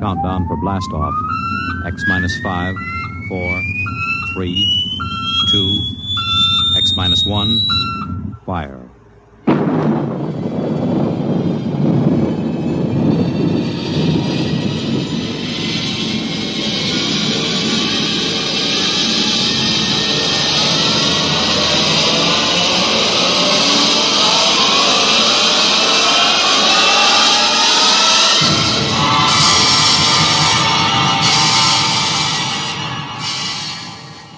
Countdown for blast off. X minus 5, 4, 3, 2, X minus 1, fire.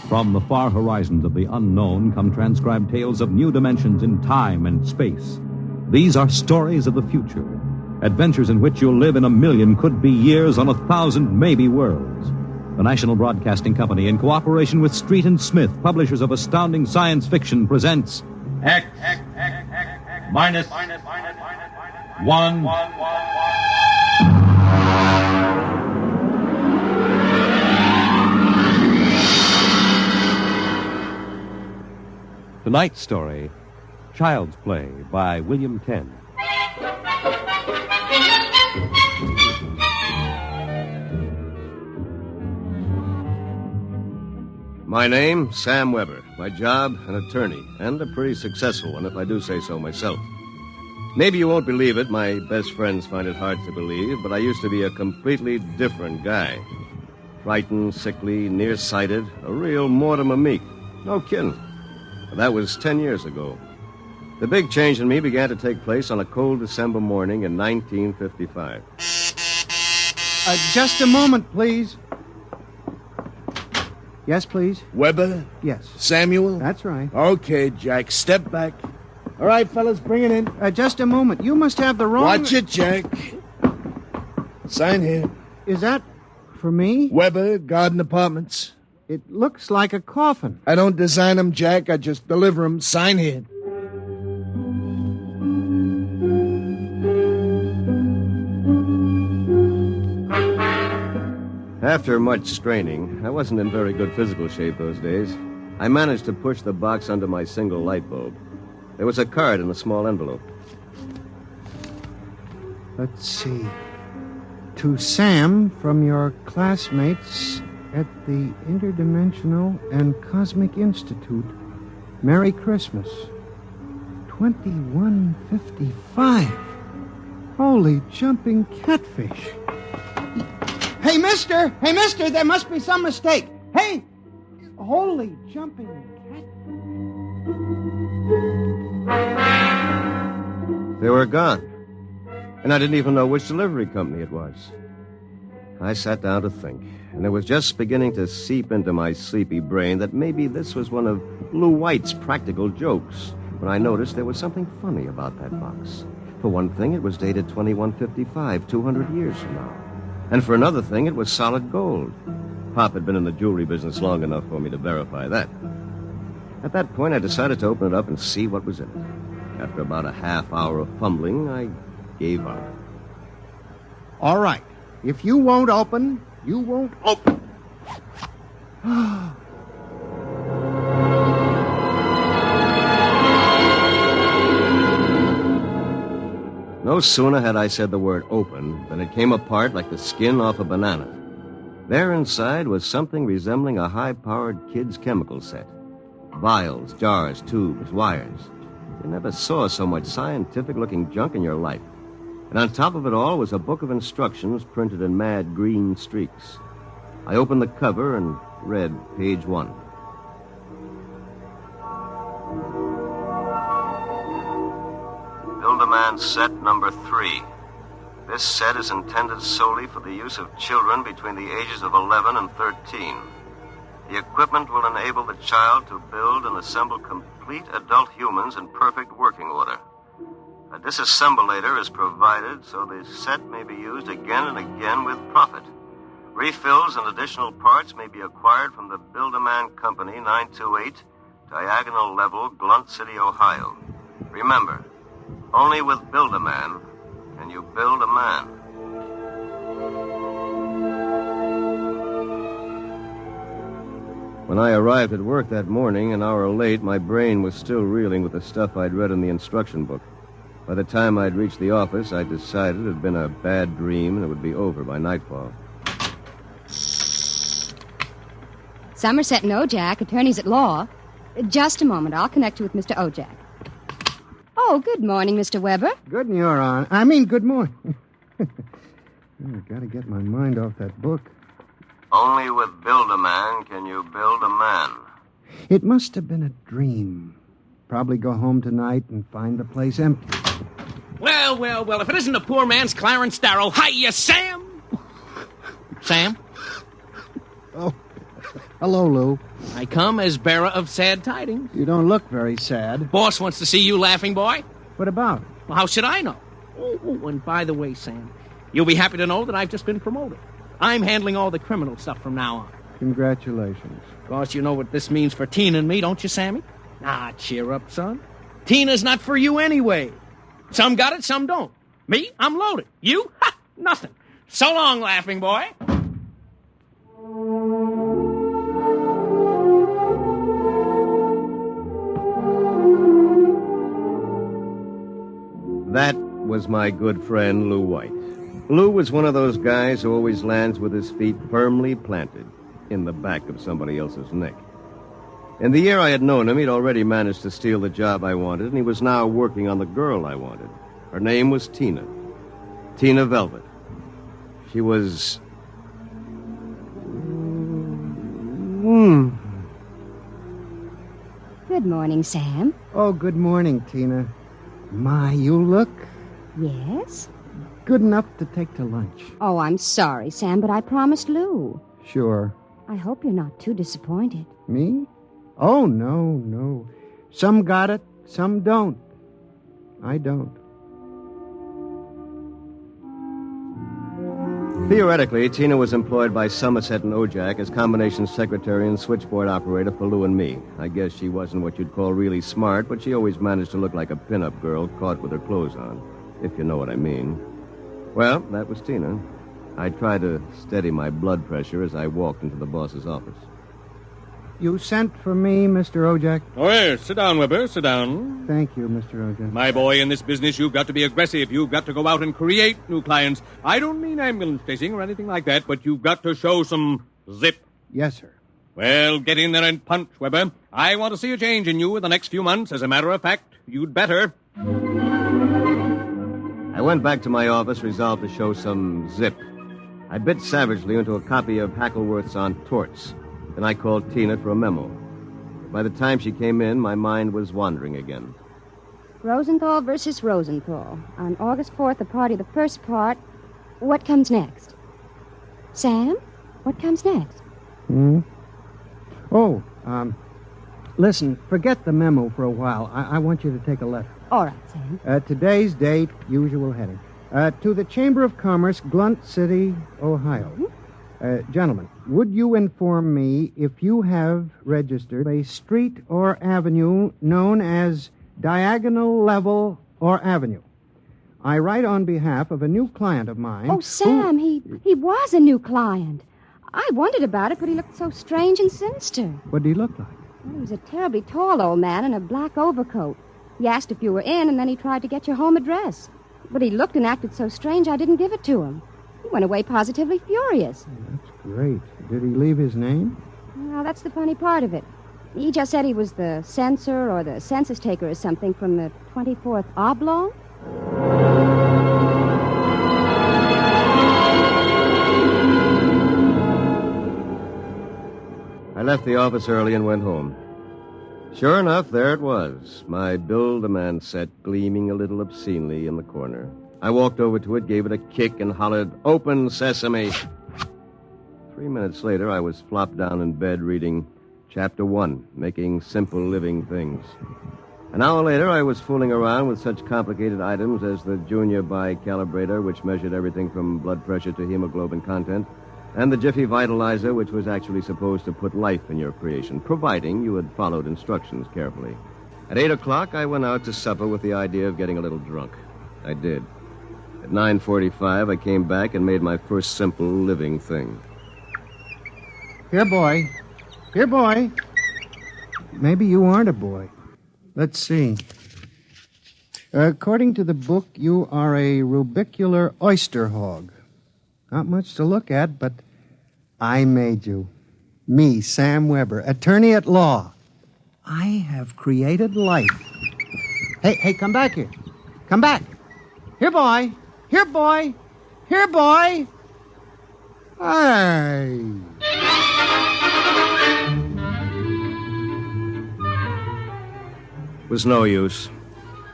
From the far horizons of the unknown come transcribed tales of new dimensions in time and space. These are stories of the future, adventures in which you'll live in 1,000,000 could-be years on 1,000 maybe worlds. The National Broadcasting Company, in cooperation with Street and Smith, publishers of astounding science fiction, presents X minus 1. Tonight's story, Child's Play by William Tenn. My name, Sam Weber. My job, an attorney, and a pretty successful one, if I do say so myself. Maybe you won't believe it, my best friends find it hard to believe, but I used to be a completely different guy. Frightened, sickly, nearsighted, a real Mortimer Meek. No kidding. That was 10 years ago. The big change in me began to take place on a cold December morning in 1955. Just a moment, please. Yes, please. Weber? Yes. Samuel? That's right. Okay, Jack, step back. All right, fellas, bring it in. Just a moment. You must have the wrong... Watch it, Jack. Sign here. Is that for me? Weber, Garden Apartments. It looks like a coffin. I don't design them, Jack. I just deliver them. Sign here. After much straining, I wasn't in very good physical shape those days. I managed to push the box under my single light bulb. There was a card in a small envelope. Let's see. To Sam from your classmates at the Interdimensional and Cosmic Institute. Merry Christmas. 2155. Holy jumping catfish. Hey, mister! Hey, mister! There must be some mistake. Hey! Holy jumping catfish. They were gone. And I didn't even know which delivery company it was. I sat down to think, and it was just beginning to seep into my sleepy brain that maybe this was one of Lou White's practical jokes when I noticed there was something funny about that box. For one thing, it was dated 2155, 200 years from now. And for another thing, it was solid gold. Pop had been in the jewelry business long enough for me to verify that. At that point, I decided to open it up and see what was in it. After about a half hour of fumbling, I gave up. All right. If you won't open, you won't open. No sooner had I said the word open than it came apart like the skin off a banana. There inside was something resembling a high-powered kid's chemical set. Vials, jars, tubes, wires. You never saw so much scientific-looking junk in your life. And on top of it all was a book of instructions printed in mad green streaks. I opened the cover and read page 1. Build-A-Man set number 3. This set is intended solely for the use of children between the ages of 11 and 13. The equipment will enable the child to build and assemble complete adult humans in perfect working order. A disassemblator is provided so the set may be used again and again with profit. Refills and additional parts may be acquired from the Build-A-Man Company, 928, Diagonal Level, Blunt City, Ohio. Remember, only with Build-A-Man can you build a man. When I arrived at work that morning, an hour late, my brain was still reeling with the stuff I'd read in the instruction book. By the time I'd reached the office, I decided it had been a bad dream and it would be over by nightfall. Somerset and Ojak, attorneys at law. Just a moment. I'll connect you with Mr. Ojak. Oh, good morning, Mr. Weber. Good morning. I've got to get my mind off that book. Only with Build-A-Man can you build a man. It must have been a dream. Probably go home tonight and find the place empty. Well, if it isn't a poor man's Clarence Darrow. Hiya, Sam! Sam? Oh, hello, Lou. I come as bearer of sad tidings. You don't look very sad. Boss wants to see you laughing, boy. What about? Well, how should I know? Oh, and by the way, Sam, you'll be happy to know that I've just been promoted. I'm handling all the criminal stuff from now on. Congratulations. Of course, you know what this means for Tina and me, don't you, Sammy? Ah, cheer up, son. Tina's not for you anyway. Some got it, some don't. Me, I'm loaded. You? Ha! Nothing. So long, laughing boy. That was my good friend, Lou White. Lou was one of those guys who always lands with his feet firmly planted in the back of somebody else's neck. In the year I had known him, he'd already managed to steal the job I wanted, and he was now working on the girl I wanted. Her name was Tina. Tina Velvet. She was... Good morning, Sam. Oh, good morning, Tina. My, you look Yes? good enough to take to lunch. Oh, I'm sorry, Sam, but I promised Lou. Sure. I hope you're not too disappointed. Me? Oh, no. Some got it, some don't. I don't. Theoretically, Tina was employed by Somerset and Ojak as combination secretary and switchboard operator for Lou and me. I guess she wasn't what you'd call really smart, but she always managed to look like a pin-up girl caught with her clothes on, if you know what I mean. Well, that was Tina. I tried to steady my blood pressure as I walked into the boss's office. You sent for me, Mr. Ojak? Oh, yes. Sit down, Weber. Sit down. Thank you, Mr. Ojak. My boy, in this business, you've got to be aggressive. You've got to go out and create new clients. I don't mean ambulance chasing or anything like that, but you've got to show some zip. Yes, sir. Well, get in there and punch, Weber. I want to see a change in you in the next few months. As a matter of fact, you'd better. I went back to my office, resolved to show some zip. I bit savagely into a copy of Hackleworth's On Torts. Then I called Tina for a memo. By the time she came in, my mind was wandering again. Rosenthal versus Rosenthal. On August 4th, the party, the first part. What comes next? Sam, what comes next? Oh, listen, forget the memo for a while. I want you to take a letter. All right, Sam. Today's date, usual heading. To the Chamber of Commerce, Glunt City, Ohio. Gentlemen, would you inform me if you have registered a street or avenue known as Diagonal Level or Avenue? I write on behalf of a new client of mine. Oh, Sam, he was a new client. I wondered about it, but he looked so strange and sinister. What did he look like? Well, he was a terribly tall old man in a black overcoat. He asked if you were in, and then he tried to get your home address. But he looked and acted so strange, I didn't give it to him. He went away positively furious. That's great. Did he leave his name? Well, that's the funny part of it. He just said he was the censor or the census taker or something from the 24th Oblong. I left the office early and went home. Sure enough, there it was, my Build-A-Man set gleaming a little obscenely in the corner. I walked over to it, gave it a kick, and hollered, "Open sesame!" 3 minutes later, I was flopped down in bed reading Chapter 1, Making Simple Living Things. An hour later, I was fooling around with such complicated items as the Junior Bicalibrator, which measured everything from blood pressure to hemoglobin content, and the Jiffy Vitalizer, which was actually supposed to put life in your creation, providing you had followed instructions carefully. At 8 o'clock, I went out to supper with the idea of getting a little drunk. I did. At 9:45, I came back and made my first simple living thing. Here, boy. Here, boy. Maybe you aren't a boy. Let's see. According to the book, you are a rubicular oyster hog. Not much to look at, but I made you. Me, Sam Weber, attorney at law. I have created life. Hey, come back here. Come back. Here, boy. Here, boy. Here, boy. Hey. It was no use.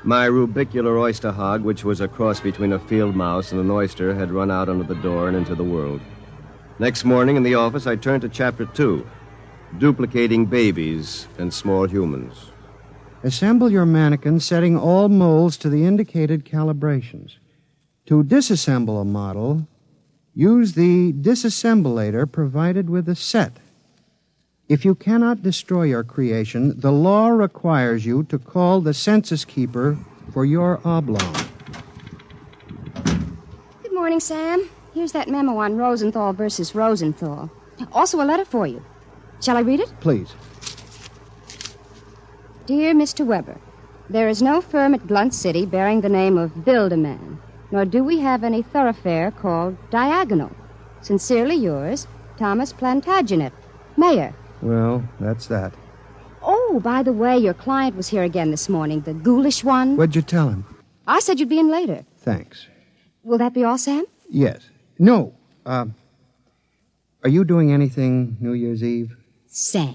My rubicular oyster hog, which was a cross between a field mouse and an oyster, had run out under the door and into the world. Next morning in the office, I turned to Chapter 2, duplicating babies and small humans. Assemble your mannequin, setting all molds to the indicated calibrations. To disassemble a model, use the disassemblator provided with the set. If you cannot destroy your creation, the law requires you to call the census keeper for your oblong. Good morning, Sam. Here's that memo on Rosenthal versus Rosenthal. Also a letter for you. Shall I read it? Please. Dear Mr. Weber, there is no firm at Blunt City bearing the name of Build-A-Man, nor do we have any thoroughfare called Diagonal. Sincerely yours, Thomas Plantagenet, Mayor. Well, that's that. Oh, by the way, your client was here again this morning, the ghoulish one. What'd you tell him? I said you'd be in later. Thanks. Will that be all, Sam? Yes. No. Are you doing anything New Year's Eve? Sam,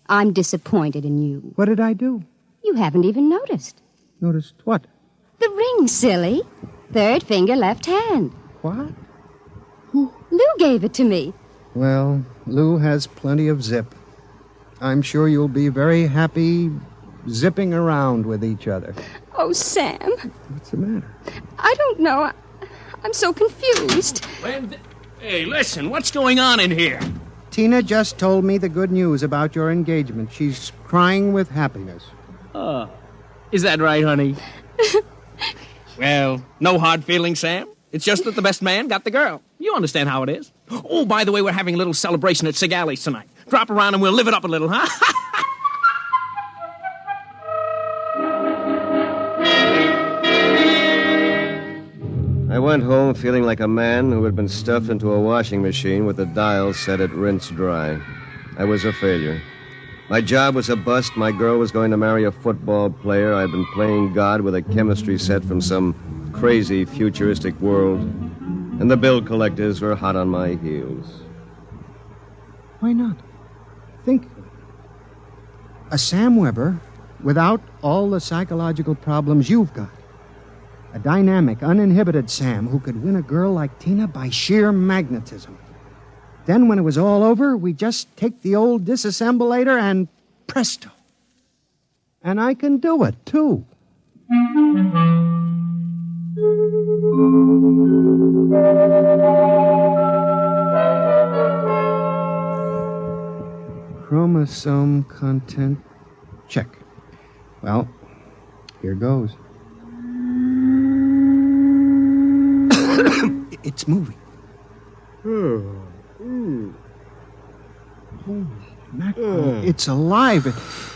I'm disappointed in you. What did I do? You haven't even noticed. Noticed what? The ring, silly. Third finger, left hand. What? Lou gave it to me. Well, Lou has plenty of zip. I'm sure you'll be very happy zipping around with each other. Oh, Sam. What's the matter? I don't know. I'm so confused. Hey, listen, what's going on in here? Tina just told me the good news about your engagement. She's crying with happiness. Is that right, honey? Well, no hard feelings, Sam. It's just that the best man got the girl. You understand how it is. Oh, by the way, we're having a little celebration at Segali's tonight. Drop around and we'll live it up a little, huh? I went home feeling like a man who had been stuffed into a washing machine with the dial set at rinse dry. I was a failure. My job was a bust. My girl was going to marry a football player. I'd been playing God with a chemistry set from some crazy futuristic world. And the bill collectors were hot on my heels. Why not? Think. A Sam Weber without all the psychological problems you've got. A dynamic, uninhibited Sam who could win a girl like Tina by sheer magnetism. Then when it was all over, we just take the old disassemblator and presto. And I can do it, too. Chromosome content check. Well, here goes. It's moving. Holy mackerel. It's alive.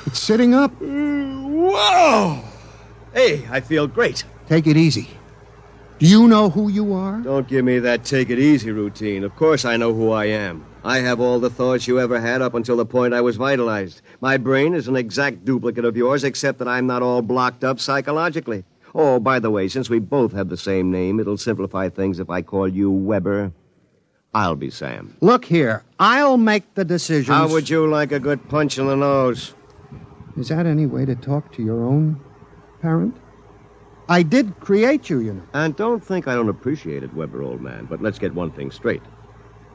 It's sitting up. Whoa! Hey, I feel great. Take it easy. Do you know who you are? Don't give me that take it easy routine. Of course I know who I am. I have all the thoughts you ever had up until the point I was vitalized. My brain is an exact duplicate of yours, except that I'm not all blocked up psychologically. Oh, by the way, since we both have the same name, it'll simplify things if I call you Weber. I'll be Sam. Look here. I'll make the decisions. How would you like a good punch in the nose? Is that any way to talk to your own parent? I did create you, you know. And don't think I don't appreciate it, Weber, old man, but let's get one thing straight.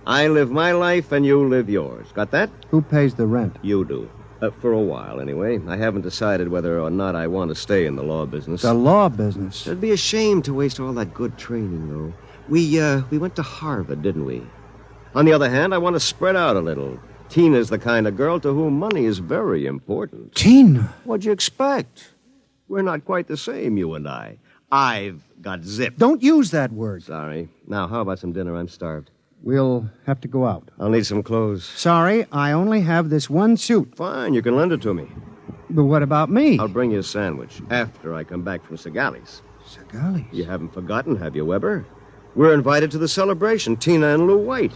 I live my life and you live yours. Got that? Who pays the rent? You do. For a while, anyway. I haven't decided whether or not I want to stay in the law business. The law business? It'd be a shame to waste all that good training, though. We went to Harvard, didn't we? On the other hand, I want to spread out a little. Tina's the kind of girl to whom money is very important. Tina? What'd you expect? We're not quite the same, you and I. I've got zip. Don't use that word. Sorry. Now, how about some dinner? I'm starved. We'll have to go out. I'll need some clothes. Sorry, I only have this one suit. Fine, you can lend it to me. But what about me? I'll bring you a sandwich after I come back from Segali's. Segali's? You haven't forgotten, have you, Weber? We're invited to the celebration, Tina and Lou White.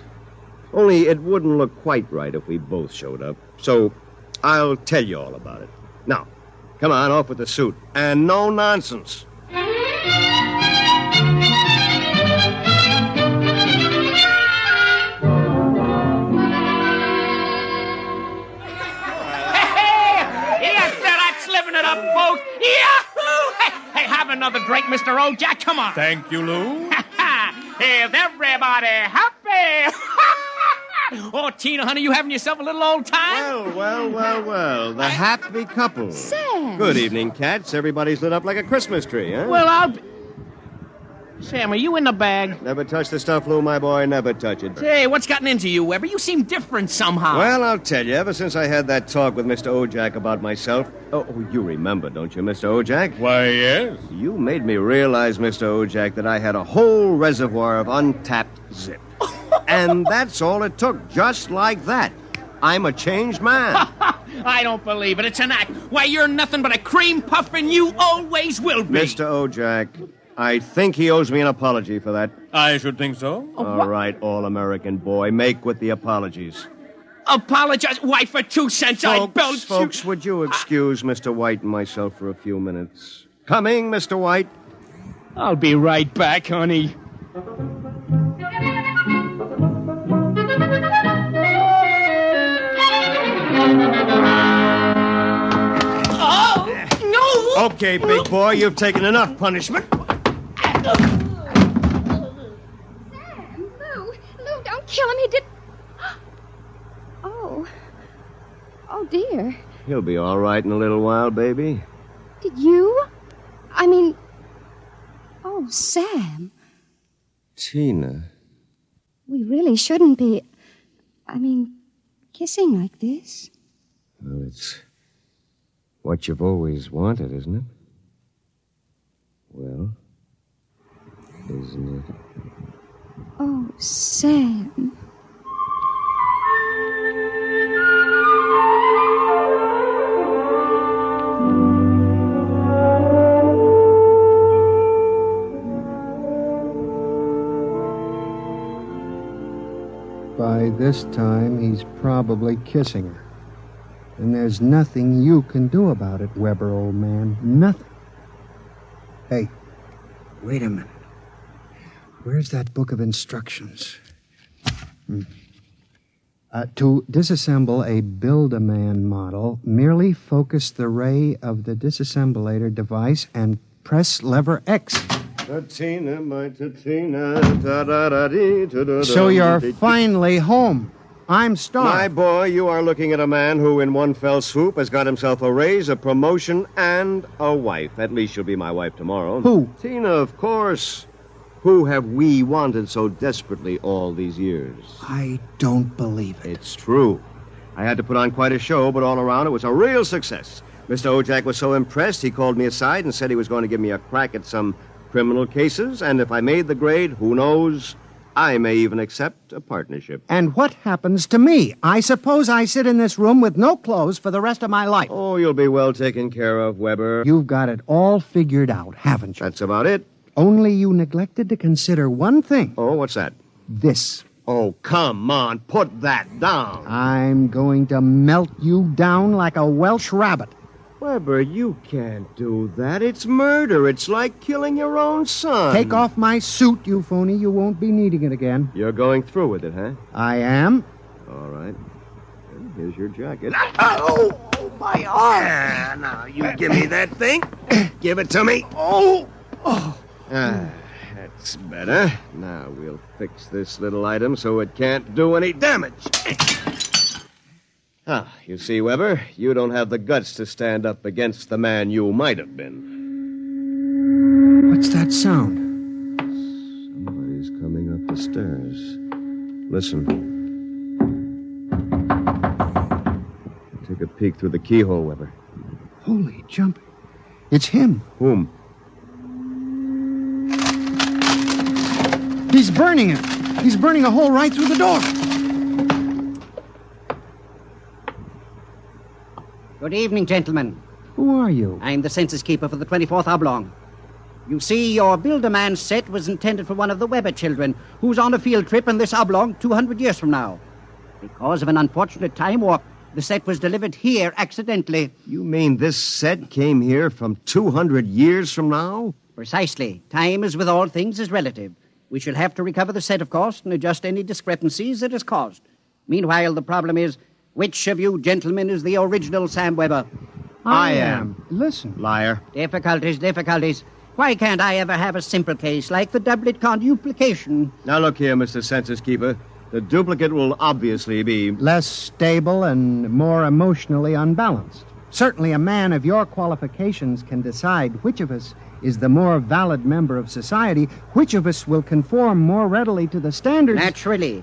Only it wouldn't look quite right if we both showed up. So I'll tell you all about it. Now, come on, off with the suit. And no nonsense. Living it up, folks. Yahoo! Hey, have another drink, Mr. Ojak. Come on. Thank you, Lou. Is everybody happy? Oh, Tina, honey, you having yourself a little old time? Well. The happy couple. Sam. Good evening, cats. Everybody's lit up like a Christmas tree, huh? Well, Sam, are you in the bag? Never touch the stuff, Lou, my boy. Never touch it. Hey, what's gotten into you, Weber? You seem different somehow. Well, I'll tell you. Ever since I had that talk with Mr. Ojak about myself... Oh, you remember, don't you, Mr. Ojak? Why, yes. You made me realize, Mr. Ojak, that I had a whole reservoir of untapped zip. And that's all it took, just like that. I'm a changed man. I don't believe it. It's an act. Why, you're nothing but a cream puff, and you always will be. Mr. Ojak, I think he owes me an apology for that. I should think so. All right, all-American boy, make with the apologies. Apologize? Why, for 2 cents I belch you. Folks, would you excuse Mr. White and myself for a few minutes? Coming, Mr. White. I'll be right back, honey. Oh, no! Okay, big boy, you've taken enough punishment. Sam, Lou, don't kill him. He did... Oh, dear. He'll be all right in a little while, baby. Did you? I mean... Oh, Sam. Tina. We really shouldn't be... kissing like this. Well, it's what you've always wanted, isn't it? Well, isn't it? Oh, Sam. By this time, he's probably kissing her. And there's nothing you can do about it, Weber, old man. Nothing. Hey, wait a minute. Where's that book of instructions? To disassemble a Build-A-Man model, merely focus the ray of the disassemblator device and press lever X. Tina, my Tina. So you're finally home. I'm My starved. boy, you are looking at a man who, in one fell swoop, has got himself a raise, a promotion, and a wife. At least she'll be my wife tomorrow. Who? Tina, of course. Who have we wanted so desperately all these years? I don't believe it. It's true. I had to put on quite a show, but all around it was a real success. Mr. Ojak was so impressed, he called me aside and said he was going to give me a crack at some criminal cases, and if I made the grade, who knows, I may even accept a partnership. And what happens to me? I suppose I sit in this room with no clothes for the rest of my life. Oh, you'll be well taken care of, Weber. You've got it all figured out, haven't you? That's about it. Only you neglected to consider one thing. Oh, what's that? This. Oh, come on, put that down. I'm going to melt you down like a Welsh rabbit. Weber, you can't do that. It's murder. It's like killing your own son. Take off my suit, you phony. You won't be needing it again. You're going through with it, huh? I am. All right. Well, here's your jacket. Oh, my arm. Now, you give me that thing. Give it to me. Oh. That's better. Now we'll fix this little item so it can't do any damage. You see, Weber, you don't have the guts to stand up against the man you might have been. What's that sound? Somebody's coming up the stairs. Listen. Take a peek through the keyhole, Weber. Holy jumping. It's him. Whom? He's burning it. He's burning a hole right through the door. Good evening, gentlemen. Who are you? I'm the census keeper for the 24th Oblong. You see, your Build-A-Man set was intended for one of the Weber children who's on a field trip in this Oblong 200 years from now. Because of an unfortunate time warp, the set was delivered here accidentally. You mean this set came here from 200 years from now? Precisely. Time, as with all things, is relative. We shall have to recover the set, of course, and adjust any discrepancies it has caused. Meanwhile, the problem is, which of you gentlemen is the original Sam Weber? I am. Listen. Liar. Difficulties. Why can't I ever have a simple case like the doublet conduplication? Now look here, Mr. Census Keeper. The duplicate will obviously be... Less stable and more emotionally unbalanced. Certainly a man of your qualifications can decide which of us is the more valid member of society, which of us will conform more readily to the standards... Naturally.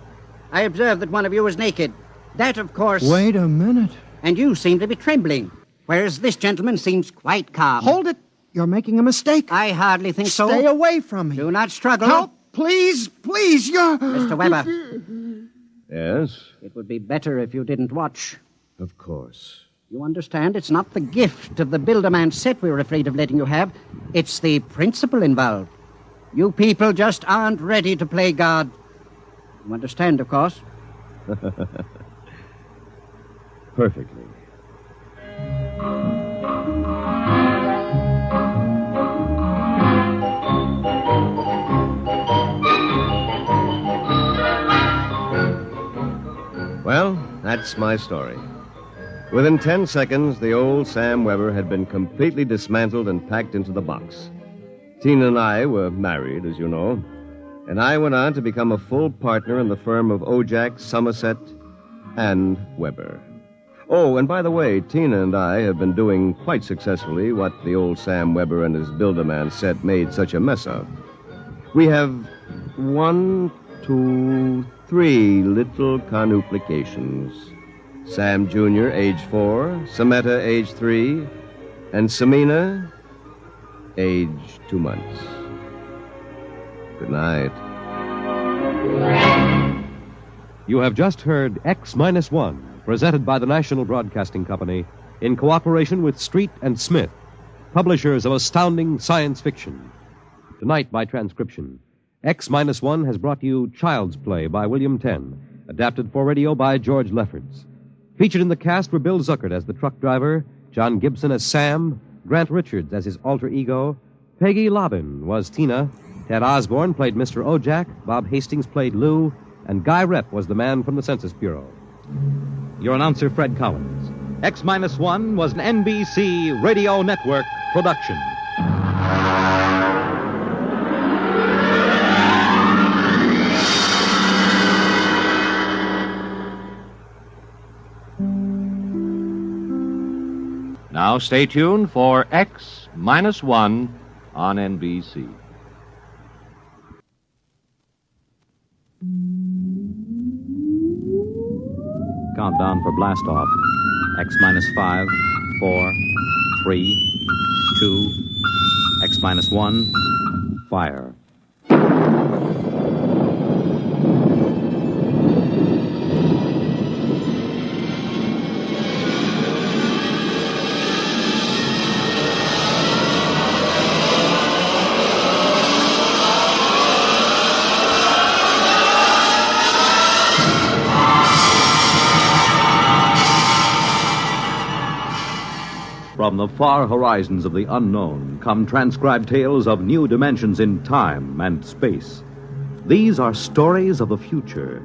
I observe that one of you is naked. That, of course... Wait a minute. And you seem to be trembling, whereas this gentleman seems quite calm. Hold it. You're making a mistake. I hardly think so. Stay away from me. Do not struggle. Help, please, you're... Mr. Weber. Yes? It would be better if you didn't watch. Of course. You understand, it's not the gift of the Build-A-Man set we're afraid of letting you have. It's the principle involved. You people just aren't ready to play God. You understand, of course? Perfectly. Well, that's my story. Within 10 seconds, the old Sam Weber had been completely dismantled and packed into the box. Tina and I were married, as you know, and I went on to become a full partner in the firm of Ojak, Somerset, and Weber. Oh, and by the way, Tina and I have been doing quite successfully what the old Sam Weber and his Build-A-Man set made such a mess of. We have 1, 2, 3 little conuplications. Sam Jr., age 4, Samantha, age 3, and Samina, age 2 months. Good night. You have just heard X-1, presented by the National Broadcasting Company in cooperation with Street and Smith, publishers of astounding science fiction. Tonight, by transcription, X-1 has brought you Child's Play by William Tenn, adapted for radio by George Lefferts. Featured in the cast were Bill Zuckert as the truck driver, John Gibson as Sam, Grant Richards as his alter ego, Peggy Lobbin was Tina, Ted Osborne played Mr. Ojak, Bob Hastings played Lou, and Guy Rep was the man from the Census Bureau. Your announcer, Fred Collins. X-1 was an NBC Radio Network production. Now stay tuned for X-1 on NBC. Countdown for blast off. X-5, 4, 3, 2, X-1, fire. From the far horizons of the unknown come transcribed tales of new dimensions in time and space. These are stories of the future,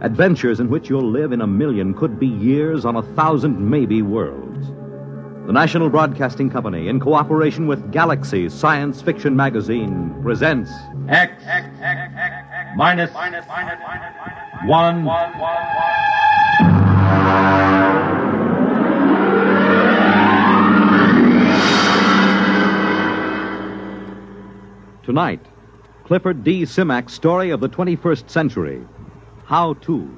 adventures in which you'll live in a million, could be years, on 1,000 maybe worlds. The National Broadcasting Company, in cooperation with Galaxy Science Fiction Magazine, presents X-1. Tonight, Clifford D. Simak's story of the 21st century, How To.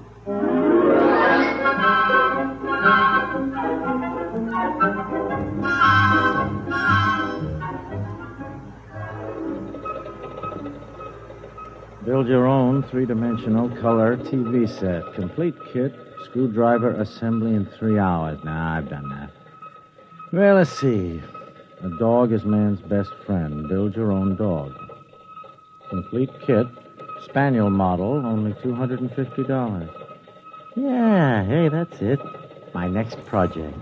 Build your own three-dimensional color TV set. Complete kit, screwdriver assembly in 3 hours. Nah, I've done that. Well, let's see. A dog is man's best friend. Build your own dog. Complete kit. Spaniel model, only $250. Yeah, hey, that's it. My next project.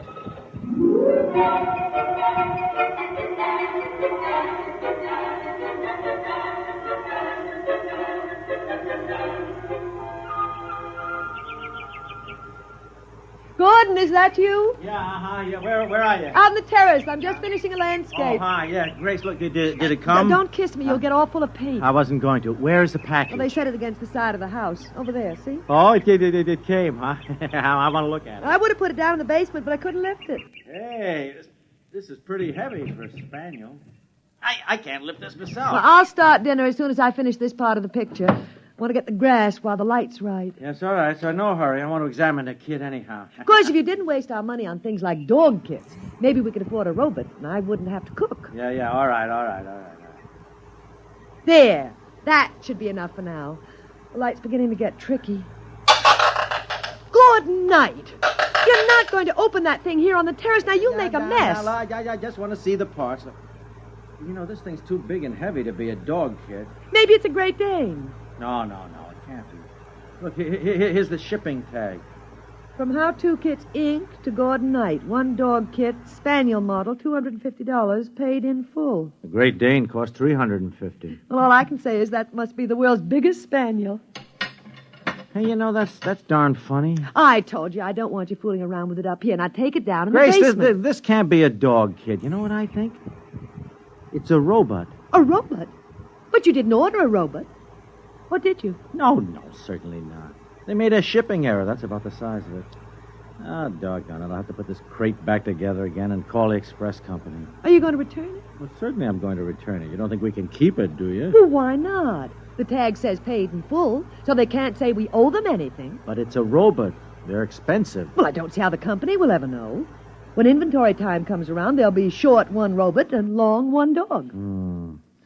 Gordon, is that you? Yeah. Where are you? Out on the terrace. I'm just finishing a landscape. Oh, hi, yeah. Grace, look, did it come? Don't kiss me. You'll get all full of paint. I wasn't going to. Where's the package? Well, they set it against the side of the house. Over there, see? Oh, it came, huh? I want to look at it. I would have put it down in the basement, but I couldn't lift it. Hey, this is pretty heavy for a spaniel. I can't lift this myself. Well, I'll start dinner as soon as I finish this part of the picture. I want to get the grass while the light's right. Yes, all right. So no hurry. I want to examine the kid anyhow. Of course, if you didn't waste our money on things like dog kits, maybe we could afford a robot, and I wouldn't have to cook. Yeah. All right. There. That should be enough for now. The light's beginning to get tricky. Good night. You're not going to open that thing here on the terrace. Now, you'll make a mess. I just want to see the parts. You know, this thing's too big and heavy to be a dog kit. Maybe it's a Great Dane. No, it can't be. Look, here's the shipping tag. From How To Kits, Inc. to Gordon Knight. One dog kit, Spaniel model, $250, paid in full. The Great Dane cost $350. Well, all I can say is that must be the world's biggest spaniel. Hey, you know, that's darn funny. I told you I don't want you fooling around with it up here. Now take it down in Grace, the basement. this can't be a dog kit. You know what I think? It's a robot. A robot? But you didn't order a robot. Or did you? No, certainly not. They made a shipping error. That's about the size of it. Ah, doggone it. I'll have to put this crate back together again and call the express company. Are you going to return it? Well, certainly I'm going to return it. You don't think we can keep it, do you? Well, why not? The tag says paid in full, so they can't say we owe them anything. But it's a robot. They're expensive. Well, I don't see how the company will ever know. When inventory time comes around, they'll be short one robot and long one dog.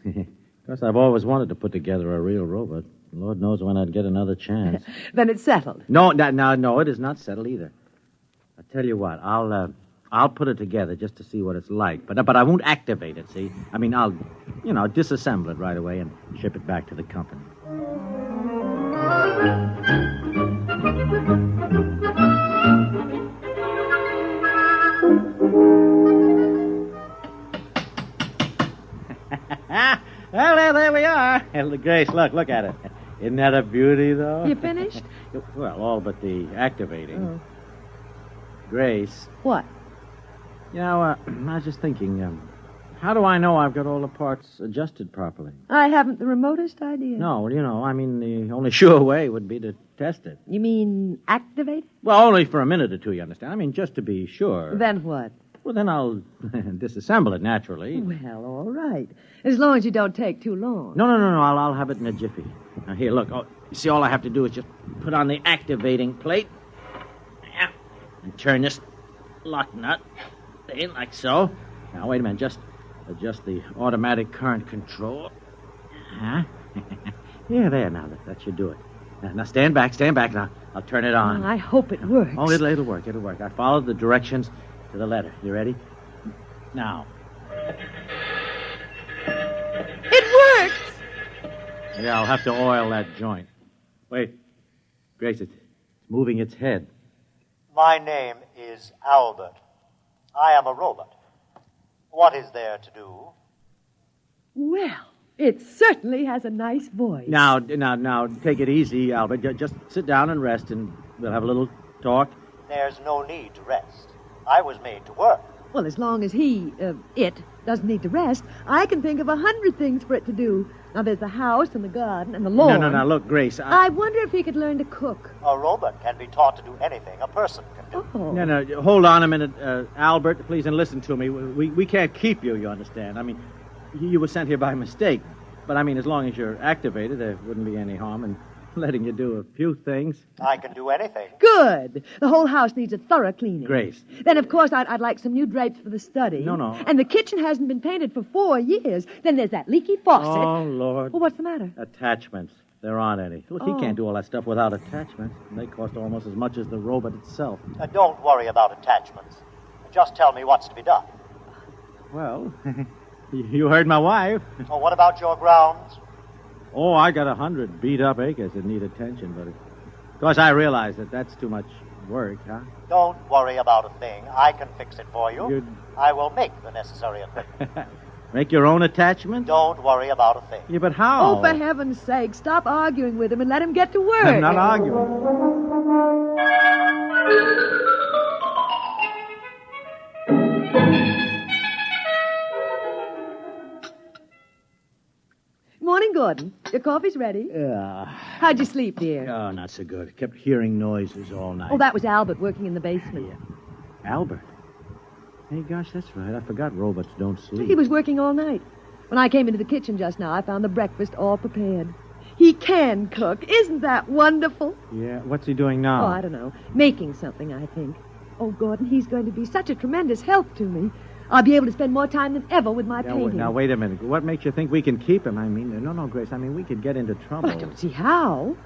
Of course, I've always wanted to put together a real robot. Lord knows when I'd get another chance. Then it's settled. No, it is not settled either. I'll tell you what, I'll put it together just to see what it's like. But I won't activate it, see? I mean, I'll disassemble it right away and ship it back to the company. Well, there we are. Grace, look at it. Isn't that a beauty, though? You finished? Well, all but the activating. Oh. Grace. What? You know, I was just thinking, how do I know I've got all the parts adjusted properly? I haven't the remotest idea. No, I mean, the only sure way would be to test it. You mean activate it? Well, only for a minute or two, you understand? I mean, just to be sure. Then what? Well, then I'll disassemble it, naturally. Well, all right. As long as you don't take too long. No. I'll have it in a jiffy. Now, here, look. Oh, you see, all I have to do is just put on the activating plate. Yeah. And turn this lock nut in like so. Now, wait a minute. Just adjust the automatic current control. Huh? Yeah, there. Now, that should do it. Now, stand back. Now, I'll turn it on. I hope it works. Oh, it'll work. I followed the directions to the letter. You ready? Now. It works! Yeah, I'll have to oil that joint. Wait. Grace, it's moving its head. My name is Albert. I am a robot. What is there to do? Well, it certainly has a nice voice. Now, take it easy, Albert. Just sit down and rest, and we'll have a little talk. There's no need to rest. I was made to work. Well, as long as it doesn't need to rest, I can think of 100 things for it to do. Now, there's the house and the garden and the lawn. No, look, Grace. I wonder if he could learn to cook. A robot can be taught to do anything a person can do. Oh. No, hold on a minute, Albert, please, and listen to me. We can't keep you, you understand? I mean, you were sent here by mistake. But, I mean, as long as you're activated, there wouldn't be any harm in letting you do a few things. I can do anything. Good. The whole house needs a thorough cleaning. Grace. Then, of course, I'd like some new drapes for the study. No. And the kitchen hasn't been painted for 4 years. Then there's that leaky faucet. Oh, Lord. Well, what's the matter? Attachments. There aren't any. Look, he can't do all that stuff without attachments. And they cost almost as much as the robot itself. Don't worry about attachments. Just tell me what's to be done. Well, you heard my wife. Oh, what about your grounds? Oh, I got 100 beat-up acres that need attention, but of course I realize that that's too much work, huh? Don't worry about a thing. I can fix it for you. You'd- I will make the necessary equipment. Make your own attachment? Don't worry about a thing. Yeah, but how? Oh, for heaven's sake, stop arguing with him and let him get to work. I'm not arguing. Morning, Gordon. Your coffee's ready. How'd you sleep, dear? Oh, not so good. Kept hearing noises all night. Oh, that was Albert working in the basement. Albert? Hey, gosh, that's right. I forgot robots don't sleep. He was working all night. When I came into the kitchen just now, I found the breakfast all prepared. He can cook. Isn't that wonderful? Yeah, what's he doing now? Oh, I don't know. Making something, I think. Oh, Gordon, he's going to be such a tremendous help to me. I'll be able to spend more time than ever with my painting. Now, wait a minute. What makes you think we can keep him? I mean, no, Grace. I mean, we could get into trouble. I don't see how.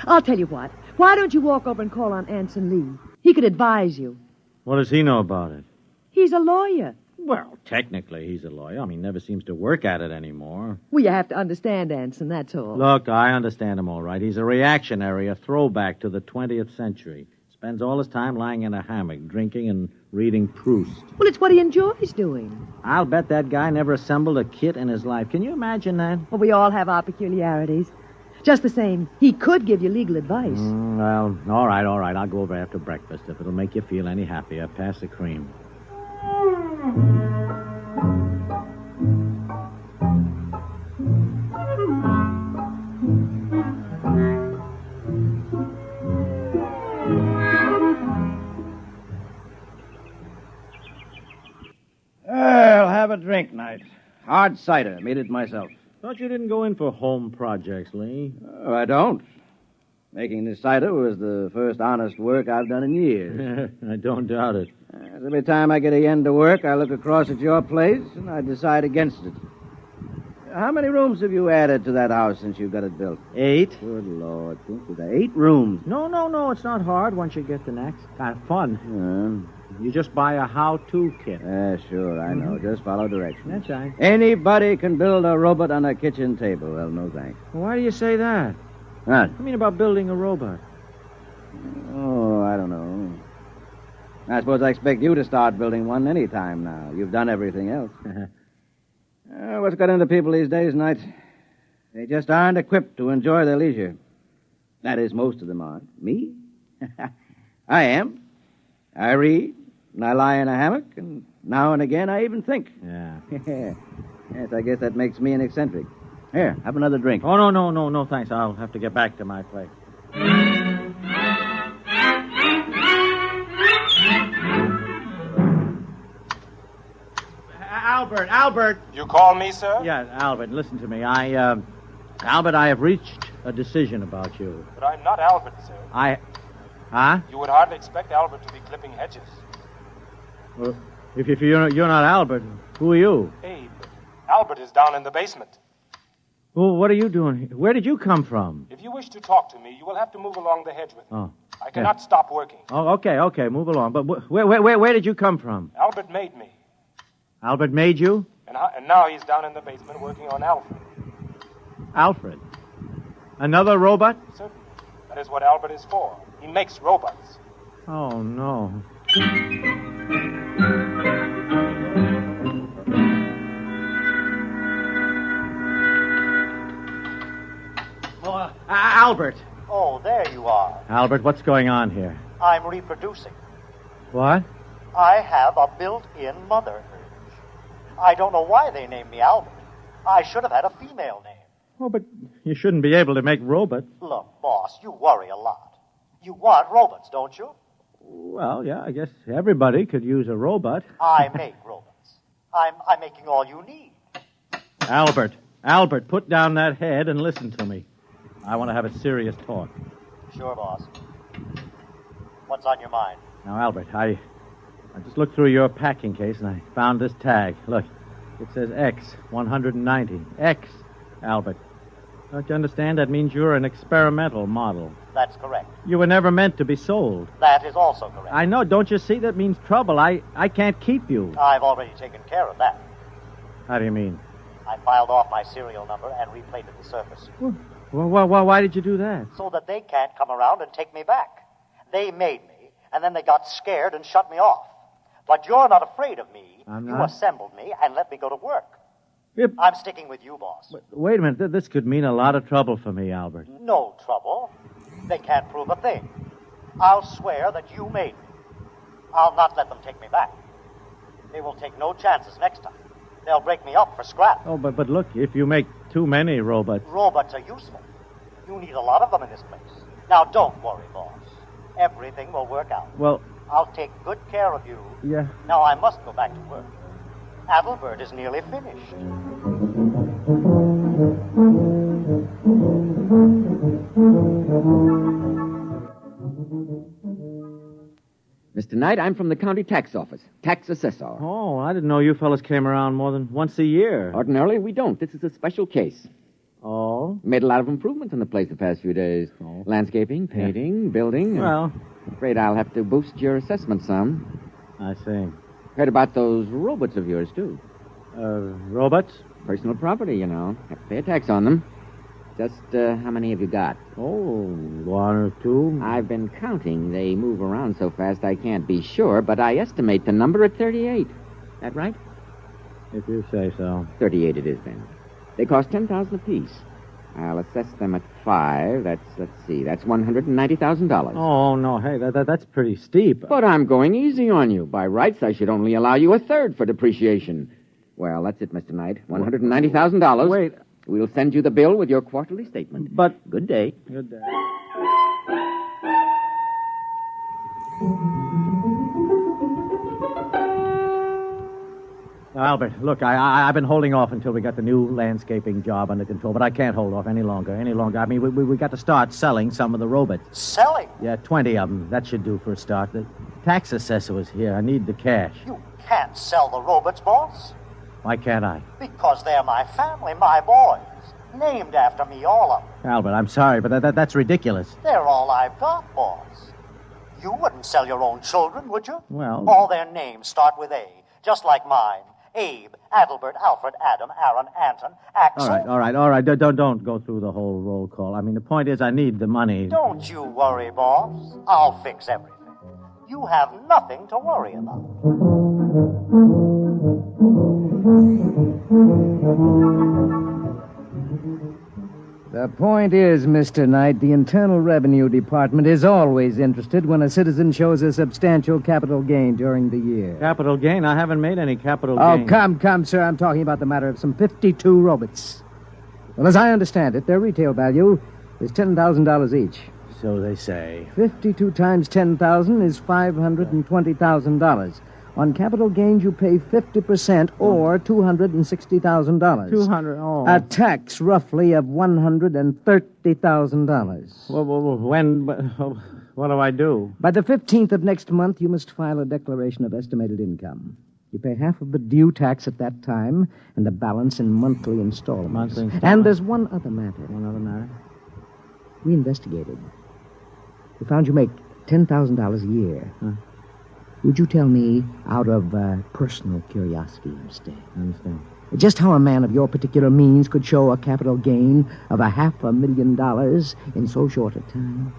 I'll tell you what. Why don't you walk over and call on Anson Lee? He could advise you. What does he know about it? He's a lawyer. Well, technically, he's a lawyer. I mean, never seems to work at it anymore. Well, you have to understand Anson, that's all. Look, I understand him all right. He's a reactionary, a throwback to the 20th century. Spends all his time lying in a hammock, drinking and reading Proust. Well, it's what he enjoys doing. I'll bet that guy never assembled a kit in his life. Can you imagine that? Well, we all have our peculiarities. Just the same, he could give you legal advice. Well, all right. I'll go over after breakfast if it'll make you feel any happier. Pass the cream. I'll have a drink night. Hard cider. Made it myself. Thought you didn't go in for home projects, Lee. Oh, I don't. Making this cider was the first honest work I've done in years. I don't doubt it. Every time I get a end to work, I look across at your place and I decide against it. How many rooms have you added to that house since you got it built? 8. Good Lord. Think of that. 8 rooms. No. It's not hard once you get the next. Kind of fun. You just buy a how-to kit. Sure, I know. Just follow directions. That's right. Anybody can build a robot on a kitchen table. Well, no thanks. Why do you say that? What? I mean about building a robot. Oh, I don't know. I suppose I expect you to start building one any time now. You've done everything else. What's got into people these days, Knight? They just aren't equipped to enjoy their leisure. That is, most of them aren't. Me? I am. I read, and I lie in a hammock, and now and again I even think. Yeah. Yes, I guess that makes me an eccentric. Here, have another drink. Oh, no, thanks. I'll have to get back to my place. Albert. You call me, sir? Yeah, Albert, listen to me. Albert, I have reached a decision about you. But I'm not Albert, sir. Huh? You would hardly expect Albert to be clipping hedges. Well, if you're not Albert, who are you? Abe, Albert is down in the basement. Well, what are you doing here? Where did you come from? If you wish to talk to me, you will have to move along the hedge with me. Oh. I cannot stop working. Oh, okay, move along. But where did you come from? Albert made me. Albert made you? And now he's down in the basement working on Alfred. Alfred? Another robot? Certainly. That is what Albert is for. He makes robots. Oh, no. Albert. Oh, there you are. Albert, what's going on here? I'm reproducing. What? I have a built-in mother urge. I don't know why they named me Albert. I should have had a female name. Oh, but you shouldn't be able to make robots. Look, boss, you worry a lot. You want robots, don't you? Well, yeah, I guess everybody could use a robot. I make robots. I'm making all you need. Albert, put down that head and listen to me. I want to have a serious talk. Sure, boss. What's on your mind? Now, Albert, I just looked through your packing case and I found this tag. Look, it says X, 190. X, Albert. Don't you understand? That means you're an experimental model. That's correct. You were never meant to be sold. That is also correct. I know. Don't you see? That means trouble. I can't keep you. I've already taken care of that. How do you mean? I filed off my serial number and replated the surface. Well, why did you do that? So that they can't come around and take me back. They made me, and then they got scared and shut me off. But you're not afraid of me. I'm You not. assembled me and let me go to work. Yep. I'm sticking with you, boss. Wait a minute. This could mean a lot of trouble for me, Albert. No trouble. They can't prove a thing. I'll swear that you made me. I'll not let them take me back. They will take no chances next time. They'll break me up for scrap. Oh, but look, if you make too many robots... Robots are useful. You need a lot of them in this place. Now, don't worry, boss. Everything will work out. Well... I'll take good care of you. Yeah. Now, I must go back to work. Adelbert is nearly finished. Mr. Knight, I'm from the county tax office. Tax assessor. Oh, I didn't know you fellas came around more than once a year. Ordinarily, we don't. This is a special case. Oh? Made a lot of improvements in the place the past few days. Oh. Landscaping, painting, building. Well... Afraid I'll have to boost your assessment some. I see. Heard about those robots of yours, too. Robots? Personal property, you know. Have to pay a tax on them. Just how many have you got? Oh, one or two. I've been counting. They move around so fast I can't be sure, but I estimate the number at 38. That right? If you say so. 38 it is, then. They cost $10,000 apiece. I'll assess them at 5. That's $190,000. Oh, no, hey, that's pretty steep. But I'm going easy on you. By rights, I should only allow you a third for depreciation. Well, that's it, Mr. Knight. $190,000. Wait. We'll send you the bill with your quarterly statement. But... Good day. Good day. Albert, look, I've been holding off until we got the new landscaping job under control, but I can't hold off any longer. I mean, we got to start selling some of the robots. Selling? Yeah, 20 of them. That should do for a start. The tax assessor was here. I need the cash. You can't sell the robots, boss. Why can't I? Because they're my family, my boys. Named after me, all of them. Albert, I'm sorry, but that's ridiculous. They're all I've got, boss. You wouldn't sell your own children, would you? Well... All their names start with A, just like mine. Abe, Adelbert, Alfred, Adam, Aaron, Anton, Axel. All right. Don't go through the whole roll call. I mean, the point is I need the money. Don't you worry, boss. I'll fix everything. You have nothing to worry about. The point is, Mr. Knight, the Internal Revenue Department is always interested when a citizen shows a substantial capital gain during the year. Capital gain? I haven't made any capital gain. Oh, come, sir. I'm talking about the matter of some 52 robots. Well, as I understand it, their retail value is $10,000 each. So they say. 52 times 10,000 is $520,000. On capital gains, you pay 50% or $260,000. 200, oh. A tax, roughly, of $130,000. What do I do? By the 15th of next month, you must file a declaration of estimated income. You pay half of the due tax at that time, and the balance in monthly installments. And there's one other matter. One other matter? We investigated. We found you make $10,000 a year. Huh? Would you tell me, out of personal curiosity, I understand, just how a man of your particular means could show a capital gain of $500,000 in so short a time?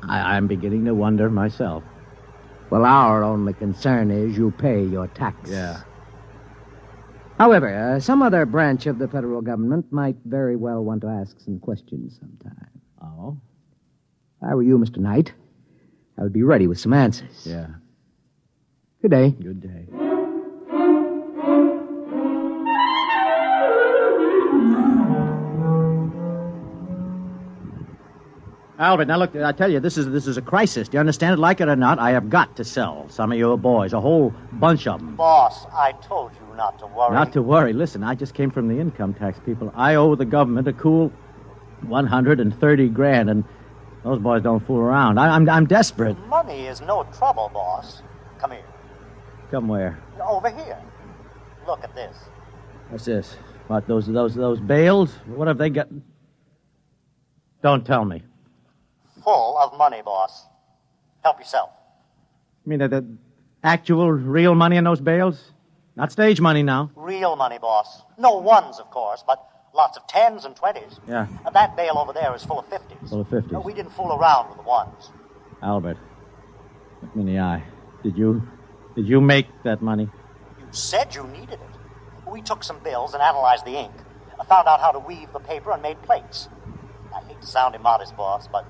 I'm beginning to wonder myself. Well, our only concern is you pay your tax. Yeah. However, some other branch of the federal government might very well want to ask some questions sometime. Oh? If I were you, Mr. Knight, I would be ready with some answers. Yeah. Good day. Good day. Albert, now look, I tell you, this is a crisis. Do you understand it? Like it or not, I have got to sell some of your boys, a whole bunch of them. Boss, I told you not to worry. Not to worry. Listen, I just came from the income tax people. I owe the government a cool $130,000, and those boys don't fool around. I'm desperate. Money is no trouble, boss. Come here. Come where? Over here. Look at this. What's this? What, those bales? What have they got? Don't tell me. Full of money, boss. Help yourself. You mean the actual, real money in those bales? Not stage money now. Real money, boss. No ones, of course, but lots of 10s and 20s. Yeah. That bale over there is full of 50s. Full of 50s. We didn't fool around with the ones. Albert, look me in the eye. Did you make that money? You said you needed it. We took some bills and analyzed the ink. I found out how to weave the paper and made plates. I hate to sound immodest, boss, but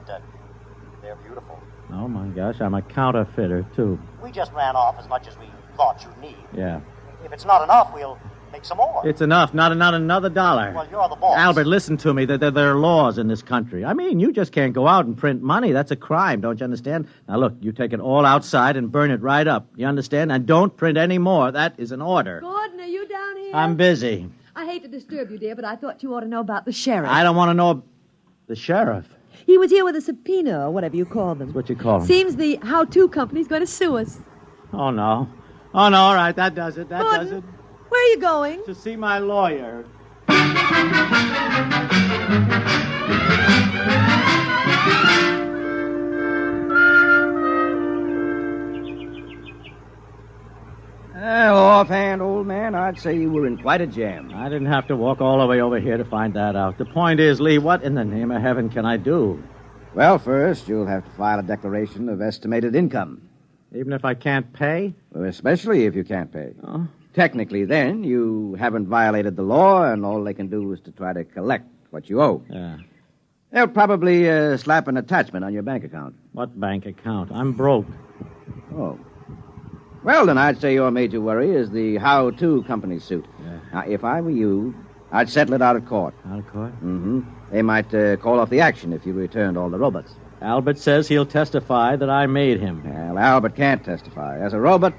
they're beautiful. Oh, my gosh, I'm a counterfeiter, too. We just ran off as much as we thought you'd need. Yeah. If it's not enough, we'll make some more. It's enough, not another dollar. Well, you're the boss. Albert, listen to me. There are laws in this country. I mean, you just can't go out and print money. That's a crime, don't you understand? Now, look, you take it all outside and burn it right up. You understand? And don't print any more. That is an order. Gordon, are you down here? I'm busy. I hate to disturb you, dear, but I thought you ought to know about the sheriff. I don't want to know the sheriff. He was here with a subpoena, or whatever you call them. That's what you call him. Seems the how-to company's going to sue us. Oh, no. Oh, no, all right, that does it. That Gordon, does it. Where are you going? To see my lawyer. Well, offhand, old man, I'd say you were in quite a jam. I didn't have to walk all the way over here to find that out. The point is, Lee, what in the name of heaven can I do? Well, first, you'll have to file a declaration of estimated income. Even if I can't pay? Well, especially if you can't pay. Oh. Technically, then, you haven't violated the law, and all they can do is to try to collect what you owe. Yeah. They'll probably slap an attachment on your bank account. What bank account? I'm broke. Oh. Well, then I'd say your major worry is the how-to company suit. Yeah. Now, if I were you, I'd settle it out of court. Out of court? Mm-hmm. They might call off the action if you returned all the robots. Albert says he'll testify that I made him. Well, Albert can't testify. As a robot,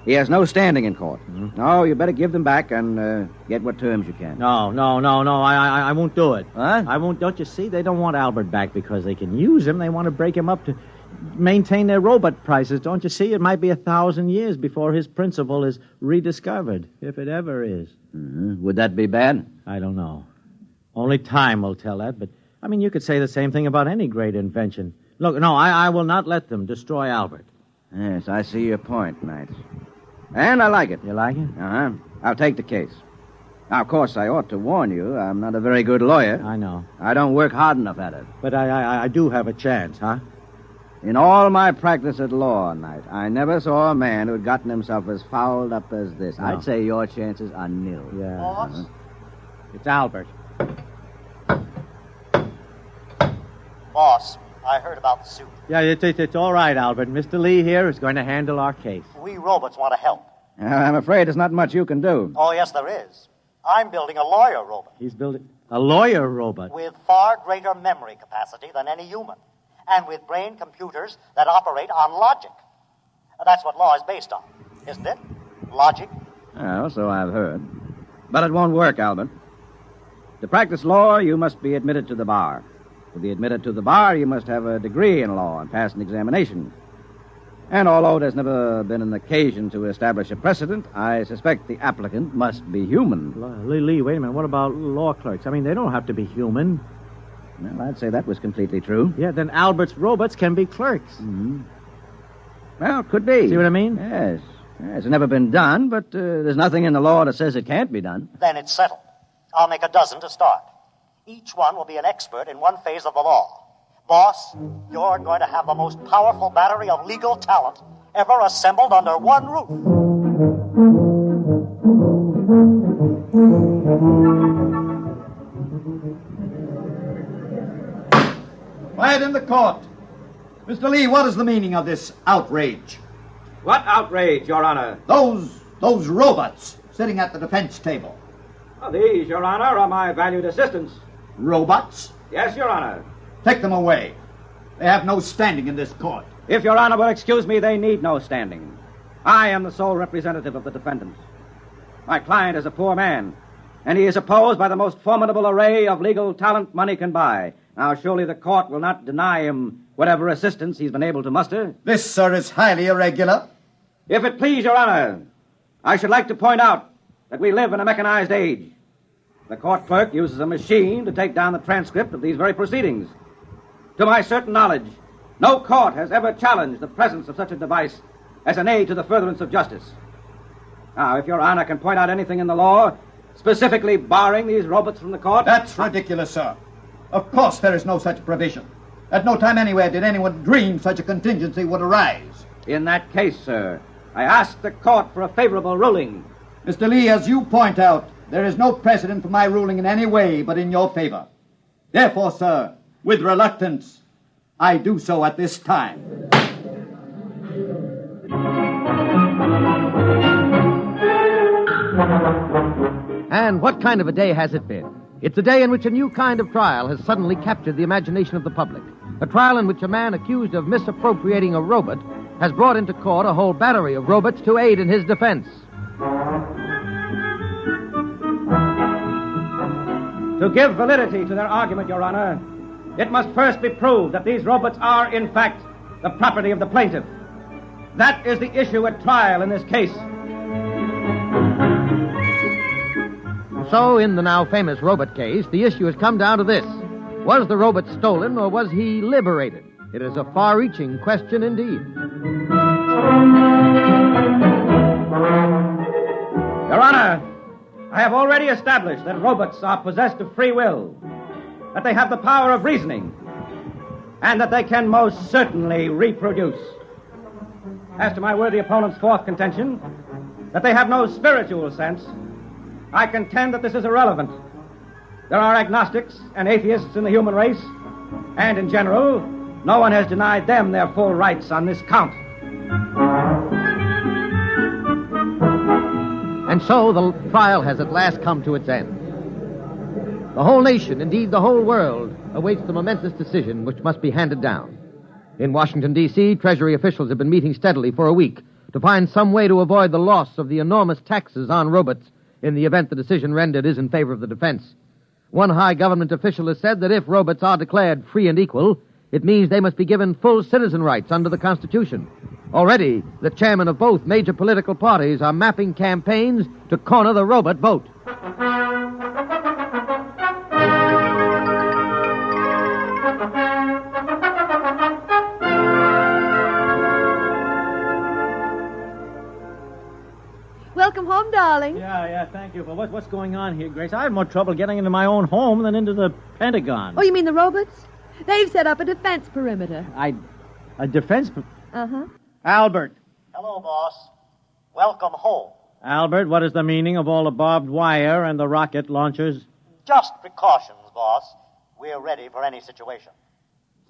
he has no standing in court. Mm-hmm. No, you better give them back and get what terms you can. No. I won't do it. Huh? I won't. Don't you see? They don't want Albert back because they can use him. They want to break him up to maintain their robot prices. Don't you see? It might be 1,000 years before his principle is rediscovered, if it ever is. Mm-hmm. Would that be bad? I don't know. Only time will tell that, but, I mean, you could say the same thing about any great invention. Look, no, I will not let them destroy Albert. Yes, I see your point, Knight. And I like it. You like it? Uh-huh. I'll take the case. Now, of course, I ought to warn you, I'm not a very good lawyer. I know. I don't work hard enough at it. But I do have a chance, huh? In all my practice at law, Knight, I never saw a man who had gotten himself as fouled up as this. No. I'd say your chances are nil. Yeah. Boss? It's Albert. Boss, I heard about the suit. Yeah, it's all right, Albert. Mr. Lee here is going to handle our case. We robots want to help. I'm afraid there's not much you can do. Oh, yes, there is. I'm building a lawyer robot He's building a lawyer robot. with far greater memory capacity than any human, and with brain computers that operate on logic. That's what law is based on, isn't it? Logic. Well, so I've heard. But it won't work, Albert. To practice law, you must be admitted to the bar. To be admitted to the bar, you must have a degree in law and pass an examination. And although there's never been an occasion to establish a precedent, I suspect the applicant must be human. Lee, wait a minute. What about law clerks? I mean, they don't have to be human. Well, I'd say that was completely true. Yeah, then Albert's robots can be clerks. Mm-hmm. Well, could be. See what I mean? Yes. It's never been done, but there's nothing in the law that says it can't be done. Then it's settled. I'll make a dozen to start. Each one will be an expert in one phase of the law. Boss, you're going to have the most powerful battery of legal talent ever assembled under one roof. Quiet in the court. Mr. Lee, what is the meaning of this outrage? What outrage, Your Honor? Those robots sitting at the defense table. These, Your Honor, are my valued assistants. Robots? Yes, Your Honor. Take them away. They have no standing in this court. If Your Honor will excuse me, they need no standing. I am the sole representative of the defendants. My client is a poor man, and he is opposed by the most formidable array of legal talent money can buy. Now, surely the court will not deny him whatever assistance he's been able to muster. This, sir, is highly irregular. If it please Your Honor, I should like to point out that we live in a mechanized age. The court clerk uses a machine to take down the transcript of these very proceedings. To my certain knowledge, no court has ever challenged the presence of such a device as an aid to the furtherance of justice. Now, if Your Honor can point out anything in the law specifically barring these robots from the court... That's ridiculous, sir. Of course there is no such provision. At no time anywhere did anyone dream such a contingency would arise. In that case, sir, I ask the court for a favorable ruling. Mr. Lee, as you point out, there is no precedent for my ruling in any way but in your favor. Therefore, sir, with reluctance, I do so at this time. And what kind of a day has it been? It's a day in which a new kind of trial has suddenly captured the imagination of the public. A trial in which a man accused of misappropriating a robot has brought into court a whole battery of robots to aid in his defense. To give validity to their argument, Your Honor, it must first be proved that these robots are, in fact, the property of the plaintiff. That is the issue at trial in this case. So, in the now famous robot case, the issue has come down to this. Was the robot stolen or was he liberated? It is a far-reaching question indeed. Your Honor, I have already established that robots are possessed of free will, that they have the power of reasoning, and that they can most certainly reproduce. As to my worthy opponent's fourth contention, that they have no spiritual sense, I contend that this is irrelevant. There are agnostics and atheists in the human race, and in general, no one has denied them their full rights on this count. And so the trial has at last come to its end. The whole nation, indeed the whole world, awaits the momentous decision which must be handed down. In Washington, D.C., Treasury officials have been meeting steadily for a week to find some way to avoid the loss of the enormous taxes on robots in the event the decision rendered is in favor of the defense. One high government official has said that if robots are declared free and equal, it means they must be given full citizen rights under the Constitution. Already, the chairmen of both major political parties are mapping campaigns to corner the robot vote. Welcome home, darling. Yeah, thank you. But what's going on here, Grace? I had more trouble getting into my own home than into the Pentagon. Oh, you mean the robots? They've set up a defense perimeter. A defense... Uh-huh. Albert. Hello, boss. Welcome home. Albert, what is the meaning of all the barbed wire and the rocket launchers? Just precautions, boss. We're ready for any situation.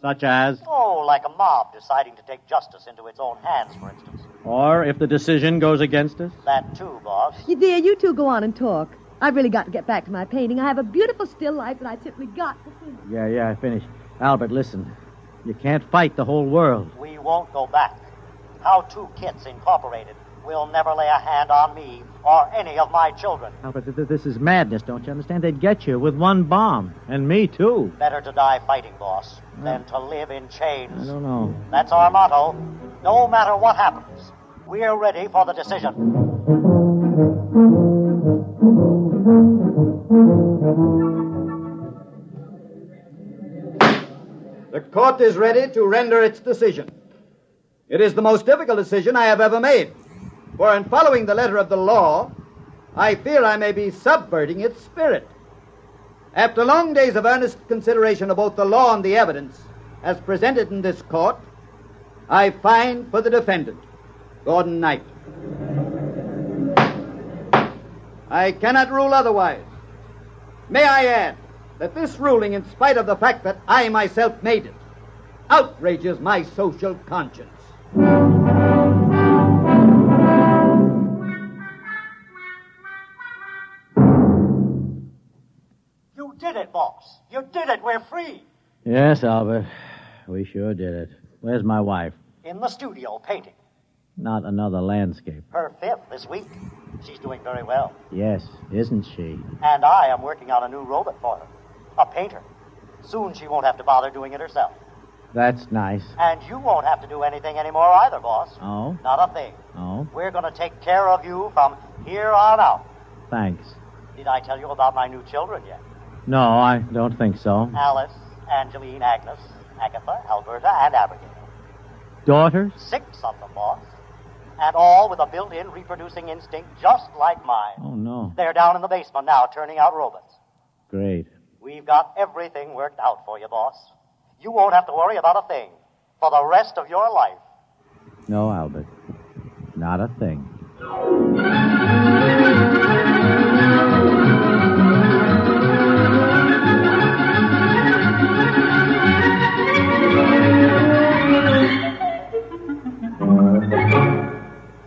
Such as? Oh, like a mob deciding to take justice into its own hands, for instance. Or if the decision goes against us? That too, boss. Dear, you two go on and talk. I've really got to get back to my painting. I have a beautiful still life that I simply got to finish. Yeah, I finished. Albert, listen. You can't fight the whole world. We won't go back. How Two Kits Incorporated will never lay a hand on me or any of my children. Albert, this is madness, don't you understand? They'd get you with one bomb. And me, too. Better to die fighting, boss, than to live in chains. I don't know. That's our motto. No matter what happens, we're ready for the decision. The court is ready to render its decision. It is the most difficult decision I have ever made, for in following the letter of the law, I fear I may be subverting its spirit. After long days of earnest consideration of both the law and the evidence, as presented in this court, I find for the defendant, Gordon Knight. I cannot rule otherwise. May I add that this ruling, in spite of the fact that I myself made it, outrages my social conscience. You did it, boss. You did it. We're free. Yes, Albert. We sure did it. Where's my wife? In the studio, painting. Not another landscape. Her fifth this week. She's doing very well. Yes, isn't she? And I am working on a new robot for her. A painter. Soon she won't have to bother doing it herself. That's nice. And you won't have to do anything anymore either, boss. Oh? Not a thing. Oh? We're going to take care of you from here on out. Thanks. Did I tell you about my new children yet? No, I don't think so. Alice, Angeline, Agnes, Agatha, Alberta, and Abigail. Daughters? 6 of them, boss. And all with a built-in reproducing instinct just like mine. Oh, no. They're down in the basement now, turning out robots. Great. We've got everything worked out for you, boss. You won't have to worry about a thing for the rest of your life. No, Albert. Not a thing.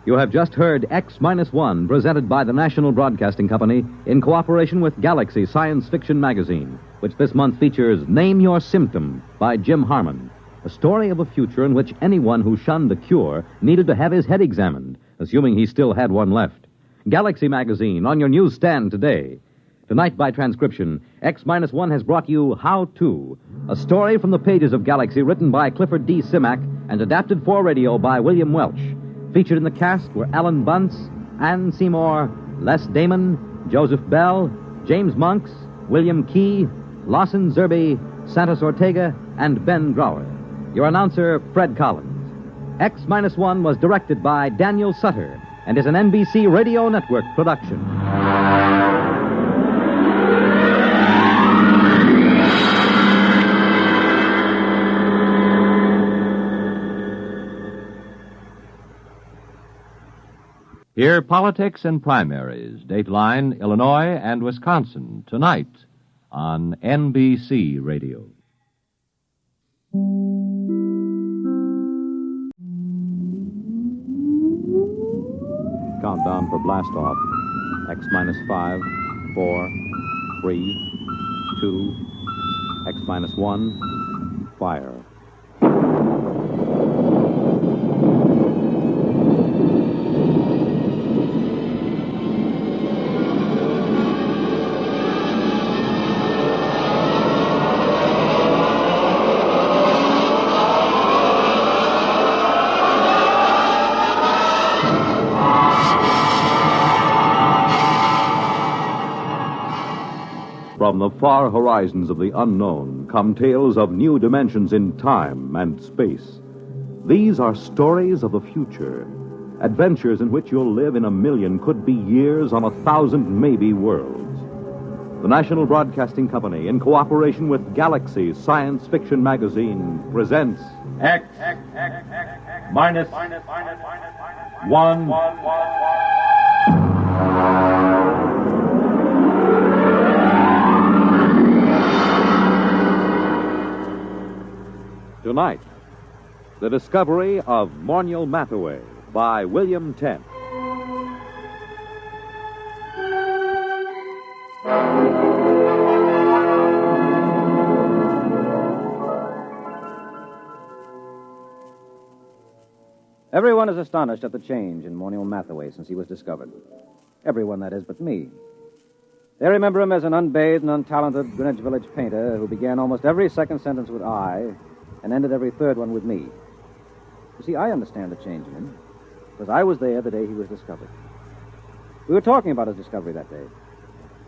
You have just heard X-1, presented by the National Broadcasting Company in cooperation with Galaxy Science Fiction Magazine, which this month features Name Your Symptom by Jim Harmon, a story of a future in which anyone who shunned a cure needed to have his head examined, assuming he still had one left. Galaxy Magazine on your newsstand today. Tonight, by transcription, X-1 has brought you How To, a story from the pages of Galaxy written by Clifford D. Simak and adapted for radio by William Welch. Featured in the cast were Alan Bunce, Ann Seymour, Les Damon, Joseph Bell, James Monks, William Key, Lawson Zerby, Santos Ortega, and Ben Grauer. Your announcer, Fred Collins. X-1 was directed by Daniel Sutter and is an NBC Radio Network production. Hear politics and primaries, Dateline, Illinois, and Wisconsin, tonight on NBC Radio. Countdown for blast off. X-5, 4, 3, 2, X-1, fire. From the far horizons of the unknown come tales of new dimensions in time and space. These are stories of the future, adventures in which you'll live in a million, could be years, on 1,000 maybe worlds. The National Broadcasting Company, in cooperation with Galaxy Science Fiction Magazine, presents X minus 1. Tonight, The Discovery of MornielMathaway by William Tent. Everyone is astonished at the change in MornielMathaway since he was discovered. Everyone, that is, but me. They remember him as an unbathed and untalented Greenwich Village painter who began almost every second sentence with I and ended every third one with me. You see, I understand the change in him, because I was there the day he was discovered. We were talking about his discovery that day.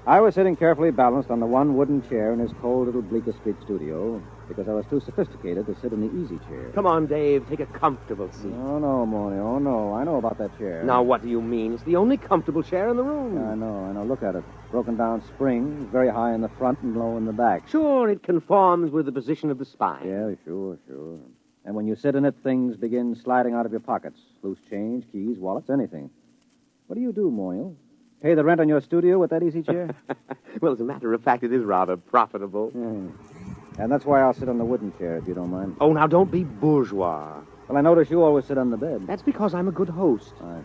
I was sitting carefully balanced on the one wooden chair in his cold little Bleecker Street studio because I was too sophisticated to sit in the easy chair. Come on, Dave. Take a comfortable seat. Oh, no, Morny. Oh, no. I know about that chair. Now, what do you mean? It's the only comfortable chair in the room. I know. Look at it. Broken down springs, very high in the front and low in the back. Sure, it conforms with the position of the spine. Yeah, sure. And when you sit in it, things begin sliding out of your pockets. Loose change, keys, wallets, anything. What do you do, Moyle? Pay the rent on your studio with that easy chair? Well, as a matter of fact, it is rather profitable. And that's why I'll sit on the wooden chair, if you don't mind. Oh, now, don't be bourgeois. Well, I notice you always sit on the bed. That's because I'm a good host. Right.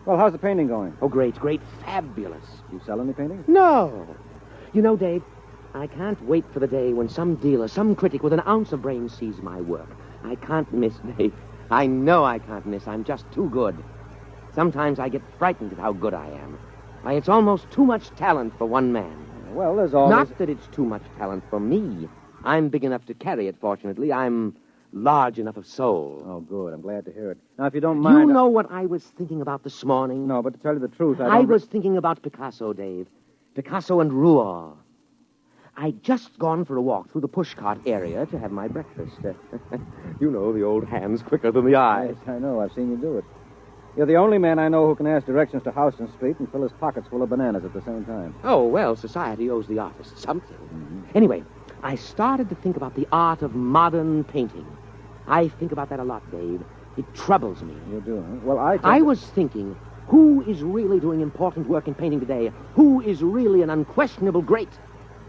Well, how's the painting going? Oh, great, fabulous. You sell any paintings? No. You know, Dave, I can't wait for the day when some dealer, some critic with an ounce of brains sees my work. I can't miss, Dave. I know I can't miss. I'm just too good. Sometimes I get frightened at how good I am. Why, it's almost too much talent for one man. Well, there's always... Not that it's too much talent for me. I'm big enough to carry it, fortunately. I'm large enough of soul. Oh, good. I'm glad to hear it. Now, if you don't mind... You know what I was thinking about this morning? No, but to tell you the truth, I was thinking about Picasso, Dave. Picasso and Rouault. I'd just gone for a walk through the pushcart area to have my breakfast. You know, the old hand's quicker than the eye. Yes, I know. I've seen you do it. You're the only man I know who can ask directions to Houston Street and fill his pockets full of bananas at the same time. Oh, well, society owes the artist something. Anyway, I started to think about the art of modern painting. I think about that a lot, Dave. It troubles me. You do, huh? Well, I was thinking, who is really doing important work in painting today? Who is really an unquestionable great?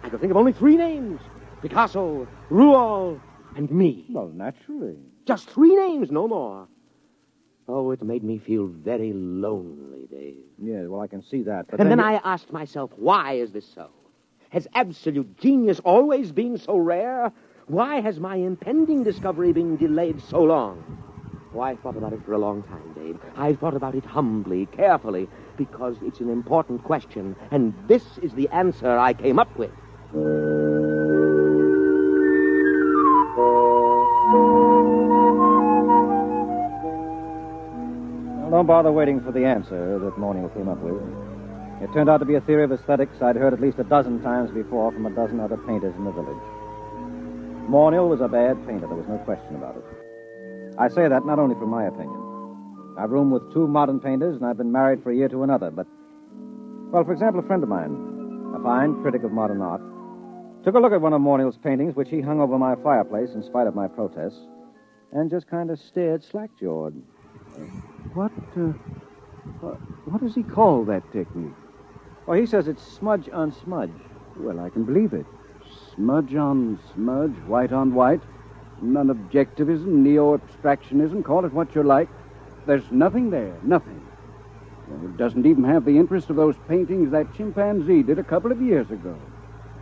I could think of only 3 names. Picasso, Rouault, and me. Well, naturally. Just 3 names, no more. Oh, it made me feel very lonely, Dave. Yeah, well, I can see that. But And then I asked myself, why is this so? Has absolute genius always been so rare? Why has my impending discovery been delayed so long? Oh, I thought about it for a long time, Dave. I thought about it humbly, carefully, because it's an important question, and this is the answer I came up with. Well, don't bother waiting for the answer that Morniel came up with. It turned out to be a theory of aesthetics I'd heard at least a dozen times before from a dozen other painters in the village. Morniel was a bad painter, there was no question about it. I say that not only from my opinion. I've roomed with 2 modern painters, and I've been married for a year to another, but... Well, for example, a friend of mine, a fine critic of modern art, took a look at one of Morniel's paintings, which he hung over my fireplace in spite of my protests, and just kind of stared slack-jawed. What does he call that technique? Well, he says it's smudge on smudge. Well, I can believe it. Smudge on smudge, white on white. Non-objectivism, neo-abstractionism, call it what you like. There's nothing there, nothing. Well, it doesn't even have the interest of those paintings that chimpanzee did a couple of years ago.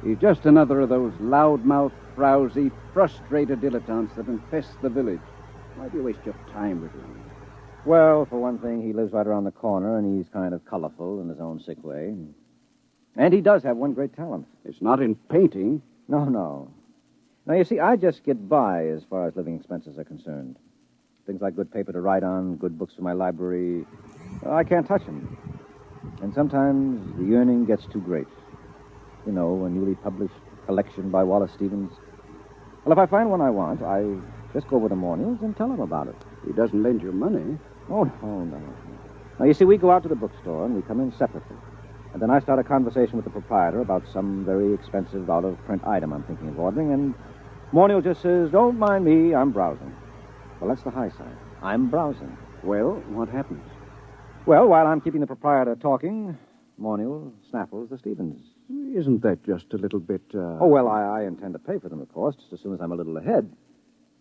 He's just another of those loudmouth, frowsy, frustrated dilettantes that infest the village. Why do you waste your time with him? Well, for one thing, he lives right around the corner, and he's kind of colorful in his own sick way. And he does have one great talent. It's not in painting. No. Now, you see, I just get by as far as living expenses are concerned. Things like good paper to write on, good books for my library, I can't touch them. And sometimes the yearning gets too great. You know, a newly published collection by Wallace Stevens. Well, if I find one I want, I just go over to Morniel's and tell him about it. He doesn't lend you money. Oh, no. Now, you see, we go out to the bookstore and we come in separately. And then I start a conversation with the proprietor about some very expensive out-of-print item I'm thinking of ordering, and Morniel just says, "Don't mind me, I'm browsing." Well, that's the high side. I'm browsing. Well, what happens? Well, while I'm keeping the proprietor talking, Morniel snaffles the Stevens. Isn't that just a little bit, Oh, well, I intend to pay for them, of course, just as soon as I'm a little ahead.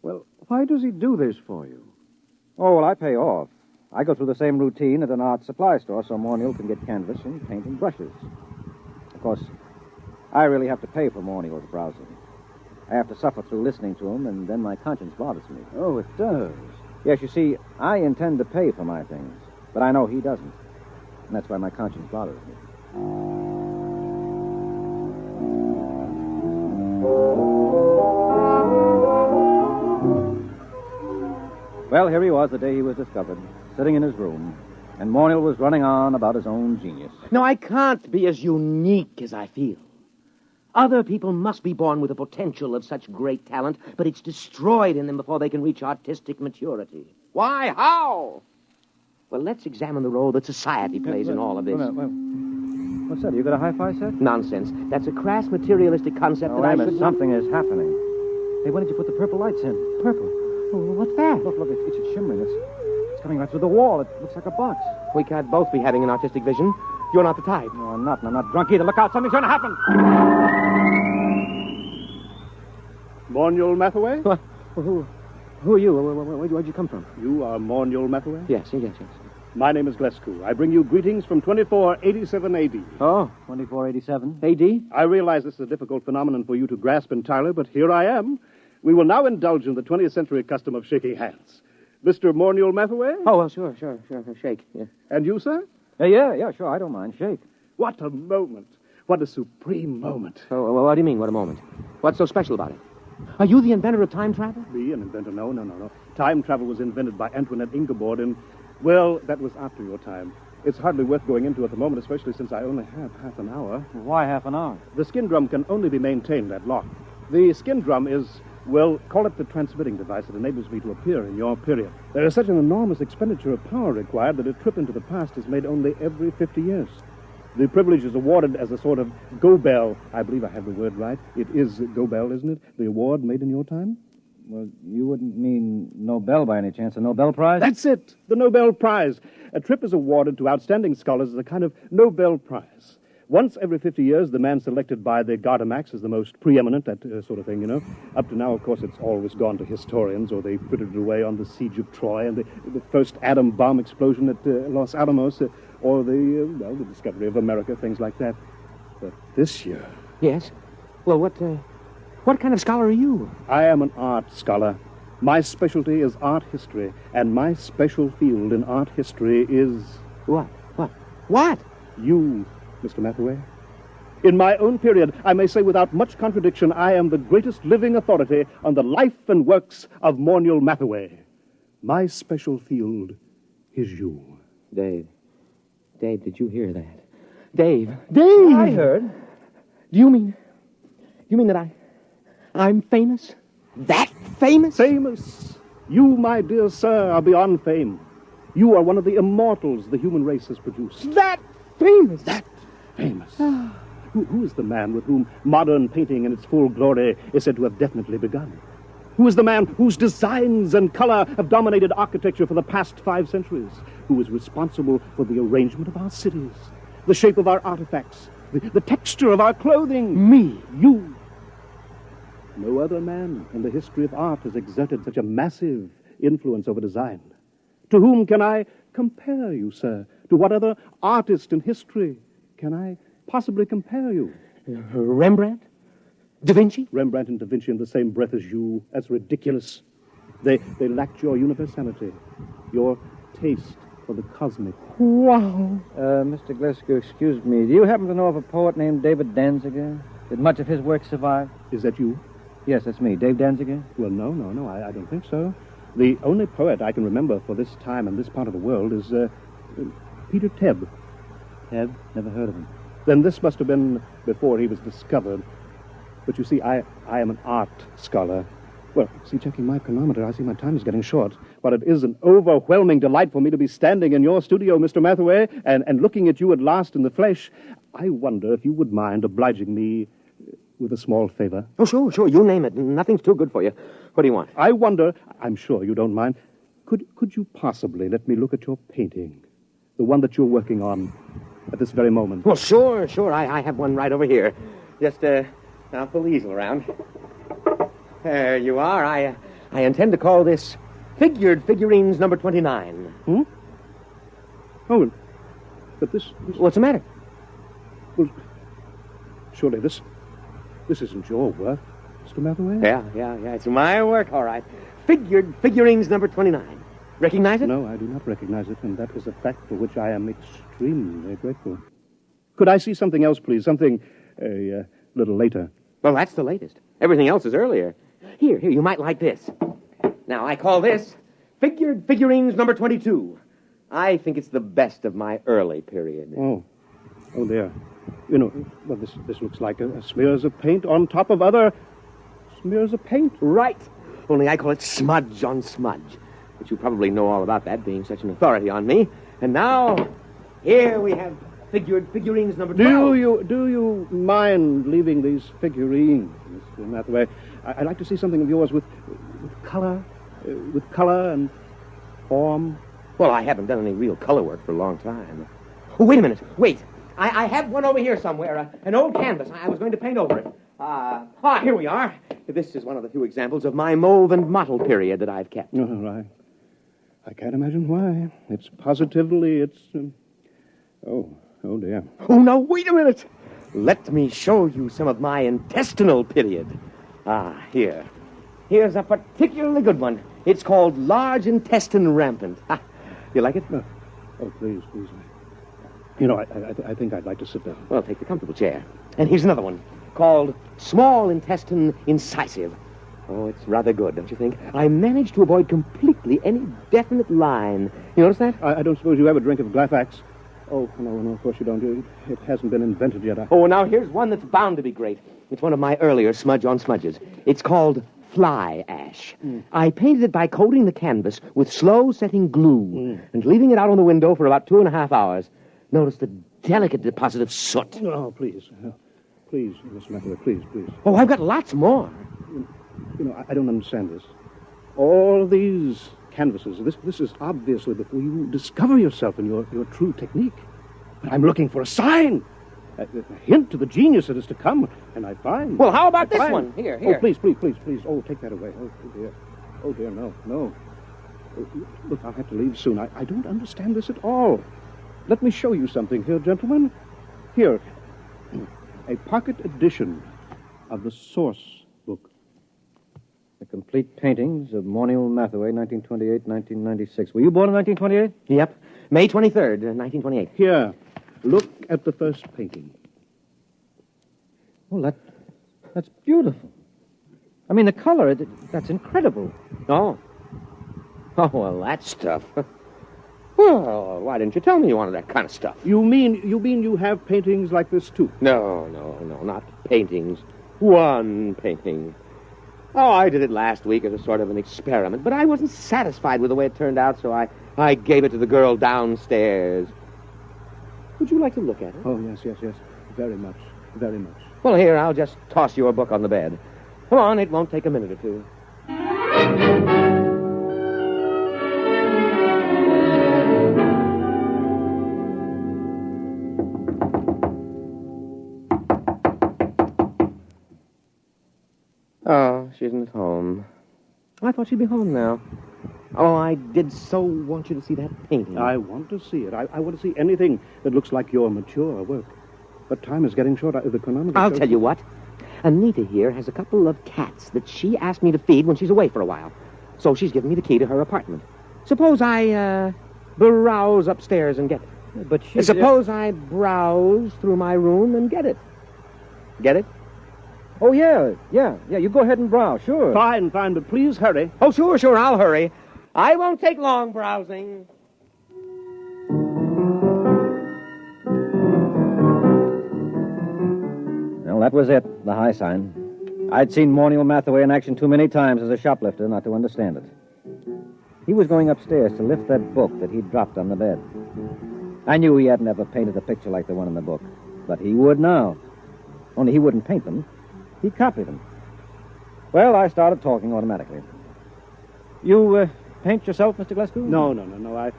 Well, why does he do this for you? Oh, well, I pay off. I go through the same routine at an art supply store so Morniel can get canvas and paint and brushes. Of course, I really have to pay for Morniel's browsing. I have to suffer through listening to him, and then my conscience bothers me. Oh, it does? Yes, you see, I intend to pay for my things, but I know he doesn't. And that's why my conscience bothers me. Well, here he was the day he was discovered, sitting in his room, and Morniel was running on about his own genius. No, I can't be as unique as I feel. Other people must be born with the potential of such great talent, but it's destroyed in them before they can reach artistic maturity. Why? How? Well, let's examine the role that society plays in all of this. What's that? You got a hi-fi set? Nonsense. That's a crass materialistic concept that wait I a minute. should... Something is happening. Hey, when did you put the purple lights in? Purple? Oh, what's that? Look, it's shimmering. It's coming right through the wall. It looks like a box. We can't both be having an artistic vision. You're not the type. No, I'm not, and I'm not drunk either. Look out, something's going to happen. Morniel Mathaway? Who are you? Where'd you come from? You are Morniel Mathaway? Yes. My name is Glescu. I bring you greetings from 2487 A.D. Oh, 2487? A.D.? I realize this is a difficult phenomenon for you to grasp entirely, but here I am. We will now indulge in the 20th century custom of shaking hands. Mr. Morniel Mathaway? Oh, well, sure. Shake, yeah. And you, sir? Yeah, sure. I don't mind. Shake. What a moment. What a supreme moment. Oh, what do you mean, what a moment? What's so special about it? Are you the inventor of time travel? Me, an inventor? No. Time travel was invented by Antoinette Ingeborg, and, well, that was after your time. It's hardly worth going into at the moment, especially since I only have half an hour. Why half an hour? The skin drum can only be maintained that long. The skin drum is, well, call it the transmitting device that enables me to appear in your period. There is such an enormous expenditure of power required that a trip into the past is made only every 50 years. The privilege is awarded as a sort of go-bell. I believe I have the word right. It is go-bell, isn't it? The award made in your time? Well, you wouldn't mean Nobel by any chance, a Nobel Prize? That's it, the Nobel Prize. A trip is awarded to outstanding scholars as a kind of Nobel Prize. Once every 50 years, the man selected by the Gardemax is the most preeminent, that sort of thing, you know. Up to now, of course, it's always gone to historians, or they frittered it away on the siege of Troy and the first atom bomb explosion at Los Alamos, or the discovery of America, things like that. But this year... Yes? Well, what kind of scholar are you? I am an art scholar. My specialty is art history, and my special field in art history is... What? You, Mr. Mathaway. In my own period, I may say without much contradiction, I am the greatest living authority on the life and works of MornielMathaway. My special field is you. Dave, did you hear that? Dave! I heard. Do you mean that I'm famous? That famous? Famous. You, my dear sir, are beyond fame. You are one of the immortals the human race has produced. That famous? That famous. Who is the man with whom modern painting in its full glory is said to have definitely begun? Who is the man whose designs and color have dominated architecture for the past 5 centuries? Who is responsible for the arrangement of our cities, the shape of our artifacts, the texture of our clothing? Me. You. No other man in the history of art has exerted such a massive influence over design. To whom can I compare you, sir? To what other artist in history can I possibly compare you? Rembrandt? Da Vinci? Rembrandt and Da Vinci in the same breath as you. That's ridiculous. They lacked your universality, your taste for the cosmic. Wow. Mr. Glasgow, excuse me. Do you happen to know of a poet named David Danziger? Did much of his work survive? Is that you? Yes, that's me. Dave Danziger? Well, no, I don't think so. The only poet I can remember for this time and this part of the world is Peter Tebb. Tebb? Never heard of him. Then this must have been before he was discovered. But you see, I am an art scholar. Well, see, checking my chronometer, I see my time is getting short. But it is an overwhelming delight for me to be standing in your studio, Mr. Mathaway, and looking at you at last in the flesh. I wonder if you would mind obliging me with a small favor. Oh, sure. You name it. Nothing's too good for you. What do you want? I wonder, I'm sure you don't mind, could you possibly let me look at your painting? The one that you're working on at this very moment. Well, sure. I have one right over here. Just, I'll pull the easel around. There you are. I intend to call this Figured Figurines number 29. Oh, but this... What's the matter? Well, surely this isn't your work, Mr. Mathaway? Yeah. It's my work, all right. Figured Figurines number 29. Recognize it? No, I do not recognize it, and that is a fact for which I am extremely grateful. Could I see something else, please? Something a little later. Well, that's the latest. Everything else is earlier. Here, you might like this. Now, I call this Figured Figurines number 22. I think it's the best of my early period. Oh, dear. You know, well, this looks like smears of paint on top of other smears of paint. Right. Only I call it smudge on smudge. But you probably know all about that, being such an authority on me. And now, here we have Figured Figurines number 12. Do you mind leaving these figurines, Mr. Mathaway? I'd like to see something of yours with color and form. Well, I haven't done any real color work for a long time. Oh, wait a minute. Wait. I have one over here somewhere, an old canvas. I was going to paint over it. Here we are. This is one of the few examples of my mauve and mottle period that I've kept. Oh, right. I can't imagine why. It's positively, oh, dear. Oh, now, wait a minute. Let me show you some of my intestinal period. Here. Here's a particularly good one. It's called Large Intestine Rampant. You like it? Oh, please. You know, I think I'd like to sit down. Well, take the comfortable chair. And here's another one called Small Intestine Incisive. Oh, it's rather good, don't you think? I managed to avoid completely any definite line. You notice that? I don't suppose you ever drink of Glafax? Oh, no, of course you don't. It hasn't been invented yet. Oh, now here's one that's bound to be great. It's one of my earlier smudge-on-smudges. It's called Fly Ash. I painted it by coating the canvas with slow-setting glue and leaving it out on the window for about 2.5 hours. Notice the delicate deposit of soot. Oh, please. Please, Mr. Mathaway, please. Oh, I've got lots more. You know, I don't understand this. All these canvases, this is obviously before you discover yourself and your true technique. But I'm looking for a sign. A hint to the genius that is to come, and I find... Well, how about this one? Here. Oh, please. Oh, take that away. Oh, dear, no. Oh, look, I'll have to leave soon. I don't understand this at all. Let me show you something here, gentlemen. Here, a pocket edition of the source book. The complete paintings of MornielMathaway, 1928-1996. Were you born in 1928? Yep. May 23rd, 1928. Here, look at the first painting. Well, that's beautiful. I mean, the color, that's incredible. Oh, well, that stuff. Well, why didn't you tell me you wanted that kind of stuff? You mean you have paintings like this, too? No, not paintings. One painting. Oh, I did it last week as a sort of an experiment, but I wasn't satisfied with the way it turned out, so I gave it to the girl downstairs. Would you like to look at it? Oh, yes. Very much. Well, here, I'll just toss your book on the bed. Come on, it won't take a minute or two. Oh, she isn't at home. I thought she'd be home now. Oh, I did so want you to see that painting. I want to see it. I want to see anything that looks like your mature work. But time is getting short. The chronometer... I'll tell you what. Anita here has a couple of cats that she asked me to feed when she's away for a while. So she's given me the key to her apartment. Suppose I, browse upstairs and get it. But she... Suppose I browse through my room and get it. Get it? Oh, yeah. You go ahead and browse, sure. Fine, but please hurry. Oh, sure, I'll hurry. I won't take long browsing. Well, that was it, the high sign. I'd seen MornielMathaway in action too many times as a shoplifter not to understand it. He was going upstairs to lift that book that he'd dropped on the bed. I knew he hadn't ever painted a picture like the one in the book, but he would now. Only he wouldn't paint them. He copied them. Well, I started talking automatically. You paint yourself, Mr. Glasgow? No.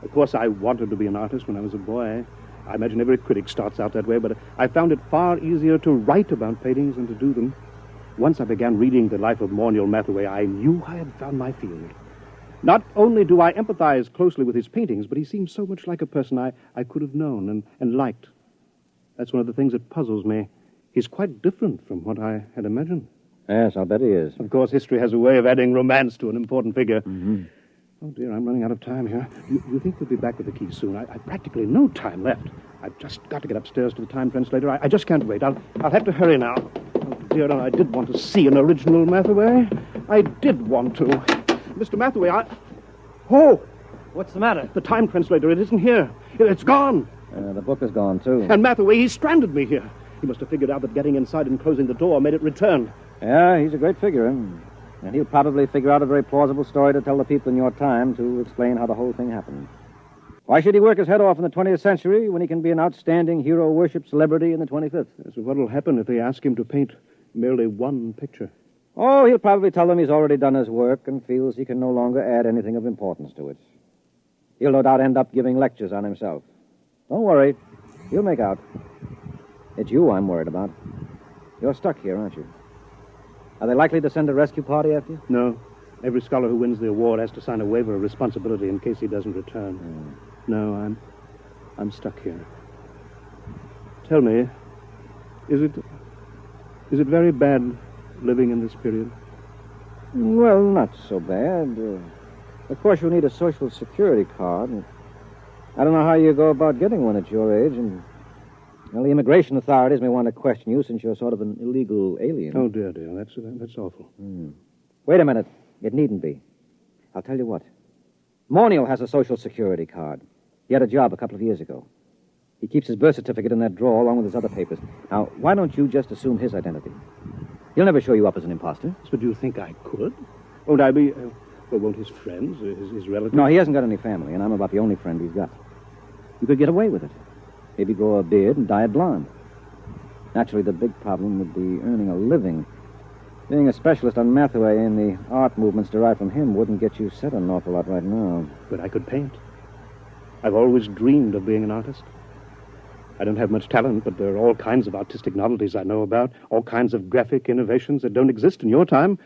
Of course, I wanted to be an artist when I was a boy. I imagine every critic starts out that way, but I found it far easier to write about paintings than to do them. Once I began reading the life of MornielMathaway, I knew I had found my field. Not only do I empathize closely with his paintings, but he seems so much like a person I could have known and liked. That's one of the things that puzzles me. He's quite different from what I had imagined. Yes, I'll bet he is. Of course, history has a way of adding romance to an important figure. Mm-hmm. Oh, dear, I'm running out of time here. You think you'll be back with the key soon? I practically no time left. I've just got to get upstairs to the time translator. I just can't wait. I'll have to hurry now. Oh, dear, I did want to see an original Mathaway. I did want to. Mr. Mathaway, Oh! What's the matter? The time translator, it isn't here. It's gone. The book is gone, too. And Mathaway, he stranded me here. He must have figured out that getting inside and closing the door made it return. Yeah, he's a great figure. And he'll probably figure out a very plausible story to tell the people in your time to explain how the whole thing happened. Why should he work his head off in the 20th century when he can be an outstanding hero-worship celebrity in the 25th? So what'll happen if they ask him to paint merely one picture? Oh, he'll probably tell them he's already done his work and feels he can no longer add anything of importance to it. He'll no doubt end up giving lectures on himself. Don't worry. He'll make out. It's you I'm worried about. You're stuck here, aren't you? Are they likely to send a rescue party after you? No. Every scholar who wins the award has to sign a waiver of responsibility in case he doesn't return. No, I'm stuck here. Tell me, is it very bad living in this period? Well, not so bad. Of course, you'll need a social security card. I don't know how you go about getting one at your age, and well, the immigration authorities may want to question you since you're sort of an illegal alien. Oh, dear, that's awful. Wait a minute. It needn't be. I'll tell you what. Morniel has a Social Security card. He had a job a couple of years ago. He keeps his birth certificate in that drawer along with his other papers. Now, why don't you just assume his identity? He'll never show you up as an imposter. So do you think I could? Won't I be... well, won't his friends, his relatives... No, he hasn't got any family, and I'm about the only friend he's got. You could get away with it. Maybe grow a beard and dye it blonde. Naturally, the big problem would be earning a living. Being a specialist on Mathaway and the art movements derived from him wouldn't get you set an awful lot right now. But I could paint. I've always dreamed of being an artist. I don't have much talent, but there are all kinds of artistic novelties I know about, all kinds of graphic innovations that don't exist in your time.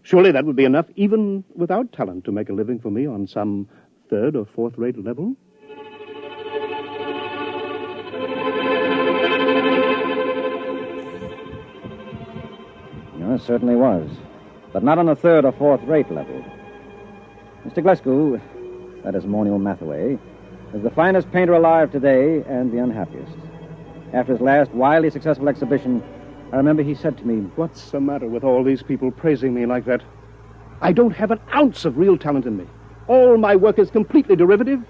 Surely that would be enough, even without talent, to make a living for me on some third or fourth-rate level. It certainly was. But not on a third or fourth-rate level. Mr. Glasgow, that is Morniel Mathaway, is the finest painter alive today and the unhappiest. After his last wildly successful exhibition, I remember he said to me, "What's the matter with all these people praising me like that? I don't have an ounce of real talent in me. All my work is completely derivative.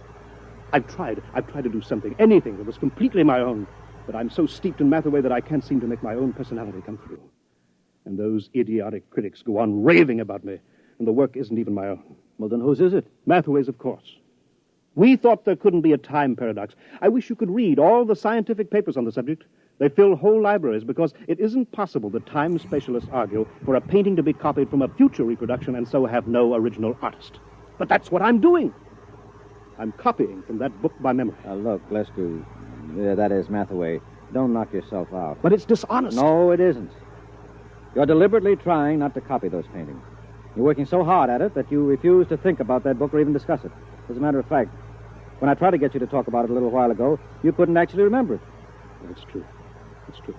I've tried to do something, anything that was completely my own, but I'm so steeped in Mathaway that I can't seem to make my own personality come through. And those idiotic critics go on raving about me, and the work isn't even my own." Well, then whose is it? Mathaway's, of course. We thought there couldn't be a time paradox. I wish you could read all the scientific papers on the subject. They fill whole libraries because it isn't possible, the time specialists argue, for a painting to be copied from a future reproduction and so have no original artist. But that's what I'm doing. I'm copying from that book by memory. Look, Glasgow, that is Mathaway. Don't knock yourself out. But it's dishonest. No, it isn't. You're deliberately trying not to copy those paintings. You're working so hard at it that you refuse to think about that book or even discuss it. As a matter of fact, when I tried to get you to talk about it a little while ago, you couldn't actually remember it. That's true. That's true.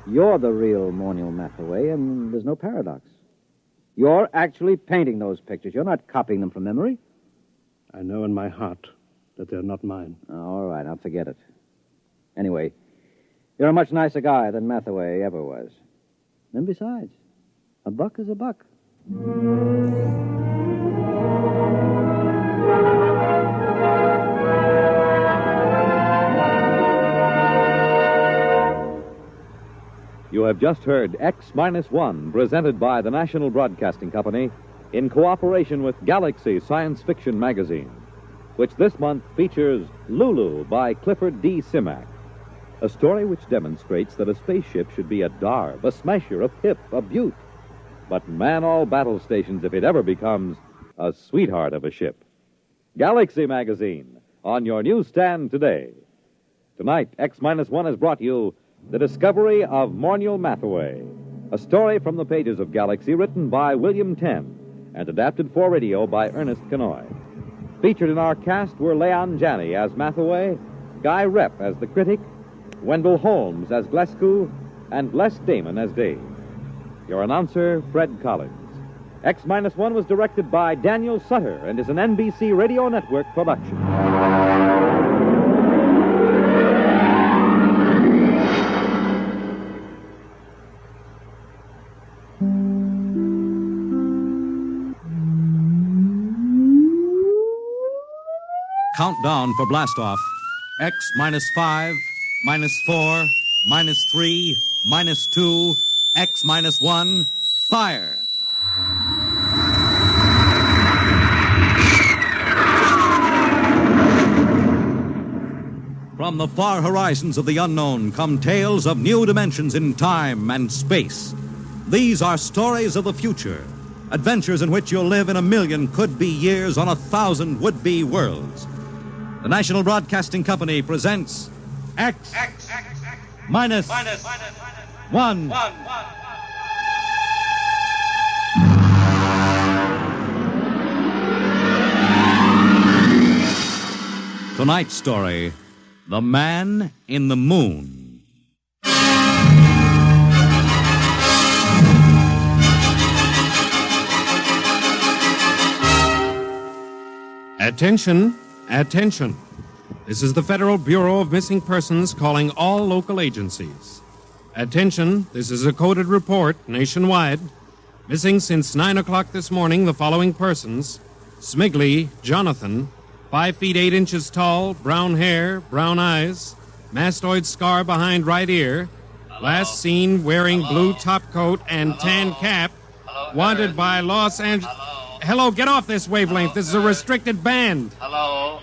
You're the real Morniel Mathaway, and there's no paradox. You're actually painting those pictures. You're not copying them from memory. I know in my heart that they're not mine. All right, I'll forget it. Anyway, you're a much nicer guy than Mathaway ever was. And besides, a buck is a buck. You have just heard X-1, presented by the National Broadcasting Company in cooperation with Galaxy Science Fiction Magazine, which this month features Lulu by Clifford D. Simak, a story which demonstrates that a spaceship should be a darb, a smasher, a pip, a beaut. But man all battle stations if it ever becomes a sweetheart of a ship. Galaxy Magazine, on your newsstand today. Tonight, X-1 has brought you The Discovery of Morniel Mathaway, a story from the pages of Galaxy written by William Tenn and adapted for radio by Ernest Kenoy. Featured in our cast were Leon Janney as Mathaway, Guy Repp as the critic, Wendell Holmes as Glasgow, and Les Damon as Dave. Your announcer, Fred Collins. X-1 was directed by Daniel Sutter and is an NBC Radio Network production. Countdown for blastoff. X minus 5, minus 4, minus 3, minus 2, X minus 1, fire. From the far horizons of the unknown come tales of new dimensions in time and space. These are stories of the future, adventures in which you'll live in 1,000,000 could-be years on 1,000 would-be worlds. The National Broadcasting Company presents X minus 1. Tonight's story, The Man in the Moon. Attention, attention. This is the Federal Bureau of Missing Persons calling all local agencies. Attention, this is a coded report nationwide. Missing since 9 o'clock this morning, the following persons: Smigley Jonathan, 5 feet 8 inches tall, brown hair, brown eyes, mastoid scar behind right ear, last seen wearing blue top coat and tan cap, wanted by Los Angeles. Hello, get off this wavelength. This is a restricted band. Hello,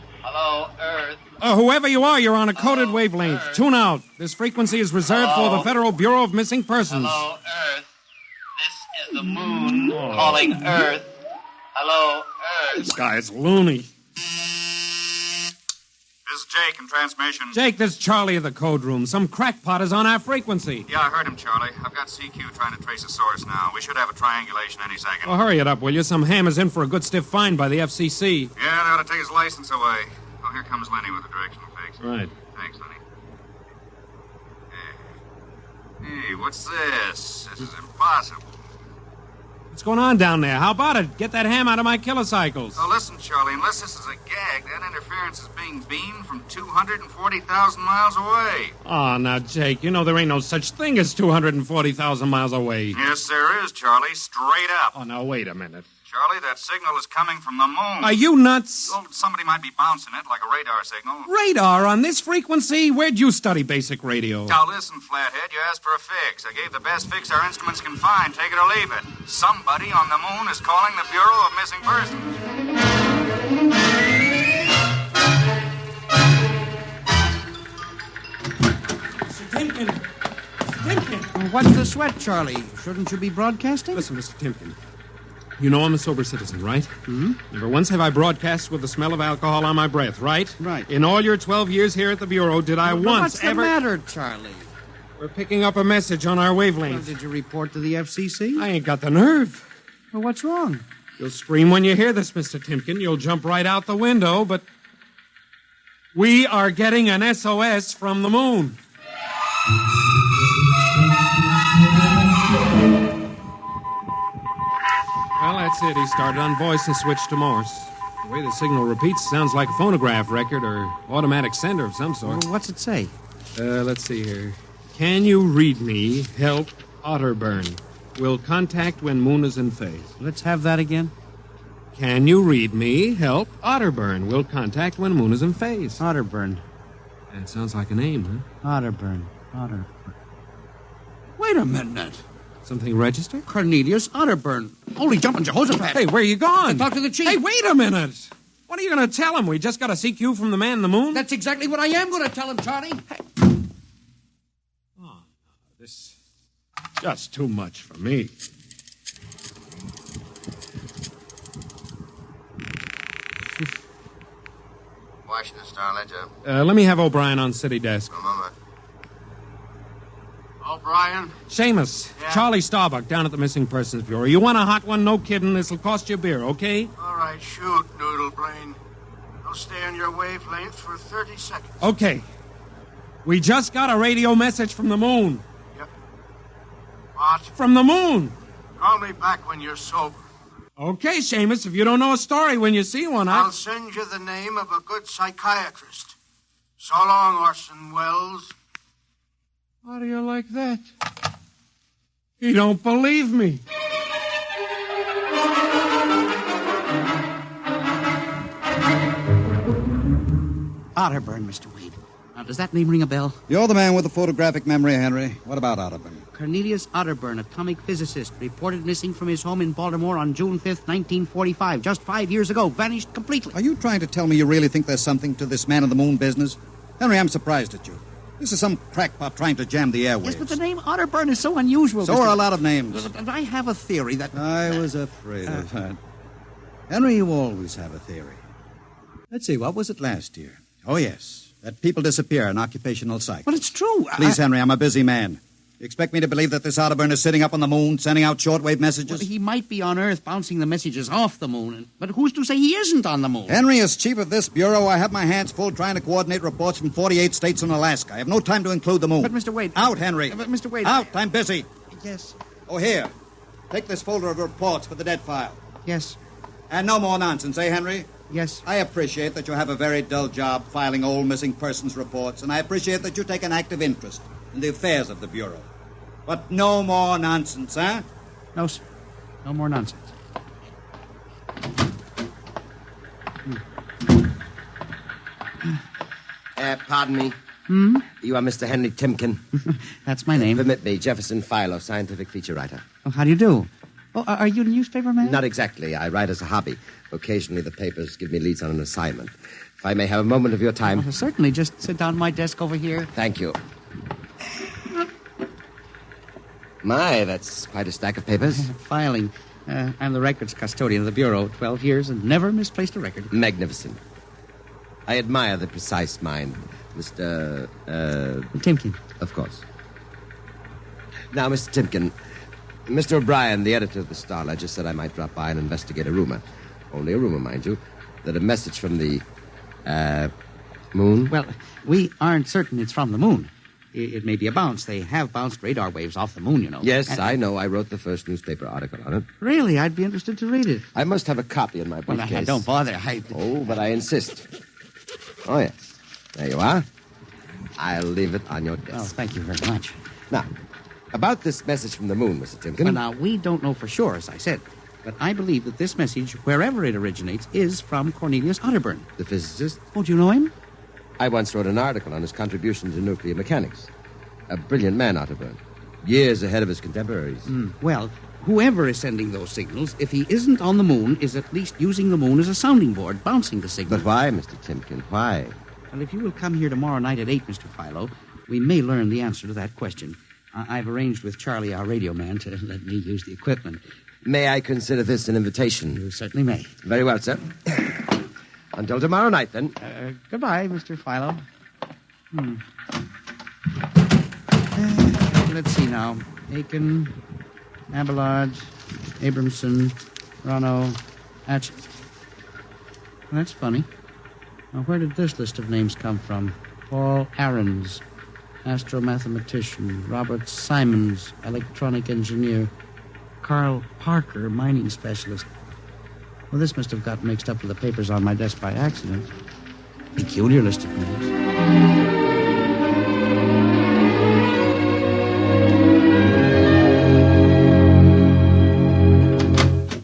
Earth. Whoever you are, you're on a coded wavelength. Tune out. This frequency is reserved for the Federal Bureau of Missing Persons. Hello, Earth. This is the moon calling Earth. Hello, Earth. This guy's loony. This is Jake in transmission. Jake, this is Charlie of the code room. Some crackpot is on our frequency. Yeah, I heard him, Charlie. I've got CQ trying to trace the source now. We should have a triangulation any second. Well, hurry it up, will you? Some ham is in for a good stiff fine by the FCC. Yeah, they ought to take his license away. Oh, here comes Lenny with the directional fix. Right. Thanks, Lenny. Hey, what's this? This is impossible. What's going on down there? How about it? Get that ham out of my kilocycles. Oh, listen, Charlie, unless this is a gag, that interference is being beamed from 240,000 miles away. Oh, now, Jake, you know there ain't no such thing as 240,000 miles away. Yes, there is, Charlie, straight up. Oh, now, wait a minute. Charlie, that signal is coming from the moon. Are you nuts? Well, somebody might be bouncing it like a radar signal. Radar on this frequency? Where'd you study basic radio? Now, listen, Flathead, you asked for a fix. I gave the best fix our instruments can find. Take it or leave it. Somebody on the moon is calling the Bureau of Missing Persons. Timken! What's the sweat, Charlie? Shouldn't you be broadcasting? Listen, Mr. Timken. You know I'm a sober citizen, right? Mm-hmm. Never once have I broadcast with the smell of alcohol on my breath, right? Right. In all your 12 years here at the Bureau, did I once ever... What's the matter, Charlie? We're picking up a message on our wavelength. Well, did you report to the FCC? I ain't got the nerve. Well, what's wrong? You'll scream when you hear this, Mr. Timken. You'll jump right out the window, but... We are getting an SOS from the moon. Well, that's it. He started on voice and switched to Morse. The way the signal repeats sounds like a phonograph record or automatic sender of some sort. Well, what's it say? Let's see here. Can you read me? Help, Otterburn. Will contact when moon is in phase. Let's have that again. Can you read me? Help, Otterburn. Will contact when moon is in phase. Otterburn. That sounds like a name, huh? Otterburn. Otterburn. Wait a minute. Something registered? Cornelius Otterburn. Holy jumping Jehoshaphat. Hey, where are you going? To talk to the chief. Hey, wait a minute. What are you going to tell him? We just got a CQ from the man in the moon? That's exactly what I am going to tell him, Charlie. Hey. Oh, this is just too much for me. Washington Star-Ledger. Let me have O'Brien on city desk. A moment. O'Brien? Seamus, Yeah? Charlie Starbuck down at the Missing Persons Bureau. You want a hot one? No kidding. This'll cost you a beer, okay? All right, shoot, Noodle Brain. I'll stay on your wavelength for 30 seconds. Okay. We just got a radio message from the moon. Yep. What? From the moon. Call me back when you're sober. Okay, Seamus, if you don't know a story when you see one, I'll send you the name of a good psychiatrist. So long, Orson Welles. How do you like that? You don't believe me. Otterburn, Mr. Wade. Now, does that name ring a bell? You're the man with the photographic memory, Henry. What about Otterburn? Cornelius Otterburn, atomic physicist, reported missing from his home in Baltimore on June 5th, 1945. Just 5 years ago, vanished completely. Are you trying to tell me you really think there's something to this man in the moon business? Henry, I'm surprised at you. This is some crackpot trying to jam the airwaves. Yes, but the name Otterburn is so unusual. So are a lot of names. And I have a theory that... I was afraid of that. Henry, you always have a theory. Let's see, what was it last year? Oh, yes. That people disappear in occupational psych. Well, it's true. Please, Henry, I'm a busy man. You expect me to believe that this Otterburn is sitting up on the moon, sending out shortwave messages? Well, he might be on Earth bouncing the messages off the moon, but who's to say he isn't on the moon? Henry, as chief of this bureau, I have my hands full trying to coordinate reports from 48 states and Alaska. I have no time to include the moon. But, Mr. Wade... Out, Henry. But, Mr. Wade... Out, I'm busy. Yes. Oh, here. Take this folder of reports for the dead file. Yes. And no more nonsense, eh, Henry? Yes. I appreciate that you have a very dull job filing old missing persons reports, and I appreciate that you take an active interest in the affairs of the Bureau. But no more nonsense, huh? No, sir. No more nonsense. Pardon me. Hmm? You are Mr. Henry Timken. That's my name. Permit me, Jefferson Philo, scientific feature writer. Oh, how do you do? Oh, are you a newspaper man? Not exactly. I write as a hobby. Occasionally the papers give me leads on an assignment. If I may have a moment of your time. Oh, certainly. Just sit down at my desk over here. Thank you. My, that's quite a stack of papers. Filing. I'm the records custodian of the Bureau. 12 years and never misplaced a record. Magnificent. I admire the precise mind, Mr. Timken. Of course. Now, Mr. Timken, Mr. O'Brien, the editor of the Star Ledger, said I might drop by and investigate a rumor. Only a rumor, mind you, that a message from the, moon? Well, we aren't certain it's from the moon. It may be a bounce. They have bounced radar waves off the moon, you know. Yes, I know. I wrote the first newspaper article on it. Really? I'd be interested to read it. I must have a copy in my briefcase. Well, don't bother. Oh, but I insist. Oh, yes. There you are. I'll leave it on your desk. Oh, thank you very much. Now, about this message from the moon, Mr. Timken. Well, now, we don't know for sure, as I said. But I believe that this message, wherever it originates, is from Cornelius Otterburn. The physicist? Oh, do you know him? I once wrote an article on his contribution to nuclear mechanics. A brilliant man, Otterburn. Years ahead of his contemporaries. Well, whoever is sending those signals, if he isn't on the moon, is at least using the moon as a sounding board, bouncing the signal. But why, Mr. Timken? Why? Well, if you will come here tomorrow night at 8, Mr. Philo, we may learn the answer to that question. I've arranged with Charlie, our radio man, to let me use the equipment. May I consider this an invitation? You certainly may. Very well, sir. Until tomorrow night, then. Goodbye, Mr. Philo. Let's see now. Aiken, Abelard, Abramson, Rono, Atchett. That's funny. Now, where did this list of names come from? Paul Ahrens, astromathematician. Robert Simons, electronic engineer. Carl Parker, mining specialist. Well, this must have got mixed up with the papers on my desk by accident. Peculiar list of names.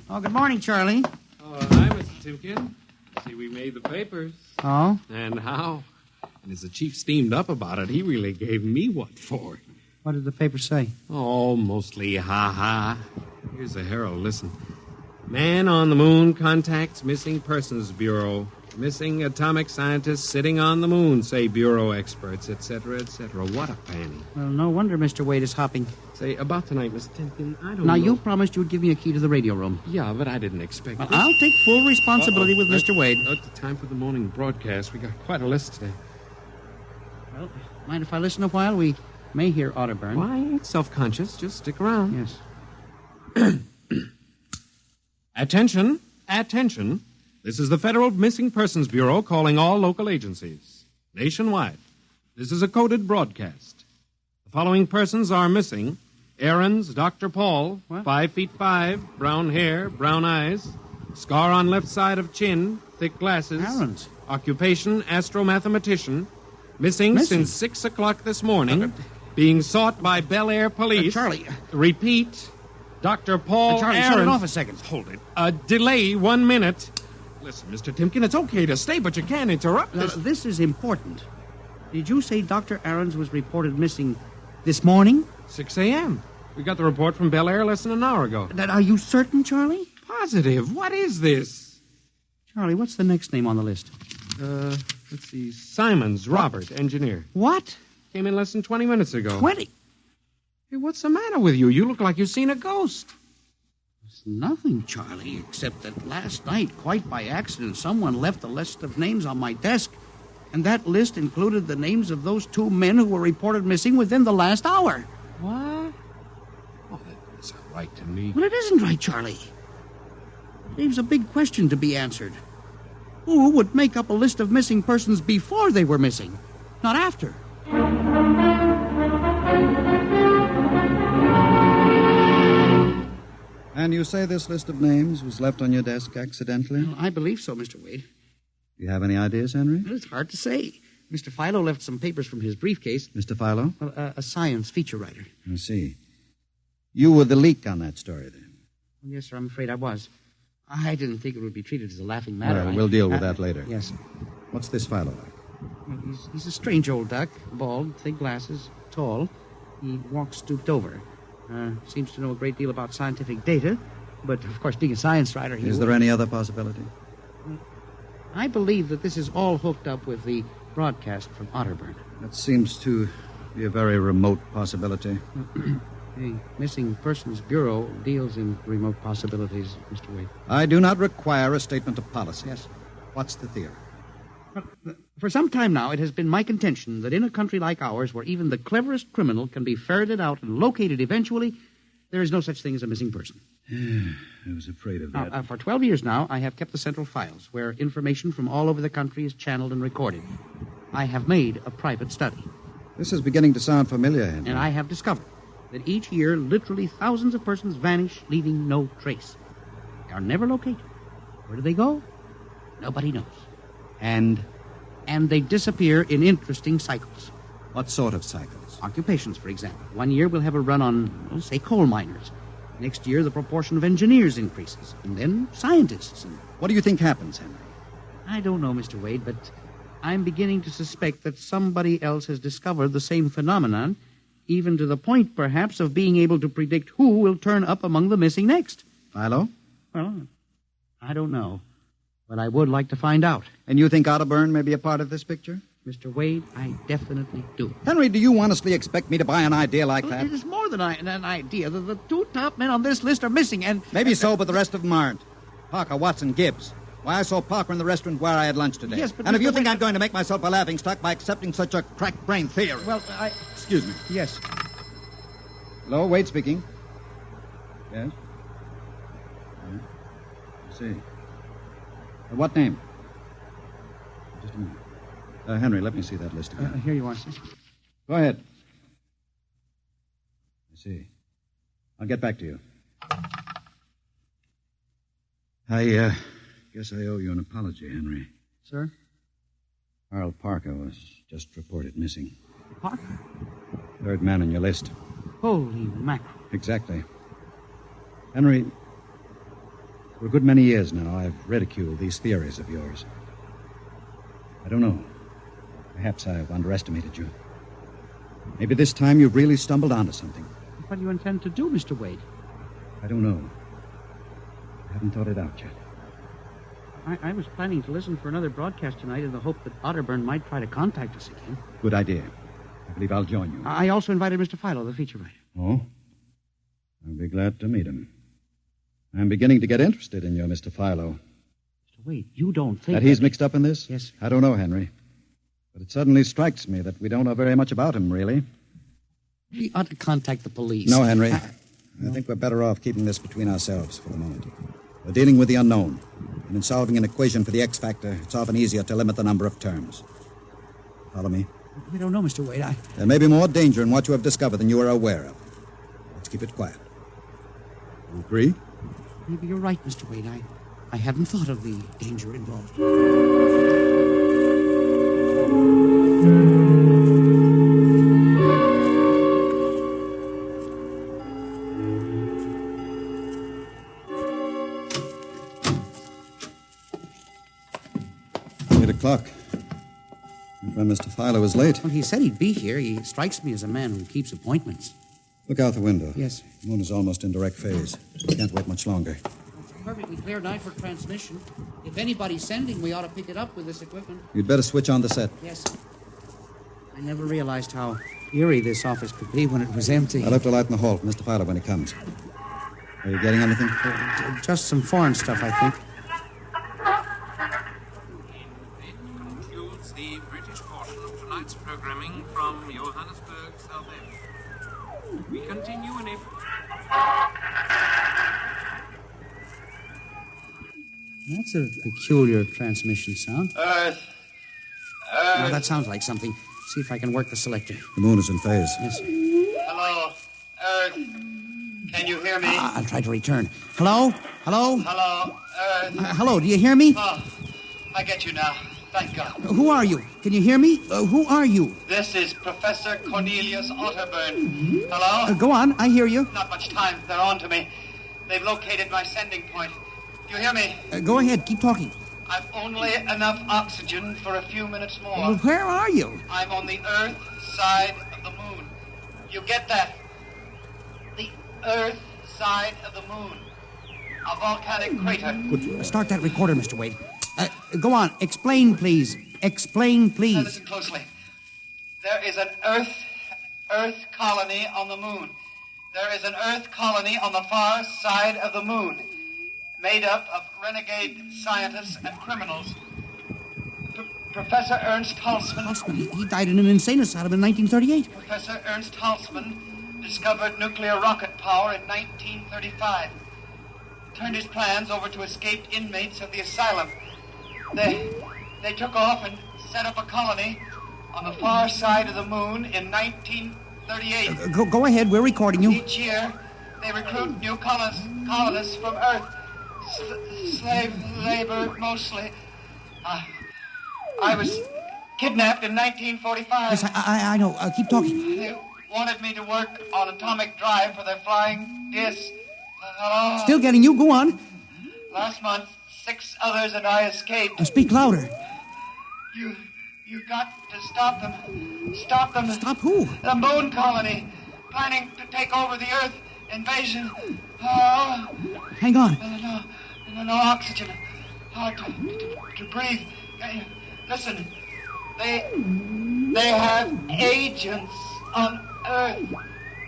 Oh, good morning, Charlie. Oh, hi, Mr. Timken. See, we made the papers. Oh? And how? And as the chief steamed up about it, he really gave me what for. What did the paper say? Oh, mostly ha-ha. Here's the Herald. Listen. Man on the moon contacts Missing Persons Bureau. Missing atomic scientists sitting on the moon, say Bureau experts, etc., etc. What a panty. Well, no wonder Mr. Wade is hopping. Say, about tonight, Mr. Timken, I don't know. Now, you promised you would give me a key to the radio room. Yeah, but I didn't expect Well, this. I'll take full responsibility with Mr. Wade. Time for the morning broadcast. We got quite a list today. Well, mind if I listen a while? We may hear Otterburn. Why, ain't self-conscious. Just stick around. Yes. Attention. Attention. This is the Federal Missing Persons Bureau calling all local agencies. Nationwide. This is a coded broadcast. The following persons are missing. Ahrens, Dr. Paul, 5'5", brown hair, brown eyes, scar on left side of chin, thick glasses. Ahrens. Occupation, astromathematician. Missing since 6 o'clock this morning. Being sought by Bel Air police. Charlie. Repeat. Dr. Paul Charlie, Ahrens. shut it off a second. Hold it. Delay 1 minute. Listen, Mr. Timken, it's okay to stay, but you can't interrupt Now, this. this is important. Did you say Dr. Ahrens was reported missing this morning? 6 a.m. We got the report from Bel Air less than an hour ago. Are you certain, Charlie? Positive. What is this? Charlie, what's the next name on the list? Let's see. Simons, Robert, engineer. What? Came in less than 20 minutes ago. 20? Hey, what's the matter with you? You look like you've seen a ghost. It's nothing, Charlie, except that last night, quite by accident, someone left a list of names on my desk. And that list included the names of those 2 men who were reported missing within the last hour. What? Oh, that doesn't sound right to me. Well, it isn't right, Charlie. It leaves a big question to be answered. Who would make up a list of missing persons before they were missing, not after? And you say this list of names was left on your desk accidentally? Well, I believe so, Mr. Wade. Do you have any ideas, Henry? Well, it's hard to say. Mr. Philo left some papers from his briefcase. Mr. Philo? Well, a science feature writer. I see. You were the leak on that story, then? Yes, sir, I'm afraid I was. I didn't think it would be treated as a laughing matter. Well, we'll deal with that later. Yes. What's this fellow like? Well, he's a strange old duck, bald, thick glasses, tall. He walks stooped over. Seems to know a great deal about scientific data, but, of course, being a science writer, Is there any other possibility? I believe that this is all hooked up with the broadcast from Otterburn. That seems to be a very remote possibility. The Missing Persons Bureau deals in remote possibilities, Mr. Wade. I do not require a statement of policy. Yes. What's the theory? For some time now, it has been my contention that in a country like ours, where even the cleverest criminal can be ferreted out and located eventually, there is no such thing as a missing person. I was afraid of that. For 12 years now, I have kept the central files, where information from all over the country is channeled and recorded. I have made a private study. This is beginning to sound familiar, Henry. And I have discovered that each year, literally thousands of persons vanish, leaving no trace. They are never located. Where do they go? Nobody knows. And they disappear in interesting cycles. What sort of cycles? Occupations, for example. One year we'll have a run on, well, say, coal miners. Next year, the proportion of engineers increases. And then scientists. And what do you think happens, Henry? I don't know, Mr. Wade, but I'm beginning to suspect that somebody else has discovered the same phenomenon, even to the point, perhaps, of being able to predict who will turn up among the missing next. Philo? Well, I don't know. But I would like to find out. And you think Otterburn may be a part of this picture? Mr. Wade, I definitely do. Henry, do you honestly expect me to buy an idea like that? It is more than an idea. The two top men on this list are missing, and... Maybe so, but the rest of them aren't. Parker, Watson, Gibbs. Why, I saw Parker in the restaurant where I had lunch today. Yes, but... And if you think I'm going to make myself a laughingstock by accepting such a crack-brain theory... Well, Excuse me. Yes. Hello, Wade speaking. Yes? I see. What name? Just a minute. Henry, let me see that list again. Here you are, sir. Go ahead. I see. I'll get back to you. I guess I owe you an apology, Henry. Sir? Carl Parker was just reported missing. Parker? Third man on your list. Holy mackerel. Exactly. Henry, for a good many years now, I've ridiculed these theories of yours. I don't know. Perhaps I've underestimated you. Maybe this time you've really stumbled onto something. What do you intend to do, Mr. Wade? I don't know. I haven't thought it out yet. I was planning to listen for another broadcast tonight in the hope that Otterburn might try to contact us again. Good idea. I believe I'll join you. I also invited Mr. Philo, the feature writer. Oh? I'll be glad to meet him. I'm beginning to get interested in you, Mr. Philo. Mr. Wade, you don't think that he's mixed up in this? Yes. I don't know, Henry. But it suddenly strikes me that we don't know very much about him, really. We ought to contact the police. No, Henry. I think we're better off keeping this between ourselves for the moment. We're dealing with the unknown. And in solving an equation for the X factor, it's often easier to limit the number of terms. Follow me? We don't know, Mr. Wade. There may be more danger in what you have discovered than you are aware of. Let's keep it quiet. You agree? Maybe you're right, Mr. Wade. I hadn't thought of the danger involved. 8 o'clock. My friend Mr. Philo is late. Well, he said he'd be here. He strikes me as a man who keeps appointments. Look out the window. Yes. The moon is almost in direct phase. We can't wait much longer. It's a perfectly clear night for transmission. If anybody's sending, we ought to pick it up with this equipment. You'd better switch on the set. Yes. I never realized how eerie this office could be when it was empty. I'll have to light in the hall for Mr. Philo when he comes. Are you getting anything? Just some foreign stuff, I think. Concludes the British portion of tonight's programming from Johannesburg, South Africa. We continue in a... That's a peculiar transmission sound. Earth. Now, that sounds like something. See if I can work the selector. The moon is in phase. Yes. Hello, Earth. Can you hear me? I'll try to return. Hello? Hello? Hello, Earth. Hello, do you hear me? Oh, I get you now. Thank God. Who are you? Can you hear me? Who are you? This is Professor Cornelius Otterburn. Hello? Go on, I hear you. Not much time. They're on to me. They've located my sending point. Do you hear me? Go ahead. Keep talking. I've only enough oxygen for a few minutes more. Well, where are you? I'm on the Earth side of the moon. You get that? The Earth side of the moon. A volcanic crater. Good. Start that recorder, Mr. Wade. Go on. Explain, please. Explain, Now please. listen closely. There is an Earth colony on the moon. There is an Earth colony on the far side of the moon, made up of renegade scientists and criminals. Professor Ernst Halsman. He died in an insane asylum in 1938. Professor Ernst Halsman discovered nuclear rocket power in 1935. Turned his plans over to escaped inmates of the asylum. They took off and set up a colony on the far side of the moon in 1938. Go ahead. We're recording you. Each year, they recruit new colonists from Earth. Slave labor, mostly. I was kidnapped in 1945. Yes, I know. Keep talking. They wanted me to work on atomic drive for their flying disc. Hello? Still getting you. Go on. Last month, 6 others and I escaped. Speak louder. You got to stop them. Stop them. Stop who? The moon colony. Planning to take over the Earth. Invasion. Oh. Hang on. No oxygen. Hard to breathe. Listen. They have agents on Earth.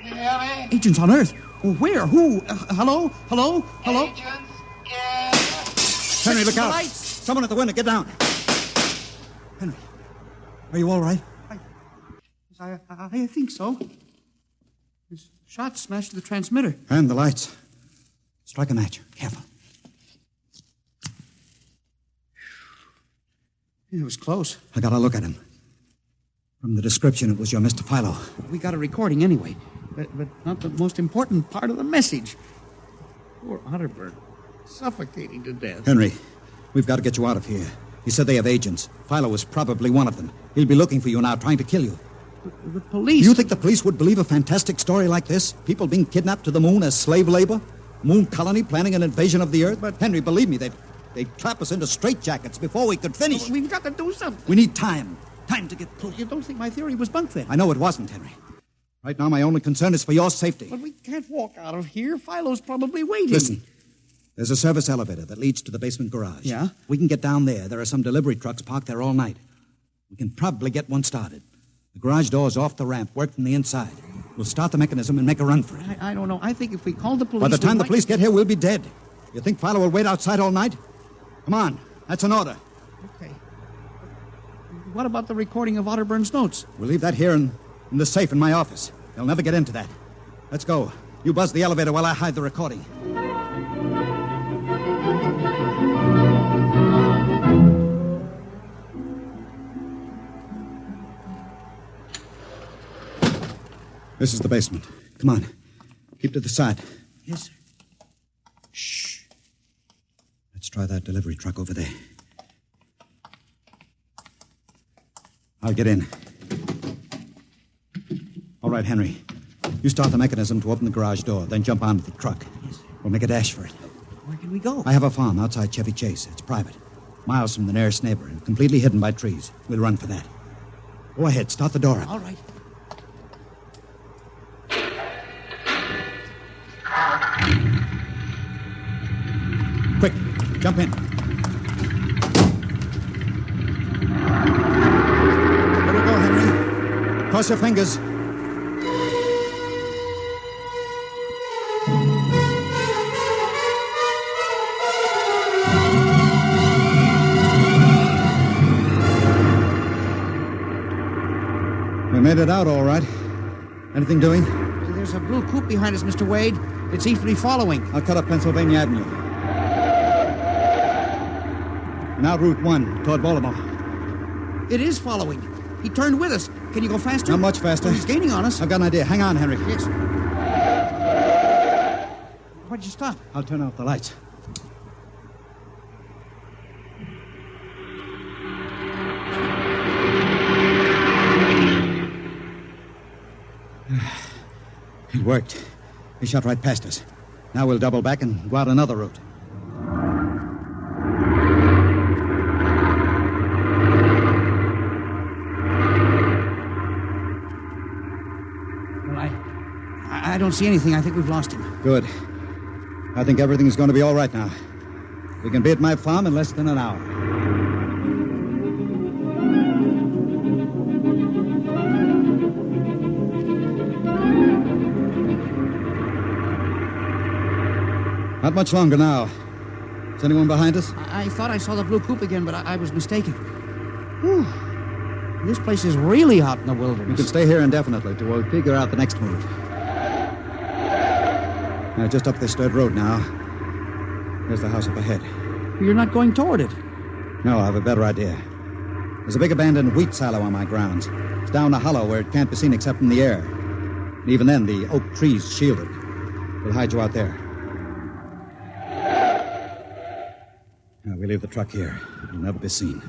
You hear me? Agents on Earth? Where? Who? Hello? Agents in... Henry, look out. Lights. Someone at the window. Get down. Henry, are you all right? I think so. His shot smashed the transmitter. And the lights. Strike a match. Careful. It was close. I got a look at him. From the description, it was your Mr. Philo. We got a recording anyway, but not the most important part of the message. Poor Otterburn, suffocating to death. Henry, we've got to get you out of here. He said they have agents. Philo was probably one of them. He'll be looking for you now, trying to kill you. The police... You think the police would believe a fantastic story like this? People being kidnapped to the moon as slave labor? Moon colony planning an invasion of the Earth? But Henry, believe me, they'd trap us into straitjackets before we could finish. We've got to do something. We need time. Time to get through. You don't think my theory was bunk then? I know it wasn't, Henry. Right now, my only concern is for your safety. But we can't walk out of here. Philo's probably waiting. Listen, there's a service elevator that leads to the basement garage. Yeah? We can get down there. There are some delivery trucks parked there all night. We can probably get one started. The garage door's off the ramp, work from the inside. We'll start the mechanism and make a run for it. I don't know. I think if we call the police... By the time the police get here, we'll be dead. You think Philo will wait outside all night? Come on. That's an order. Okay. What about the recording of Otterburn's notes? We'll leave that here in the safe in my office. They'll never get into that. Let's go. You buzz the elevator while I hide the recording. This is the basement. Come on. Keep to the side. Yes, sir. Shh. Let's try that delivery truck over there. I'll get in. All right, Henry. You start the mechanism to open the garage door, then jump onto the truck. Yes, sir. We'll make a dash for it. Where can we go? I have a farm outside Chevy Chase. It's private. Miles from the nearest neighbor and completely hidden by trees. We'll run for that. Go ahead. Start the door up. All right. Quick. Jump in. There we go, Henry. Cross your fingers. We made it out all right. Anything doing? There's a blue coupe behind us, Mr. Wade. It's easily following. I'll cut up Pennsylvania Avenue. Now Route 1, toward Baltimore. It is following. He turned with us. Can you go faster? Not much faster. Oh, he's gaining on us. I've got an idea. Hang on, Henry. Yes. Why'd you stop? I'll turn off the lights. It worked. He shot right past us. Now we'll double back and go out another route. Well, I don't see anything. I think we've lost him. Good. I think everything's going to be all right now. We can be at my farm in less than an hour. Not much longer now. Is anyone behind us? I thought I saw the blue coupe again, but I was mistaken. Whew. This place is really out in the wilderness. We can stay here indefinitely till we figure out the next move. Just up this dirt road now. There's the house up ahead. You're not going toward it. No, I have a better idea. There's a big abandoned wheat silo on my grounds. It's down a hollow where it can't be seen except from the air. And even then, the oak trees shield it. We'll hide you out there. Now, we leave the truck here. It'll never be seen.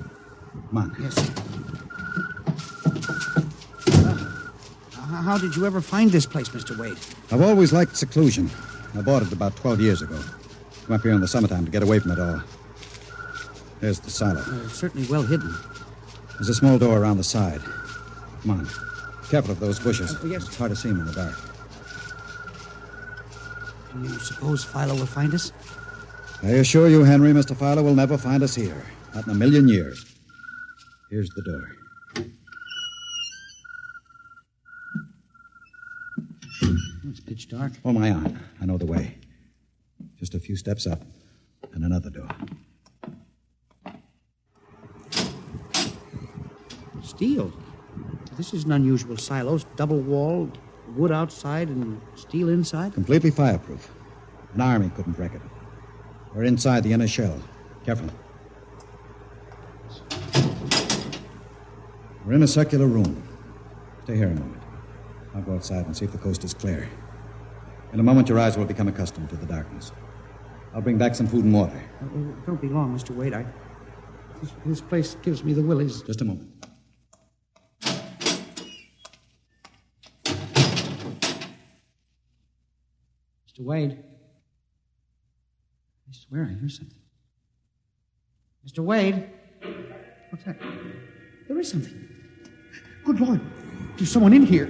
Come on. Yes. How did you ever find this place, Mr. Wade? I've always liked seclusion. I bought it about 12 years ago. Come up here in the summertime to get away from it all. There's the silo. Certainly well hidden. There's a small door around the side. Come on. Careful of those bushes. Yes. It's hard to see them in the dark. Do you suppose Philo will find us? I assure you, Henry, Mr. Fowler will never find us here. Not in a million years. Here's the door. It's pitch dark. Hold my arm. I know the way. Just a few steps up, and another door. Steel. This is an unusual silo. Double-walled, wood outside and steel inside. Completely fireproof. An army couldn't wreck it. We're inside the inner shell. Careful. We're in a circular room. Stay here a moment. I'll go outside and see if the coast is clear. In a moment, your eyes will become accustomed to the darkness. I'll bring back some food and water. Don't be long, Mr. Wade. This place gives me the willies. Just a moment. Mr. Wade. I swear I hear something. Mr. Wade. What's that? There is something. Good Lord. There's someone in here.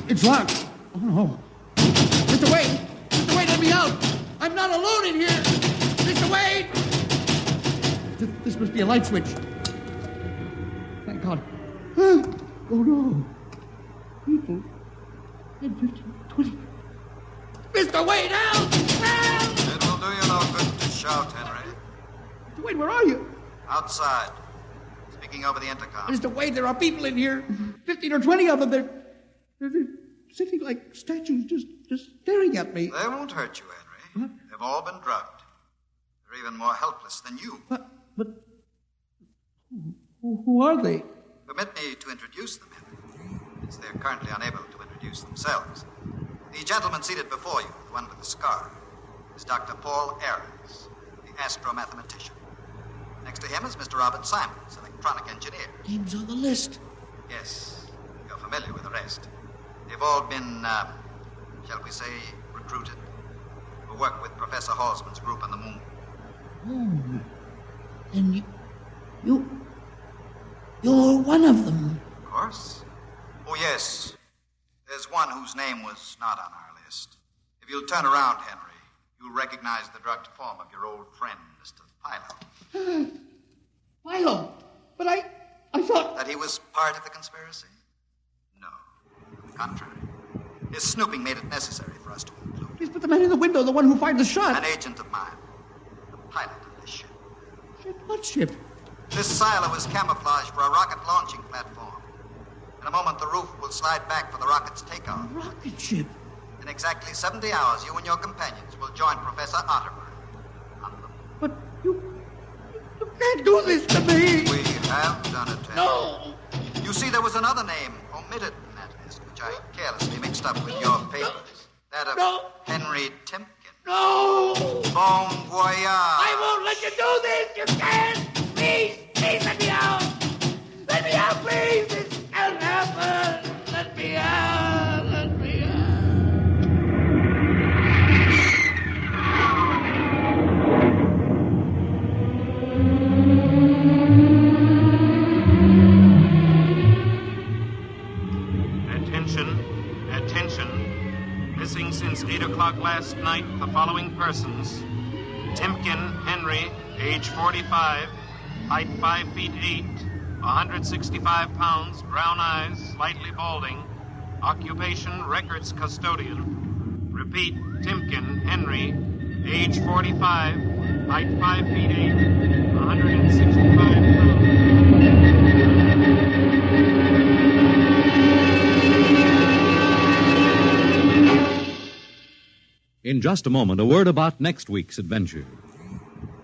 It's locked. Oh, no. Mr. Wade! Mr. Wade, let me out! I'm not alone in here! Mr. Wade! This must be a light switch. Thank God. Oh, no. People. 10, 15, 20. Mr. Wade, help! Help! It will do you no good to shout, Henry. Mr. Wade, where are you? Outside. Speaking over the intercom. Mr. Wade, there are people in here. 15 or 20 of them. They're sitting like statues, just staring at me. They won't hurt you, Henry. What? They've all been drugged. They're even more helpless than you. But who are they? Permit me to introduce them, Henry, since they're currently unable to introduce themselves. The gentleman seated before you, the one with the scar, is Dr. Paul Ahrens, the astro-mathematician. Next to him is Mr. Robert Simons, electronic engineer. Names on the list. Yes, you're familiar with the rest. They've all been, shall we say, recruited to work with Professor Halsman's group on the moon. Oh, and you're one of them. Of course. Oh, yes. There's one whose name was not on our list. If you'll turn around, Henry, you'll recognize the drugged form of your old friend, Mr. Philo. Philo? But I thought... That he was part of the conspiracy? No. On the contrary. His snooping made it necessary for us to include him. Yes, but the man in the window, the one who fired the shot... An agent of mine. The pilot of this ship. Ship? What ship? This silo is camouflaged for a rocket launching platform. In a moment, the roof will slide back for the rocket's takeoff. A rocket ship? In exactly 70 hours, you and your companions will join Professor Otterburn on the moon. But you can't do this to me! We have done it, Henry. No! You see, there was another name omitted in that list, which I carelessly mixed up with your papers. That of Henry Timken. No! Bon voyage. I won't let you do this! You can't! Please let me out! Let me out, please! This can't happen! Let me out! Let me out! o'clock last night, the following persons: Timken Henry, age 45, height 5 feet 8, 165 pounds, brown eyes, slightly balding, occupation records custodian. Repeat, Timken Henry, age 45, height 5 feet 8, 165 pounds. In just a moment, a word about next week's adventure.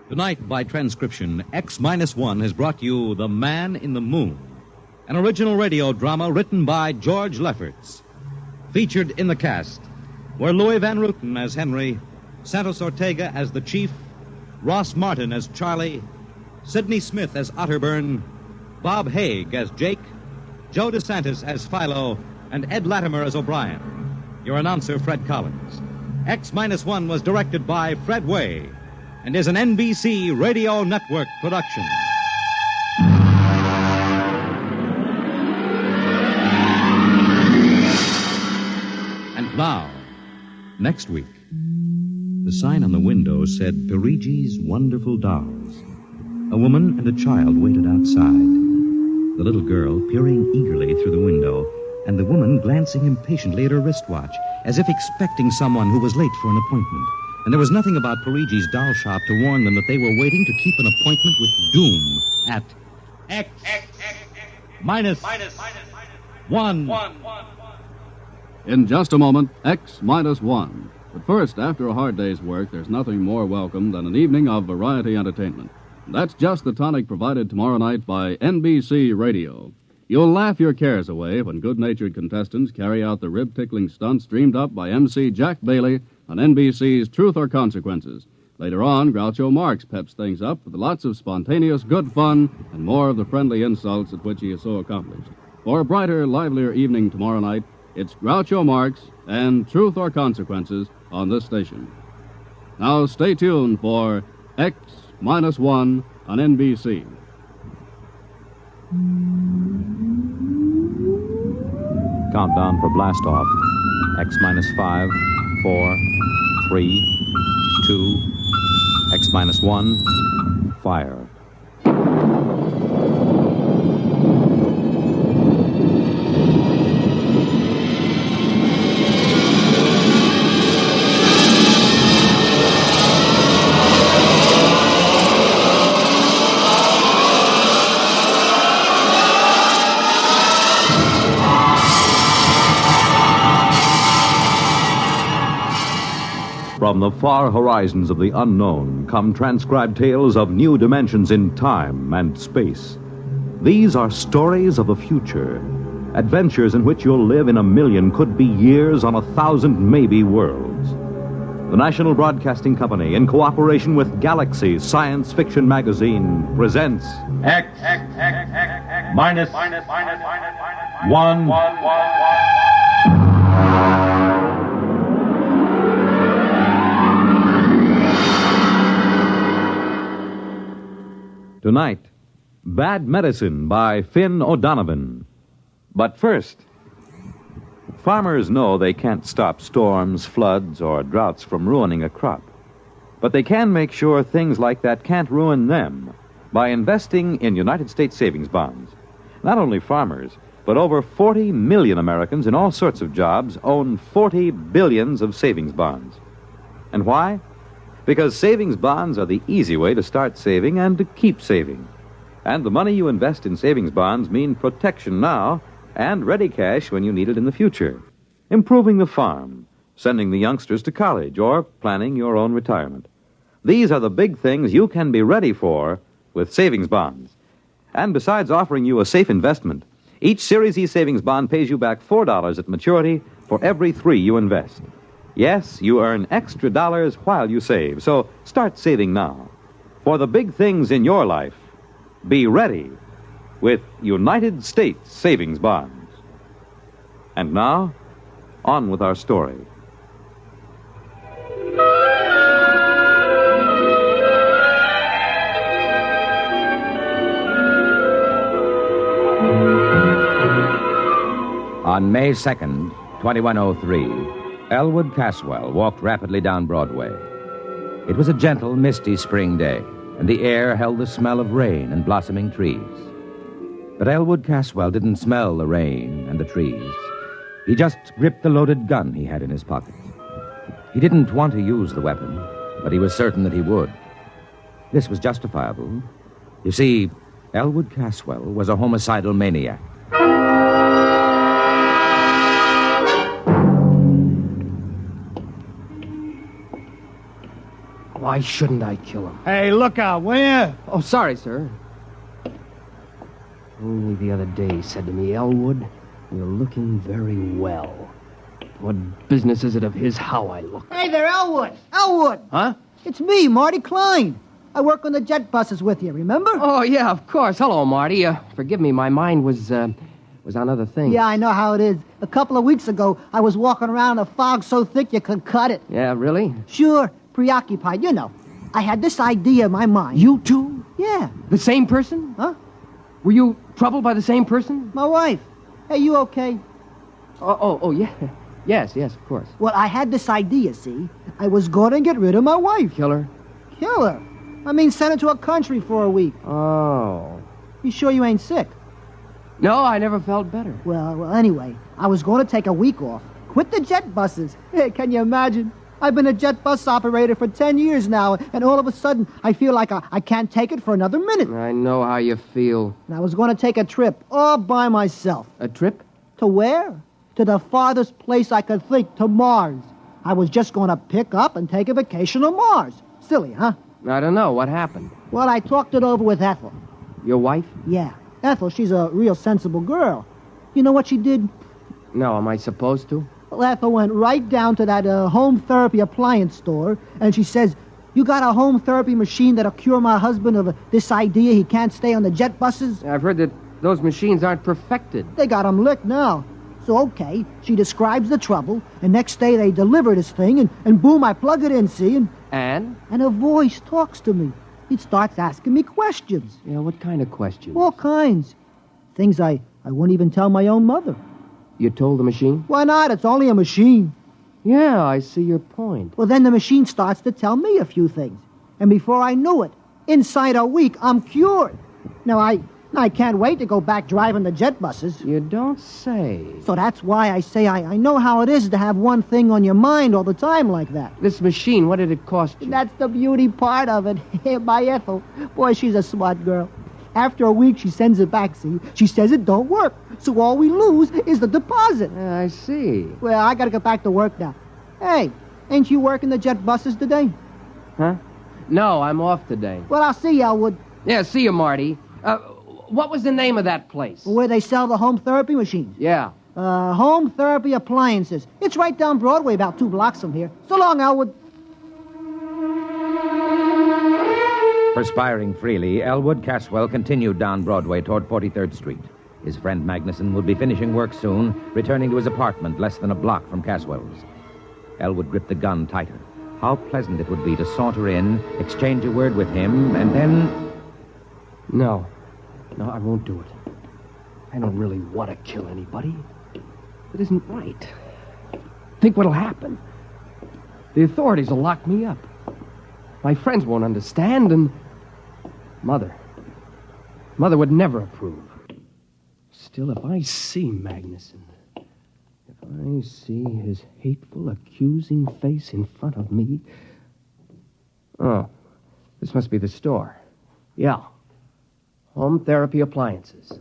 Tonight, by transcription, X-1 has brought you The Man in the Moon, an original radio drama written by George Lefferts. Featured in the cast were Louis Van Rooten as Henry, Santos Ortega as the Chief, Ross Martin as Charlie, Sidney Smith as Otterburn, Bob Haig as Jake, Joe DeSantis as Philo, and Ed Latimer as O'Brien. Your announcer, Fred Collins. X-1 was directed by Fred Way and is an NBC Radio Network production. And now, next week, the sign on the window said Perigi's Wonderful Dolls. A woman and a child waited outside. The little girl peering eagerly through the window, and the woman glancing impatiently at her wristwatch, as if expecting someone who was late for an appointment. And there was nothing about Perigi's doll shop to warn them that they were waiting to keep an appointment with doom at X-1. In just a moment, X-1. But first, after a hard day's work, there's nothing more welcome than an evening of variety entertainment. That's just the tonic provided tomorrow night by NBC Radio. You'll laugh your cares away when good-natured contestants carry out the rib-tickling stunts dreamed up by MC Jack Bailey on NBC's Truth or Consequences. Later on, Groucho Marx peps things up with lots of spontaneous good fun and more of the friendly insults at which he is so accomplished. For a brighter, livelier evening tomorrow night, it's Groucho Marx and Truth or Consequences on this station. Now stay tuned for X-1 on NBC. Countdown for blast-off. X-5, 4, 3, 2, X-1, fire. From the far horizons of the unknown come transcribed tales of new dimensions in time and space. These are stories of the future, adventures in which you'll live in a million, could be years, on 1,000 maybe worlds. The National Broadcasting Company, in cooperation with Galaxy Science Fiction Magazine, presents X-1. Tonight, Bad Medicine by Finn O'Donovan. But first, farmers know they can't stop storms, floods, or droughts from ruining a crop. But they can make sure things like that can't ruin them by investing in United States savings bonds. Not only farmers, but over 40 million Americans in all sorts of jobs own 40 billions of savings bonds. And why? Because savings bonds are the easy way to start saving and to keep saving. And the money you invest in savings bonds mean protection now and ready cash when you need it in the future. Improving the farm, sending the youngsters to college, or planning your own retirement. These are the big things you can be ready for with savings bonds. And besides offering you a safe investment, each Series E savings bond pays you back $4 at maturity for every $3 you invest. Yes, you earn extra dollars while you save, so start saving now. For the big things in your life, be ready with United States savings bonds. And now, on with our story. On May 2nd, 2103, Elwood Caswell walked rapidly down Broadway. It was a gentle, misty spring day, and the air held the smell of rain and blossoming trees. But Elwood Caswell didn't smell the rain and the trees. He just gripped the loaded gun he had in his pocket. He didn't want to use the weapon, but he was certain that he would. This was justifiable. You see, Elwood Caswell was a homicidal maniac. Why shouldn't I kill him? Hey, look out, will you? Oh, sorry, sir. Only the other day he said to me, Elwood, you're looking very well. What business is it of his how I look? Hey there, Elwood. Elwood. Huh? It's me, Marty Klein. I work on the jet buses with you, remember? Oh, yeah, of course. Hello, Marty. Forgive me, my mind was on other things. Yeah, I know how it is. A couple of weeks ago, I was walking around in a fog so thick you could cut it. Yeah, really? Sure, preoccupied, you know. I had this idea in my mind. You too? Yeah. The same person? Huh? Were you troubled by the same person? My wife. Hey, you okay? Oh, yeah. Yes, of course. Well, I had this idea, see? I was going to get rid of my wife. Kill her? Kill her? I mean, send her to a country for a week. Oh. You sure you ain't sick? No, I never felt better. Well, anyway, I was going to take a week off. Quit the jet buses. Hey, can you imagine? I've been a jet bus operator for 10 years now, and all of a sudden, I feel like I can't take it for another minute. I know how you feel. And I was going to take a trip all by myself. A trip? To where? To the farthest place I could think, to Mars. I was just going to pick up and take a vacation on Mars. Silly, huh? I don't know. What happened? Well, I talked it over with Ethel. Your wife? Yeah. Ethel, she's a real sensible girl. You know what she did? No, am I supposed to? Well, Ethel went right down to that home therapy appliance store, and she says, you got a home therapy machine that'll cure my husband of this idea he can't stay on the jet buses? I've heard that those machines aren't perfected. They got him licked now. So, okay, she describes the trouble, and next day they deliver this thing, and boom, I plug it in, see? And? And a voice talks to me. It starts asking me questions. Yeah, what kind of questions? All kinds. Things I wouldn't even tell my own mother. You told the machine? Why not? It's only a machine. Yeah, I see your point. Well, then the machine starts to tell me a few things. And before I knew it, inside a week, I'm cured. Now, I can't wait to go back driving the jet buses. You don't say. So that's why I say I know how it is to have one thing on your mind all the time like that. This machine, what did it cost you? That's the beauty part of it. My Ethel. Boy, she's a smart girl. After a week, she sends it back, see? She says it don't work. So all we lose is the deposit. I see. Well, I gotta get back to work now. Hey, ain't you working the jet buses today? Huh? No, I'm off today. Well, I'll see you, Elwood. Yeah, see you, Marty. What was the name of that place? Where they sell the home therapy machines. Yeah. Home therapy appliances. It's right down Broadway, about 2 blocks from here. So long, Elwood. Perspiring freely, Elwood Caswell continued down Broadway toward 43rd Street. His friend Magnuson would be finishing work soon, returning to his apartment less than a block from Caswell's. Elwood gripped the gun tighter. How pleasant it would be to saunter in, exchange a word with him, and then... No, I won't do it. I don't really want to kill anybody. It isn't right. Think what'll happen. The authorities will lock me up. My friends won't understand, and... Mother would never approve. Still, if I see Magnuson, if I see his hateful, accusing face in front of me... Oh, this must be the store. Yeah. Home therapy appliances.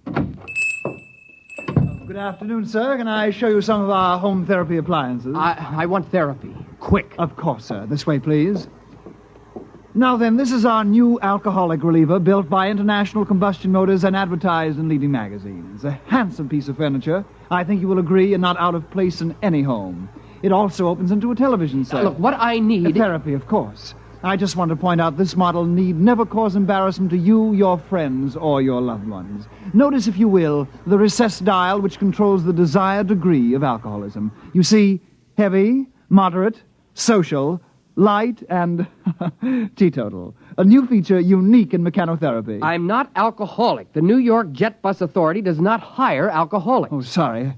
Good afternoon, sir. Can I show you some of our home therapy appliances? I want therapy. Quick. Of course, sir. This way, please. Now then, this is our new alcoholic reliever built by International Combustion Motors and advertised in leading magazines. A handsome piece of furniture. I think you will agree, and not out of place in any home. It also opens into a television set. Look, what I need... Therapy, of course. I just want to point out this model need never cause embarrassment to you, your friends, or your loved ones. Notice, if you will, the recessed dial which controls the desired degree of alcoholism. You see, heavy, moderate, social, light, and teetotal. A new feature unique in mechanotherapy. I'm not alcoholic. The New York Jet Bus Authority does not hire alcoholics. Oh, sorry.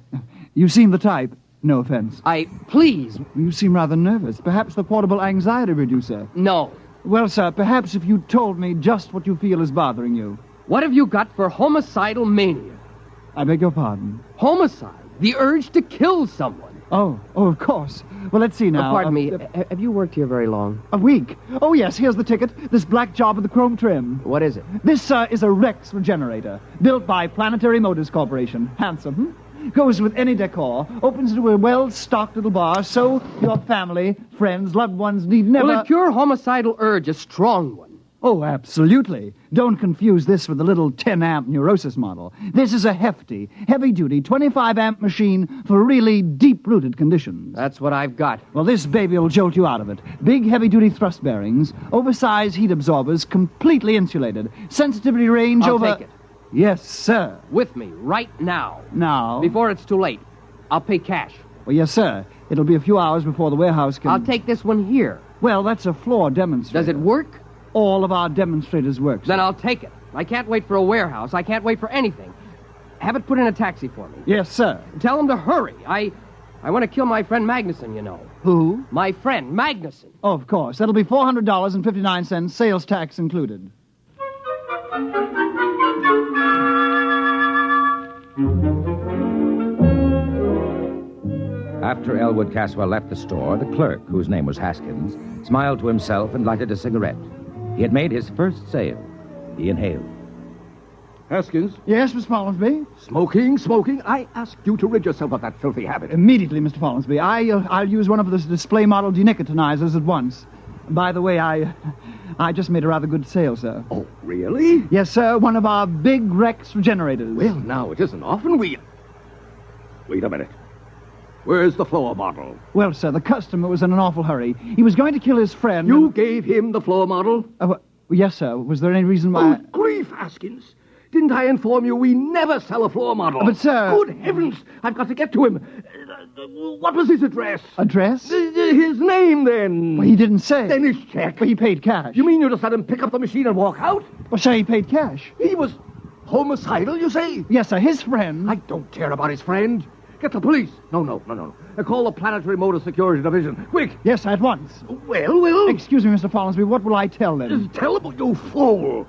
You've seen the type. No offense. Please. You seem rather nervous. Perhaps the portable anxiety reducer. No. Well, sir, perhaps if you told me just what you feel is bothering you. What have you got for homicidal mania? I beg your pardon. Homicide? The urge to kill someone. Oh, of course. Well, let's see now. Pardon me. Have you worked here very long? A week. Oh, yes, here's the ticket. This black job with the chrome trim. What is it? This, sir, is a Rex regenerator, built by Planetary Motors Corporation. Handsome, Goes with any decor, opens into a well-stocked little bar, so your family, friends, loved ones need never... Will it cure homicidal urge, a strong one? Oh, absolutely. Don't confuse this with the little 10-amp neurosis model. This is a hefty, heavy-duty 25-amp machine for really deep-rooted conditions. That's what I've got. Well, this baby will jolt you out of it. Big, heavy-duty thrust bearings, oversized heat absorbers, completely insulated, sensitivity range I'll over... take it. Yes, sir. With me, right now. Now? Before it's too late. I'll pay cash. Well, yes, sir. It'll be a few hours before the warehouse can... I'll take this one here. Well, that's a floor demonstrator. Does it work? All of our demonstrators work, sir. Then I'll take it. I can't wait for a warehouse. I can't wait for anything. Have it put in a taxi for me. Yes, sir. Tell them to hurry. I want to kill my friend Magnuson, you know. Who? My friend, Magnuson. Oh, of course. That'll be $400.59, sales tax included. After Elwood Caswell left the store, the clerk, whose name was Haskins, smiled to himself and lighted a cigarette. He had made his first sale. He inhaled. Haskins? Yes, Mr. Follansby? Smoking. I asked you to rid yourself of that filthy habit. Immediately, Mr. Follansby. I'll use one of the display model denicotinizers at once. By the way, I just made a rather good sale, sir. Oh, really? Yes, sir. One of our big Rex regenerators. Well, now, it isn't often we... Wait a minute. Where's the floor model? Well, sir, the customer was in an awful hurry. He was going to kill his friend... You gave him the floor model? Yes, sir. Was there any reason why... Oh, grief, Haskins. Didn't I inform you we never sell a floor model? But, sir... Good heavens! I've got to get to him. What was his address? Address? His name, then. Well, he didn't say. Then his check. Well, he paid cash. You mean you just let him pick up the machine and walk out? Well, sir, he paid cash. He was homicidal, you say? Yes, sir. His friend... I don't care about his friend. Get the police. No. Call the Planetary Motor Security Division. Quick. Yes, at once. Well... Excuse me, Mr. Follansby. What will I tell them? Tell them, you fool.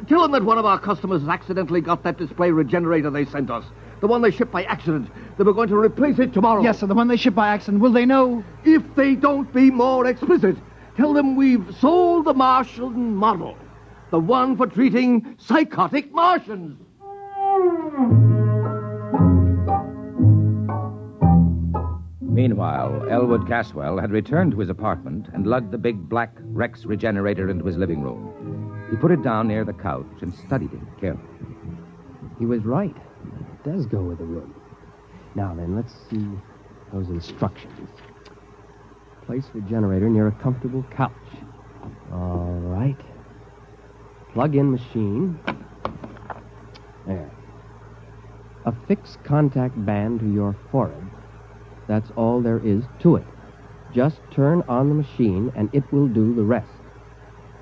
Tell them that one of our customers accidentally got that display regenerator they sent us. The one they shipped by accident. They were going to replace it tomorrow. Yes, sir. The one they shipped by accident. Will they know? If they don't be more explicit, tell them we've sold the Martian model. The one for treating psychotic Martians. Meanwhile, Elwood Caswell had returned to his apartment and lugged the big black Rex regenerator into his living room. He put it down near the couch and studied it carefully. He was right. It does go with the room. Now then, let's see those instructions. Place regenerator near a comfortable couch. All right. Plug in machine. There. Affix contact band to your forehead. That's all there is to it. Just turn on the machine and it will do the rest.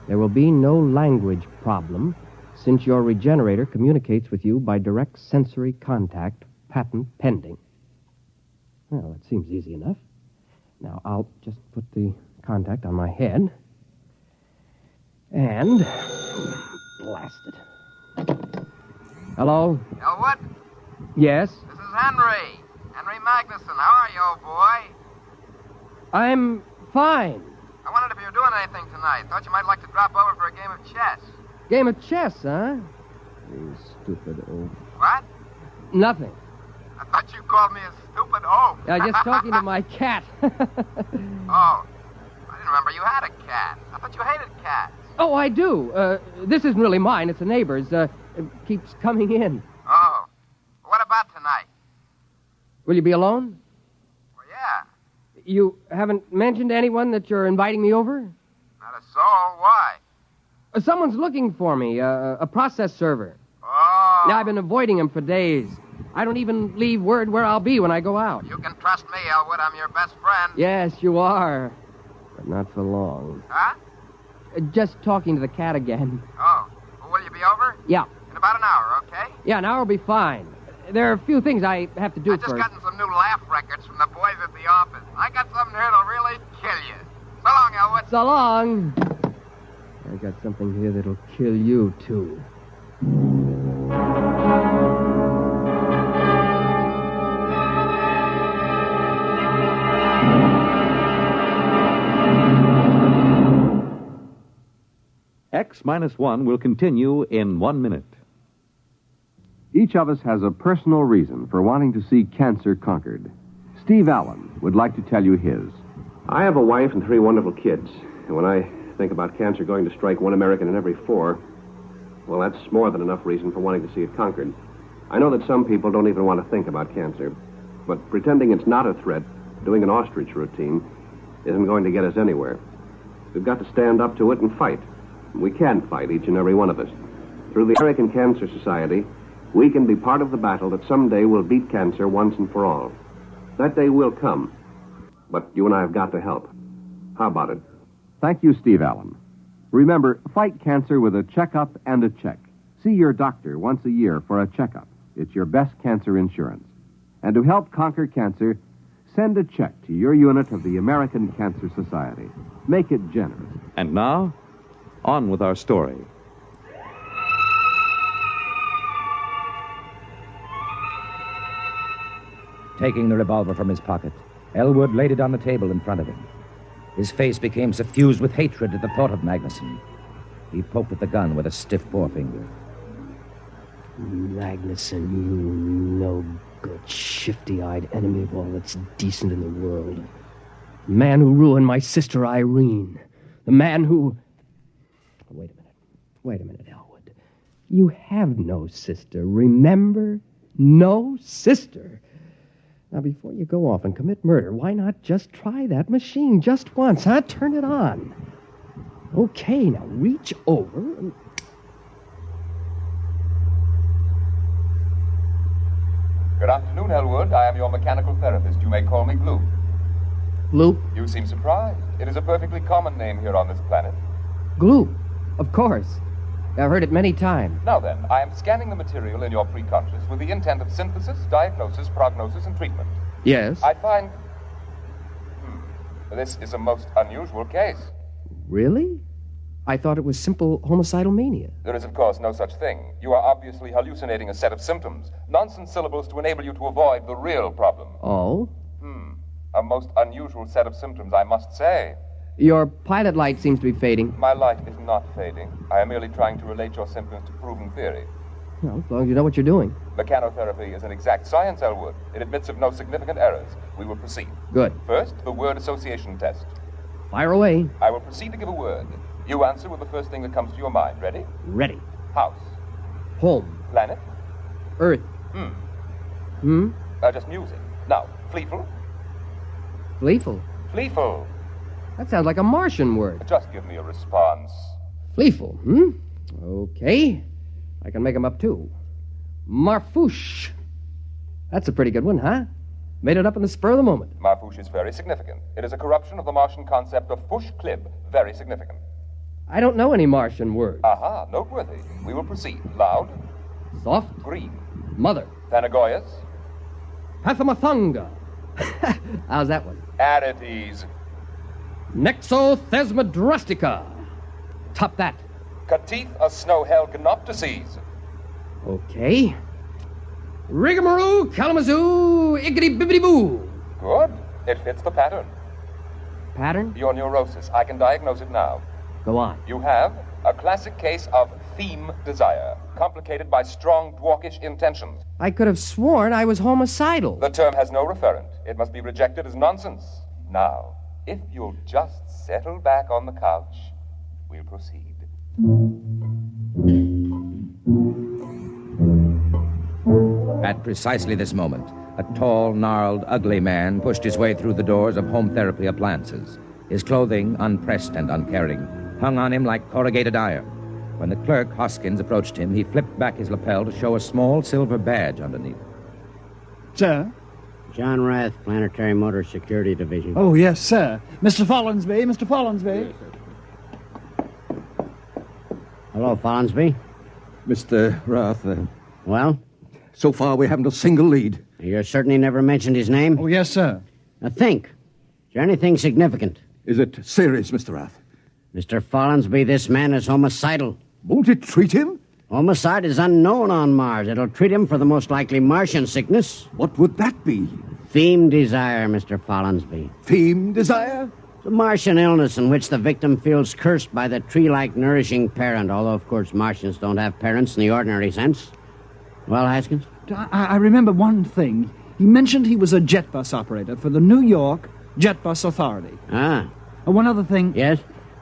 There will be no language problem since your regenerator communicates with you by direct sensory contact, patent pending. Well, that seems easy enough. Now, I'll just put the contact on my head and blast it. Hello? Elwood? Yes? This is Henry. Henry Magnuson. How are you, old boy? I'm fine. I wondered if you were doing anything tonight. Thought you might like to drop over for a game of chess. Game of chess, huh? You stupid oaf. What? Nothing. I thought you called me a stupid oaf. Just talking to my cat. Oh. I didn't remember you had a cat. I thought you hated cats. Oh, I do. This isn't really mine. It's a neighbor's. It keeps coming in. Oh. What about tonight? Will you be alone? Well, yeah. You haven't mentioned to anyone that you're inviting me over? Not a soul. Why? Someone's looking for me, a process server. Oh. Now, I've been avoiding him for days. I don't even leave word where I'll be when I go out. You can trust me, Elwood. I'm your best friend. Yes, you are. But not for long. Huh? Just talking to the cat again. Oh. Well, will you be over? Yeah. In about an hour, okay? Yeah, an hour will be fine. there are a few things I have to do I just first. gotten some new laugh records from the boys at the office. I got something here that'll really kill you. So long, Elwood. So long. I got something here that'll kill you, too. X-1 will continue in 1 minute. Each of us has a personal reason for wanting to see cancer conquered. Steve Allen would like to tell you his. I have a wife and 3 wonderful kids. And when I think about cancer going to strike 1 American in every 4, well, that's more than enough reason for wanting to see it conquered. I know that some people don't even want to think about cancer. But pretending it's not a threat, doing an ostrich routine, isn't going to get us anywhere. We've got to stand up to it and fight. We can fight, each and every one of us. Through the American Cancer Society, we can be part of the battle that someday will beat cancer once and for all. That day will come, but you and I have got to help. How about it? Thank you, Steve Allen. Remember, fight cancer with a checkup and a check. See your doctor once a year for a checkup. It's your best cancer insurance. And to help conquer cancer, send a check to your unit of the American Cancer Society. Make it generous. And now, on with our story. Taking the revolver from his pocket, Elwood laid it on the table in front of him. His face became suffused with hatred at the thought of Magnuson. He poked at the gun with a stiff forefinger. Magnuson, you no-good, shifty-eyed enemy of all that's decent in the world. The man who ruined my sister Irene. The man who... Wait a minute, Elwood. You have no sister, remember? No sister. Now, before you go off and commit murder, why not just try that machine just once, huh? Turn it on. Okay, now reach over and... Good afternoon, Elwood. I am your mechanical therapist. You may call me Glue. Glue? You seem surprised. It is a perfectly common name here on this planet. Glue? Of course. I've heard it many times. Now then, I am scanning the material in your preconscious with the intent of synthesis, diagnosis, prognosis, and treatment. Yes? I find... This is a most unusual case. Really? I thought it was simple homicidal mania. There is, of course, no such thing. You are obviously hallucinating a set of symptoms, nonsense syllables to enable you to avoid the real problem. Oh? A most unusual set of symptoms, I must say. Your pilot light seems to be fading. My light is not fading. I am merely trying to relate your symptoms to proven theory. Well, as long as you know what you're doing. Mechanotherapy is an exact science, Elwood. It admits of no significant errors. We will proceed. Good. First, the word association test. Fire away. I will proceed to give a word. You answer with the first thing that comes to your mind. Ready? Ready. House. Home. Planet. Earth. Just music. Now, Fleeful. Fleeful? Fleeful. That sounds like a Martian word. Just give me a response. Fleeful, Okay. I can make them up, too. Marfouche. That's a pretty good one, huh? Made it up in the spur of the moment. Marfouche is very significant. It is a corruption of the Martian concept of fush klib. Very significant. I don't know any Martian words. Aha, noteworthy. We will proceed. Loud. Soft. Green. Mother. Thanagoyas. Pathamathanga. How's that one? Arides. Nexothesmodrustica. Top that. Catith a snow-hell gnoptices. Okay. Rigamaroo, Kalamazoo, Iggity-bibbity-boo. Good. It fits the pattern. Pattern? Your neurosis. I can diagnose it now. Go on. You have a classic case of theme desire, complicated by strong dwarkish intentions. I could have sworn I was homicidal. The term has no referent. It must be rejected as nonsense. Now, if you'll just settle back on the couch, we'll proceed. At precisely this moment, a tall, gnarled, ugly man pushed his way through the doors of home therapy appliances. His clothing, unpressed and uncaring, hung on him like corrugated iron. When the clerk, Hoskins, approached him, he flipped back his lapel to show a small silver badge underneath. Sir? John Rath, Planetary Motor Security Division. Oh, yes, sir. Mr. Follinsby, Mr. Follinsby. Yes, Hello, Follinsby. Mr. Rath, Well? So far, we haven't a single lead. You're certain he never mentioned his name? Oh, yes, sir. Now think. Is there anything significant? Is it serious, Mr. Rath? Mr. Follinsby, this man is homicidal. Won't it treat him? Homicide is unknown on Mars. It'll treat him for the most likely Martian sickness. What would that be? Theme desire, Mr. Follinsby. Theme desire? It's a Martian illness in which the victim feels cursed by the tree-like nourishing parent, although, of course, Martians don't have parents in the ordinary sense. Well, Haskins? I remember one thing. He mentioned he was a jet bus operator for the New York Jet Bus Authority. Ah. One other thing. Yes?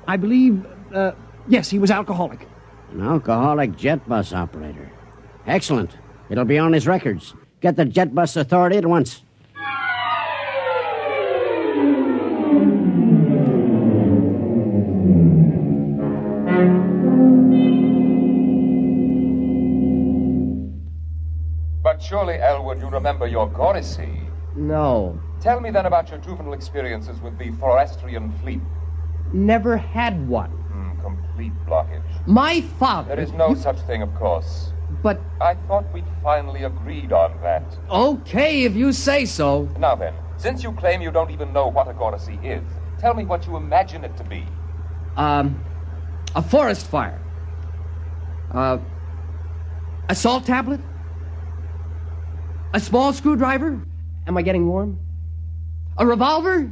I believe, yes, he was alcoholic. An alcoholic jet bus operator. Excellent. It'll be on his records. Get the Jet Bus Authority at once. But surely, Elwood, you remember your Gorisy. No. Tell me then about your juvenile experiences with the Forrestrian fleet. Never had one. Complete blockage. My father... There is no such thing, of course. But... I thought we'd finally agreed on that. Okay, if you say so. Now then, since you claim you don't even know what a Gorisy is, tell me what you imagine it to be. A forest fire. A salt tablet? A small screwdriver? Am I getting warm? A revolver?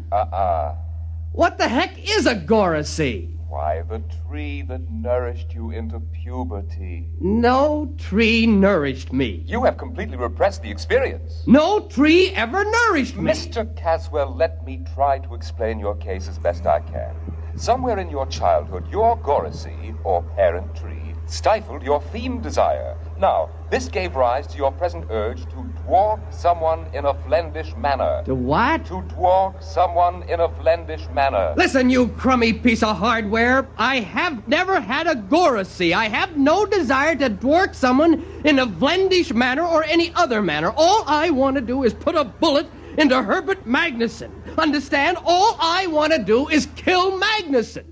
What the heck is a Gorisy? Why, the tree that nourished you into puberty. No tree nourished me. You have completely repressed the experience. No tree ever nourished me. Mr. Caswell, let me try to explain your case as best I can. Somewhere in your childhood, your Gorisy, or parent tree, stifled your theme desire. Now, this gave rise to your present urge to dwarf someone in a Flendish manner. To what? To dwarf someone in a Flendish manner. Listen, you crummy piece of hardware. I have never had a Gorisy. I have no desire to dwarf someone in a Flendish manner or any other manner. All I want to do is put a bullet into Herbert Magnuson. Understand? All I want to do is kill Magnuson.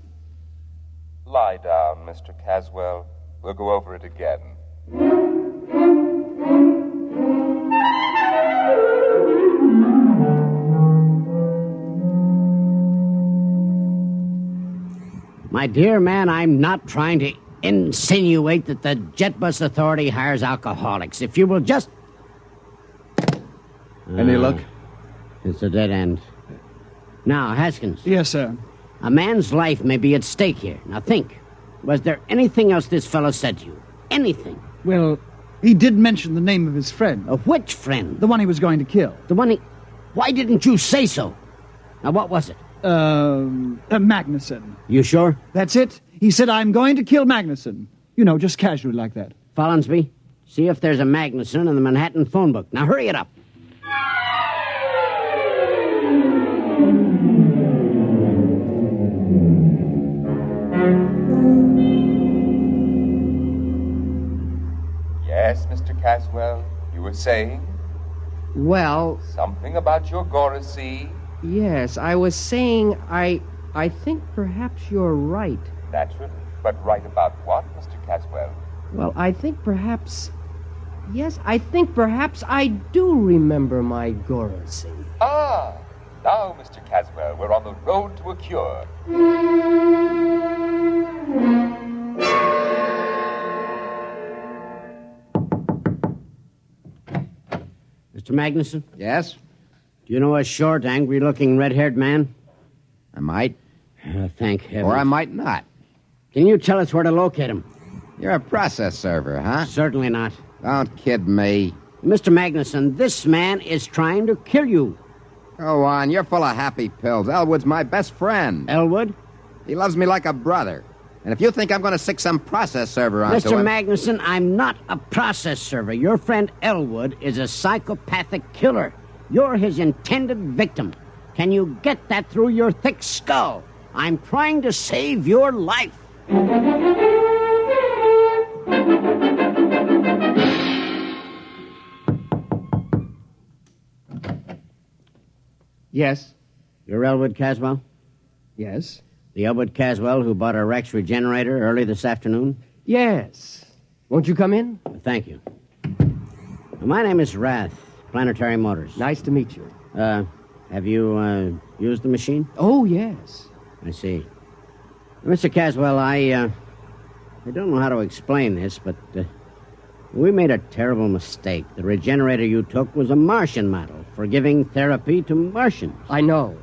Lie down, Mr. Caswell. We'll go over it again. My dear man, I'm not trying to insinuate that the Jet Bus Authority hires alcoholics. If you will just... Any luck? It's a dead end. Now, Haskins. Yes, sir. A man's life may be at stake here. Now think. Was there anything else this fellow said to you? Anything? Well, he did mention the name of his friend. Of which friend? The one he was going to kill. The one he... Why didn't you say so? Now, what was it? Magnuson. You sure? That's it. He said, I'm going to kill Magnuson. You know, just casually like that. Follinsby, see if there's a Magnuson in the Manhattan phone book. Now, hurry it up. Yes, Mr. Caswell, you were saying? Well... Something about your Gorisy? Yes, I was saying I think perhaps you're right. Naturally. But right about what, Mr. Caswell? Well, I think perhaps... Yes, I think perhaps I do remember my Gorisy. Ah! Now, Mr. Caswell, we're on the road to a cure. Mr. Magnuson? Yes? Do you know a short, angry-looking, red-haired man? I might. Thank heaven. Or I might not. Can you tell us where to locate him? You're a process server, huh? Certainly not. Don't kid me. Mr. Magnuson, this man is trying to kill you. Go on, you're full of happy pills. Elwood's my best friend. Elwood? He loves me like a brother. And if you think I'm going to stick some process server onto Mr. him... Magnuson, I'm not a process server. Your friend Elwood is a psychopathic killer. You're his intended victim. Can you get that through your thick skull? I'm trying to save your life. Yes? You're Elwood Caswell? Yes. The Elwood Caswell who bought a Rex regenerator early this afternoon? Yes. Won't you come in? Thank you. My name is Rath, Planetary Motors. Nice to meet you. Have you used the machine? Oh, yes. I see. Mr. Caswell, I don't know how to explain this, but we made a terrible mistake. The regenerator you took was a Martian model for giving therapy to Martians. I know.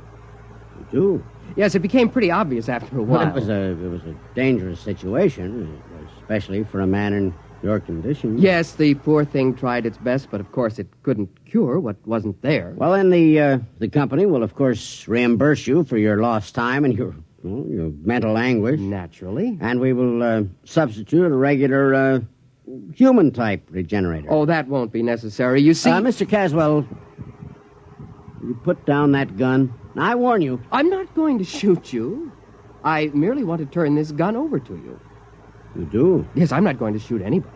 You do? Yes, it became pretty obvious after a while. Well, it was a dangerous situation, especially for a man in your condition. Yes, the poor thing tried its best, but of course it couldn't cure what wasn't there. Well, then the company will, of course, reimburse you for your lost time and your mental anguish. Naturally. And we will substitute a regular human-type regenerator. Oh, that won't be necessary. You see... Mr. Caswell, you put down that gun. I warn you. I'm not going to shoot you. I merely want to turn this gun over to you. You do? Yes, I'm not going to shoot anybody.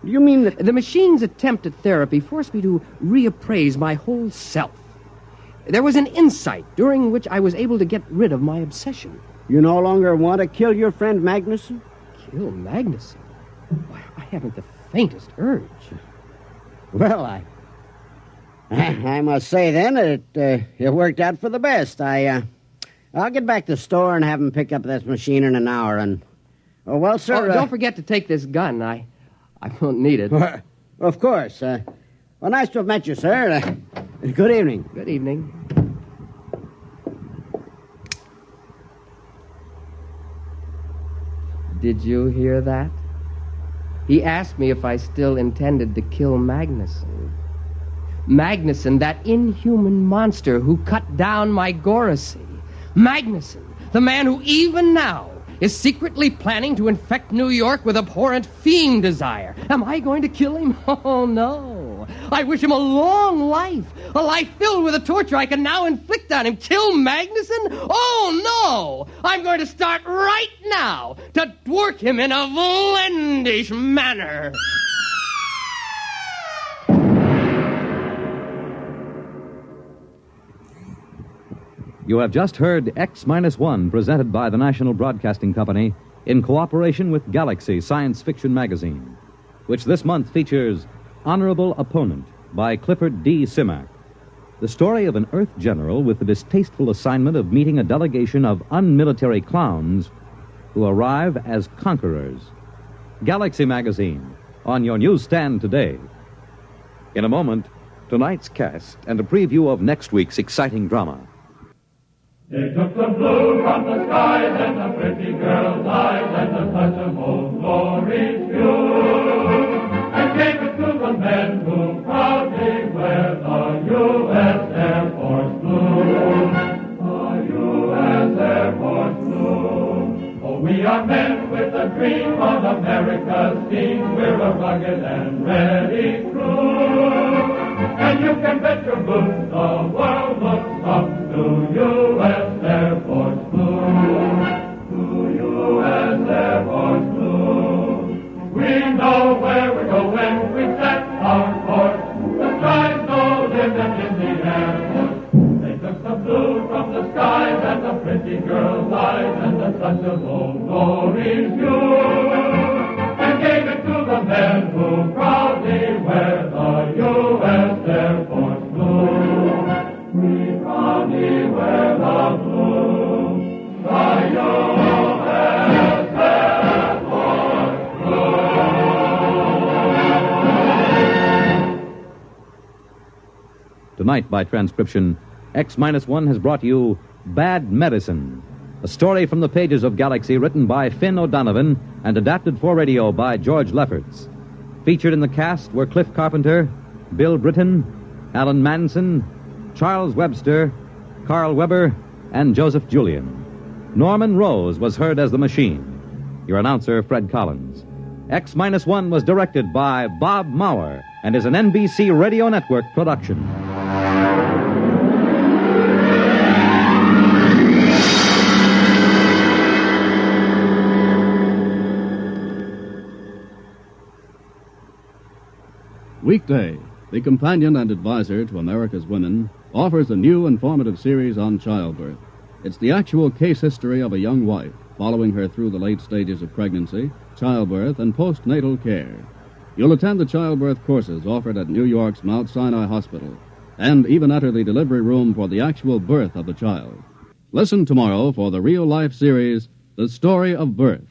You mean that... The machine's attempt at therapy forced me to reappraise my whole self. There was an insight during which I was able to get rid of my obsession. You no longer want to kill your friend Magnuson? Kill Magnuson? Why, I haven't the faintest urge. Well, I must say, then, that it worked out for the best. I'll get back to the store and have him pick up this machine in an hour, and... Oh, well, sir... don't forget to take this gun. I won't need it. Of course. Well, nice to have met you, sir. Good evening. Good evening. Did you hear that? He asked me if I still intended to kill Magnuson. Magnuson, that inhuman monster who cut down my Goracy. Magnuson, the man who even now is secretly planning to infect New York with abhorrent fiend desire. Am I going to kill him? Oh, no. I wish him a long life, a life filled with the torture I can now inflict on him. Kill Magnuson? Oh, no. I'm going to start right now to work him in a vlendish manner. You have just heard X-1, presented by the National Broadcasting Company in cooperation with Galaxy Science Fiction Magazine, which this month features Honorable Opponent by Clifford D. Simak, the story of an Earth general with the distasteful assignment of meeting a delegation of unmilitary clowns who arrive as conquerors. Galaxy Magazine, on your newsstand today. In a moment, tonight's cast and a preview of next week's exciting drama. They took the blue from the skies and the pretty girl's eyes and the touch of old glory's view, and gave it to the men who proudly wear the U.S. Air Force blue. The U.S. Air Force blue. Oh, we are men with a dream on America's team. We're a rugged and ready crew. And you can bet your boots the world looks up to U.S. Air Force blue. To U.S. Air Force blue. We know where we're going. We set our course. The sky's no limit in the Air Force. They took the blue from the skies and the pretty girl's eyes and the touch of old glory's view, and gave it to the men who proudly wear the U.S. Air Force blue. We proudly wear the blue, the U.S. Air Force blue. Tonight, by transcription, X-1 has brought you Bad Medicine, a story from the pages of Galaxy written by Finn O'Donovan and adapted for radio by George Lefferts. Featured in the cast were Cliff Carpenter, Bill Britton, Alan Manson, Charles Webster, Carl Weber, and Joseph Julian. Norman Rose was heard as the machine. Your announcer, Fred Collins. X-1 was directed by Bob Maurer and is an NBC Radio Network production. Weekday, the companion and advisor to America's women, offers a new informative series on childbirth. It's the actual case history of a young wife, following her through the late stages of pregnancy, childbirth, and postnatal care. You'll attend the childbirth courses offered at New York's Mount Sinai Hospital, and even enter the delivery room for the actual birth of the child. Listen tomorrow for the real-life series, The Story of Birth.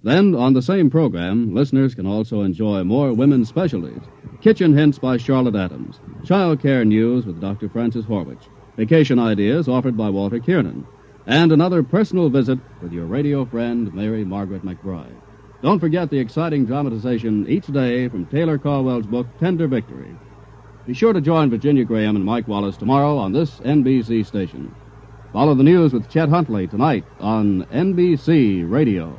Then, on the same program, listeners can also enjoy more women's specialties. Kitchen Hints by Charlotte Adams, Child Care News with Dr. Francis Horwich, Vacation Ideas offered by Walter Kiernan, and another personal visit with your radio friend, Mary Margaret McBride. Don't forget the exciting dramatization each day from Taylor Caldwell's book, Tender Victory. Be sure to join Virginia Graham and Mike Wallace tomorrow on this NBC station. Follow the news with Chet Huntley tonight on NBC Radio.